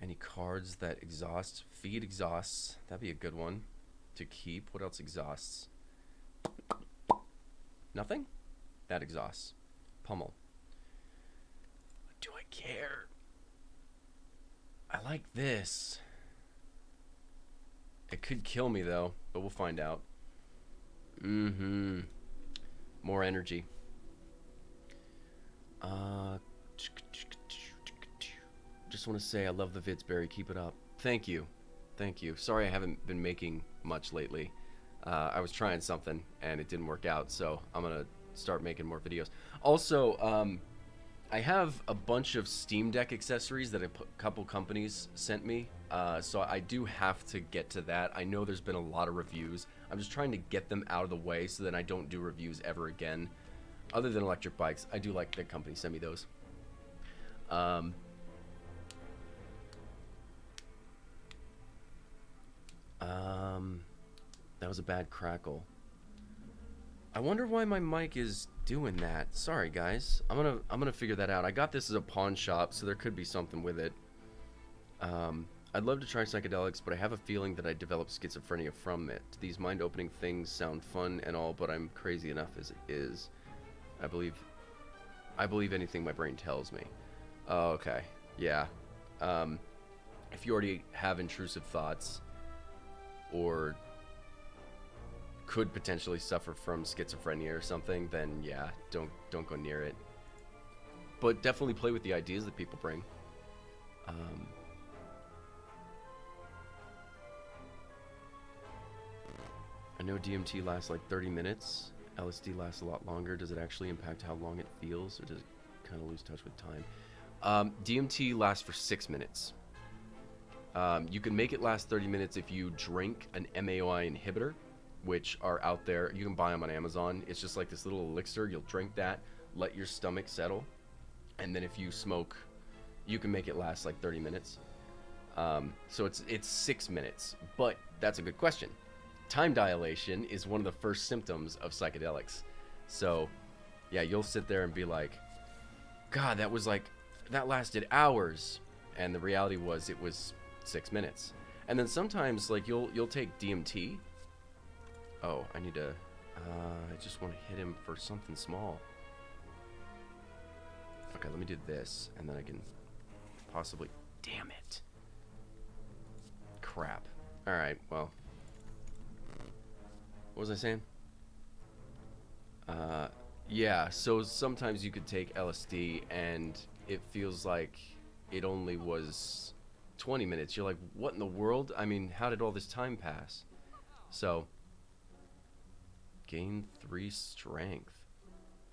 any cards that exhaust? Feed exhausts. That'd be a good one to keep. What else exhausts? Nothing? That exhausts. Pummel. Do I care? I like this. It could kill me though, but we'll find out. More energy. Just want to say I love the vids, Barry. Keep it up. Thank you. Thank you. Sorry I haven't been making much lately. I was trying something and it didn't work out, so I'm going to start making more videos. Also, I have a bunch of Steam Deck accessories that a couple companies sent me, so I do have to get to that. I know there's been a lot of reviews. I'm just trying to get them out of the way so that I don't do reviews ever again. Other than electric bikes, I do like that company send me those. That was a bad crackle. I wonder why my mic is doing that. Sorry guys. I'm gonna figure that out. I got this as a pawn shop, so there could be something with it. I'd love to try psychedelics, but I have a feeling that I developed schizophrenia from it. These mind-opening things sound fun and all, but I'm crazy enough as it is. I believe anything my brain tells me. Oh, okay. Yeah. If you already have intrusive thoughts or could potentially suffer from schizophrenia or something, then yeah, don't go near it. But definitely play with the ideas that people bring. I know DMT lasts like 30 minutes. LSD lasts a lot longer. Does it actually impact how long it feels, or does it kind of lose touch with time? DMT lasts for 6 minutes. You can make it last 30 minutes if you drink an MAOI inhibitor, which are out there. You can buy them on Amazon. It's just like this little elixir. You'll drink that, let your stomach settle, and then if you smoke, you can make it last like 30 minutes. So it's 6 minutes, but that's a good question. Time dilation is one of the first symptoms of psychedelics. So yeah, you'll sit there and be like, God, that lasted hours. And the reality was it was 6 minutes. And then sometimes like you'll take DMT. Oh, I need to, I just want to hit him for something small. Okay, let me do this and then I can possibly, damn it. Crap. All right, well. What was I saying? Yeah, so sometimes you could take LSD and it feels like it only was 20 minutes. You're like, what in the world? I mean, how did all this time pass? So, gain 3 strength.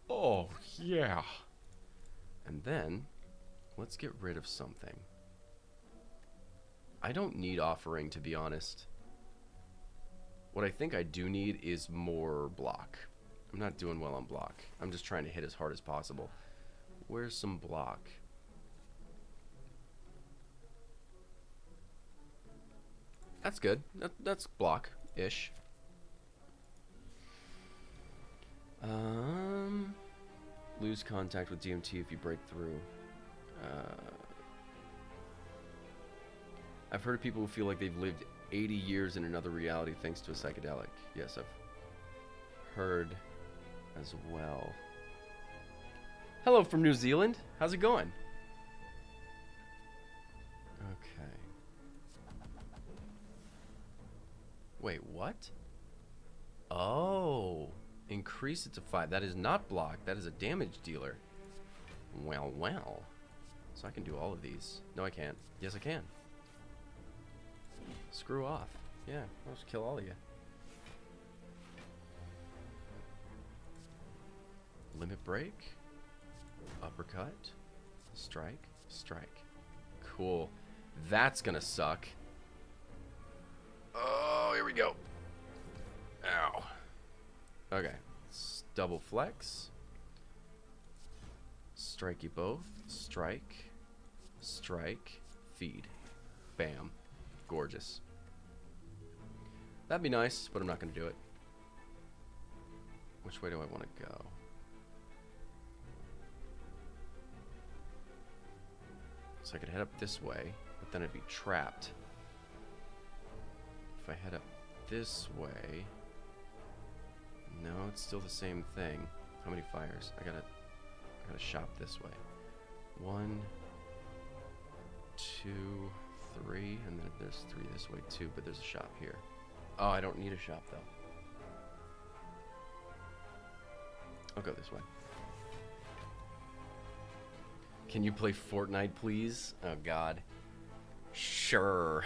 Oh, yeah. And then, let's get rid of something. I don't need offering, to be honest. What I think I do need is more block. I'm not doing well on block. I'm just trying to hit as hard as possible. Where's some block? That's good. That's block-ish. Lose contact with DMT if you break through. I've heard of people who feel like they've lived 80 years in another reality thanks to a psychedelic. Yes, I've heard as well. Hello from New Zealand. How's it going? Okay. Wait, what? Oh, increase it to 5. That is not block. That is a damage dealer. Well, well. So I can do all of these. No, I can't. Yes, I can. Screw off. Yeah, I'll just kill all of you. Limit break. Uppercut. Strike. Strike. Cool. That's gonna suck. Oh, here we go. Ow. Okay. Double flex. Strike you both. Strike. Strike. Feed. Bam. Gorgeous. That'd be nice, but I'm not going to do it. Which way do I want to go? So I could head up this way, but then I'd be trapped. If I head up this way... No, it's still the same thing. How many fires? I gotta shop this way. 1, 2, 3, and then there's 3 this way too, but there's a shop here. Oh, I don't need a shop though. I'll go this way. Can you play Fortnite, please? Oh God. Sure.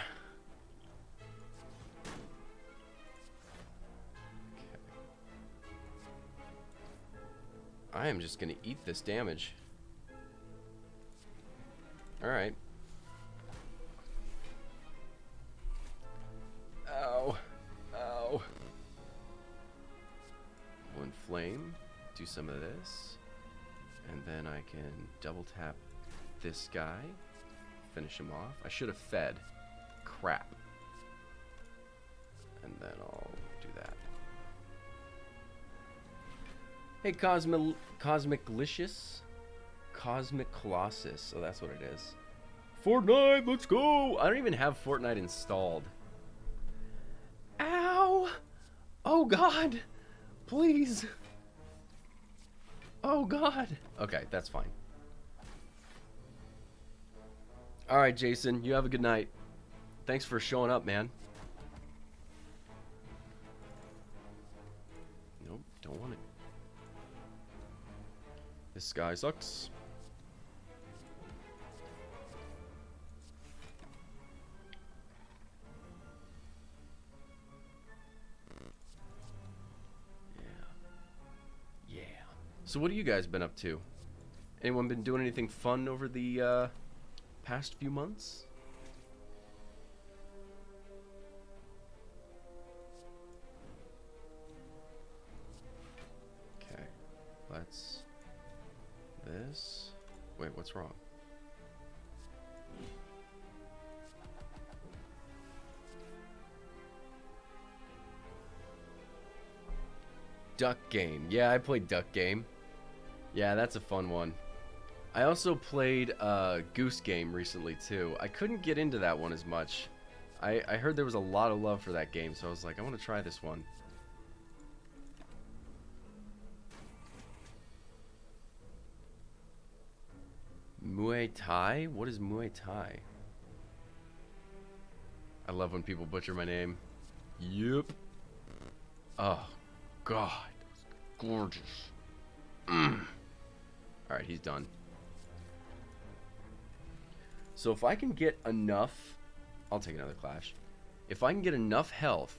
I am just gonna eat this damage. Alright. Ow. Ow. One flame. Do some of this. And then I can double tap this guy. Finish him off. I should have fed. Crap. And then I'll do that. Hey, Cosmiclicious. Cosmic Colossus. Oh, that's what it is. Fortnite, let's go! I don't even have Fortnite installed. Ow! Oh, God! Please! Oh, God! Okay, that's fine. Alright, Jason. You have a good night. Thanks for showing up, man. Nope, don't want it. This guy sucks. Yeah. So what have you guys been up to? Anyone been doing anything fun over the past few months? Okay. Let's... This. Wait, what's wrong? Duck Game. Yeah, I played Duck Game. Yeah, that's a fun one. I also played Goose Game recently too. I couldn't get into that one as much. I heard there was a lot of love for that game, so I was like, I want to try this one. Muay Thai? What is Muay Thai? I love when people butcher my name. Yep. Oh, God. Gorgeous. Alright, he's done. So if I can get enough... I'll take another clash. If I can get enough health...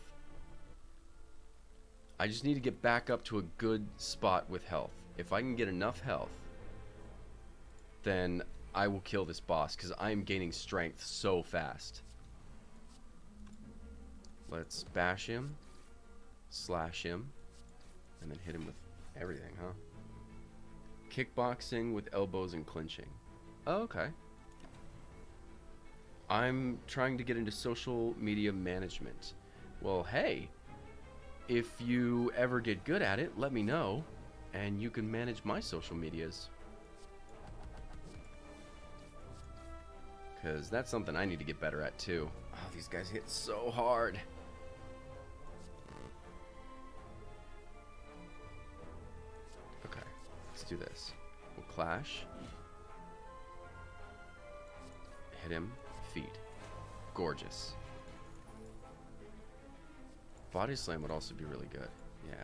I just need to get back up to a good spot with health. If I can get enough health... then I will kill this boss, because I am gaining strength so fast. Let's bash him, slash him, and then hit him with everything, huh? Kickboxing with elbows and clinching. Oh, okay. I'm trying to get into social media management. Well, hey, if you ever get good at it, let me know, and you can manage my social medias. because that's something I need to get better at too. Oh, these guys hit so hard. Okay, let's do this. We'll clash. Hit him. Feet. Gorgeous. Body slam would also be really good. Yeah.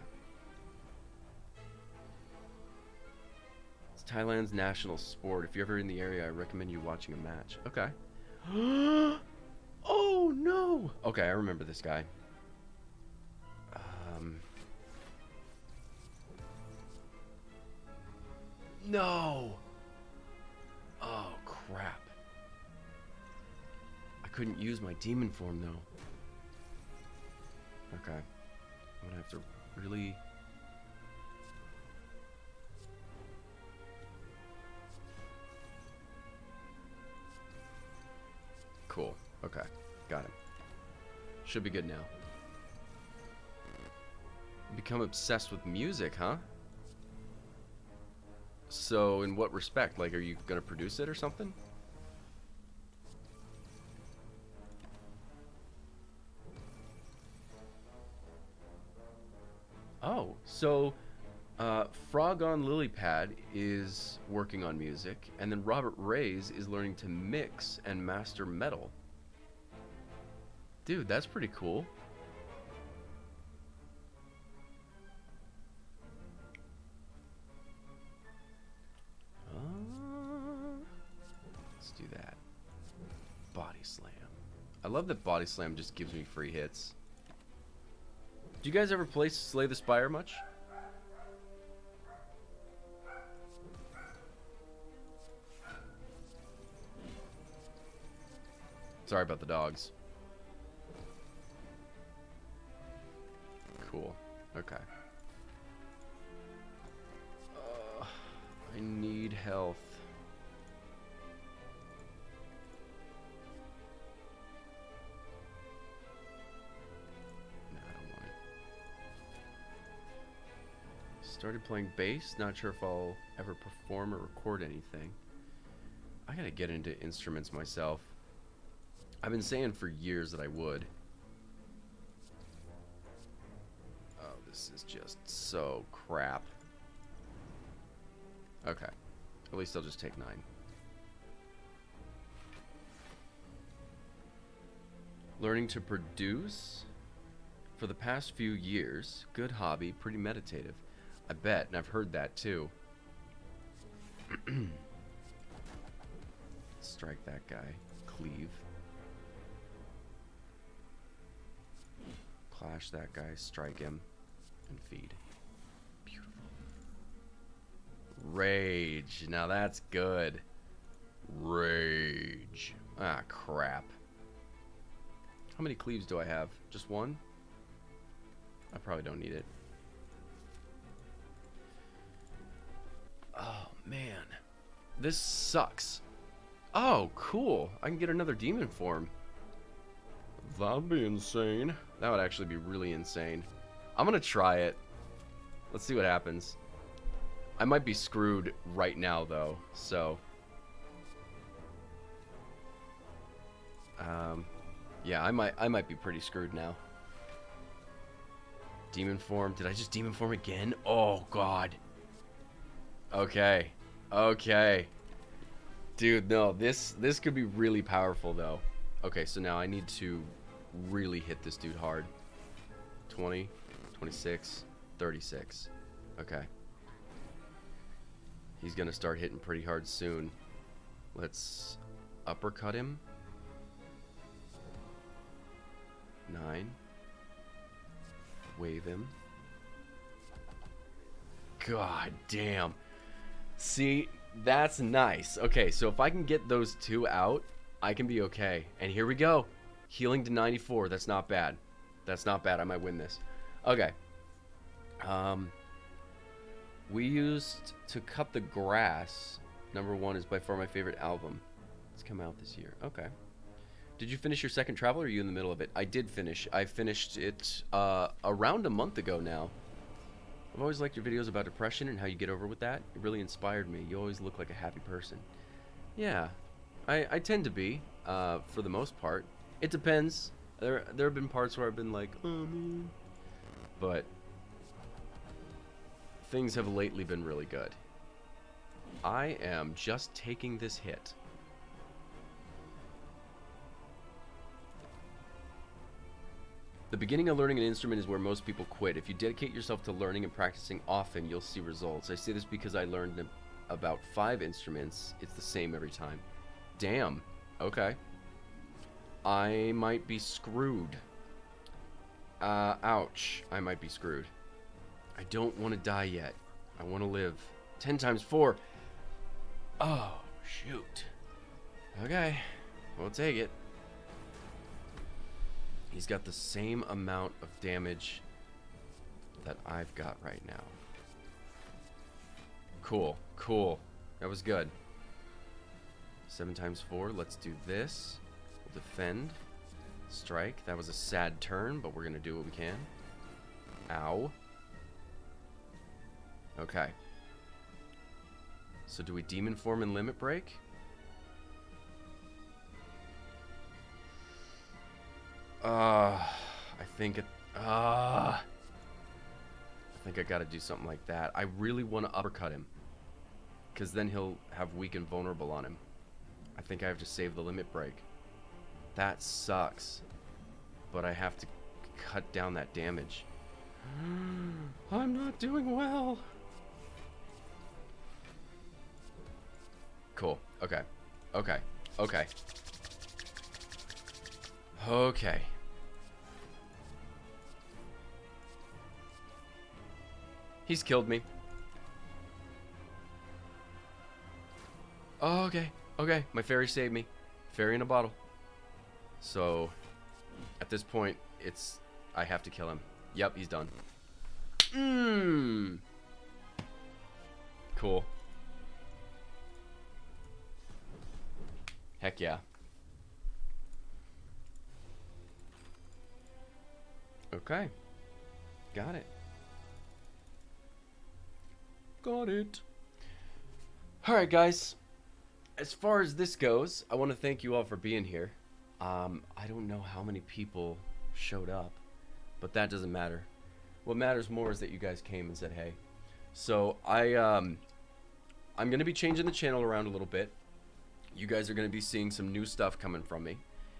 It's Thailand's national sport. If you're ever in the area, I recommend you watching a match. Okay. Oh no! Okay, I remember this guy. No! Oh crap. I couldn't use my demon form though. Okay. I'm gonna have to really... Cool. Okay. Got him. Should be good now. Become obsessed with music, huh? So, in what respect? Like, are you gonna produce it or something? Oh, so Frog on Lilypad is working on music, and then Robert Reyes is learning to mix and master metal. Dude, that's pretty cool. Let's do that. Body slam. I love that body slam just gives me free hits. Do you guys ever play Slay the Spire much? Sorry about the dogs. Cool. Okay. I need health. No, I don't want it. Started playing bass. Not sure if I'll ever perform or record anything. I gotta get into instruments myself. I've been saying for years that I would. Oh, this is just so crap. Okay. At least I'll just take 9. Learning to produce? For the past few years. Good hobby, pretty meditative. I bet, and I've heard that too. Strike that guy. Cleave. Clash that guy, strike him, and feed. Beautiful. Rage. Now that's good. Rage. Ah, crap. How many cleaves do I have? Just one? I probably don't need it. Oh, man. This sucks. Oh, cool. I can get another demon form. That'd be insane. That would actually be really insane. I'm gonna try it. Let's see what happens. I might be screwed right now though, so yeah, I might be pretty screwed now. Demon form. Did I just demon form again? Oh god. Okay. Okay. Dude, no, this could be really powerful though. Okay, so now I need to really hit this dude hard. 20, 26, 36. Okay. He's gonna start hitting pretty hard soon. Let's uppercut him. 9. Wave him. God damn. See, that's nice. Okay, so if I can get those 2 out, I can be okay. And here we go. Healing to 94. That's not bad. That's not bad. I might win this. Okay. We used To Cut the Grass. #1 is by far my favorite album. It's come out this year. Okay. Did you finish your second travel, or are you in the middle of it? I did finish. I finished it around a month ago now. I've always liked your videos about depression and how you get over with that. It really inspired me. You always look like a happy person. Yeah. I tend to be, for the most part. It depends. There have been parts where I've been like, oh man. But things have lately been really good. I am just taking this hit. The beginning of learning an instrument is where most people quit. If you dedicate yourself to learning and practicing often, you'll see results. I say this because I learned about 5 instruments. It's the same every time. Damn. Okay. I might be screwed. Ouch. I might be screwed. I don't want to die yet. I want to live. 10 times 4. Oh, shoot. Okay. We'll take it. He's got the same amount of damage that I've got right now. Cool. Cool. That was good. 7 times 4. Let's do this. We'll defend. Strike. That was a sad turn, but we're going to do what we can. Ow. Okay. So do we demon form and limit break? I think I gotta do something like that. I really want to uppercut him, because then he'll have weak and vulnerable on him. I think I have to save the limit break. That sucks, but I have to cut down that damage. I'm not doing well. Cool. Okay. Okay. Okay. Okay. He's killed me. Oh, okay. Okay. My fairy saved me. Fairy in a bottle. So, at this point, I have to kill him. Yep, he's done. Cool. Heck yeah. Okay. Got it. Got it. Alright, guys. As far as this goes, I want to thank you all for being here. I don't know how many people showed up, but that doesn't matter. What matters more is that you guys came and said hey. So I'm going to be changing the channel around a little bit. You guys are going to be seeing some new stuff coming from me.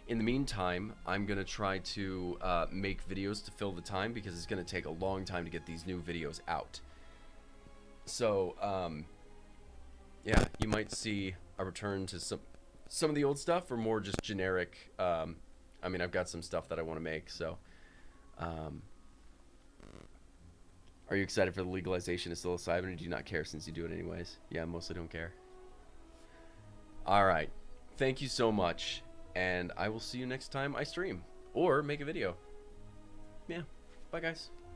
In the meantime, I'm going to try to make videos to fill the time, because it's going to take a long time to get these new videos out. So, yeah, you might see a return to some of the old stuff, or more just generic. I mean, I've got some stuff that I want to make, so. Are you excited for the legalization of psilocybin, or do you not care since you do it anyways? Yeah, I mostly don't care. Alright, thank you so much, and I will see you next time I stream, or make a video. Yeah, bye guys.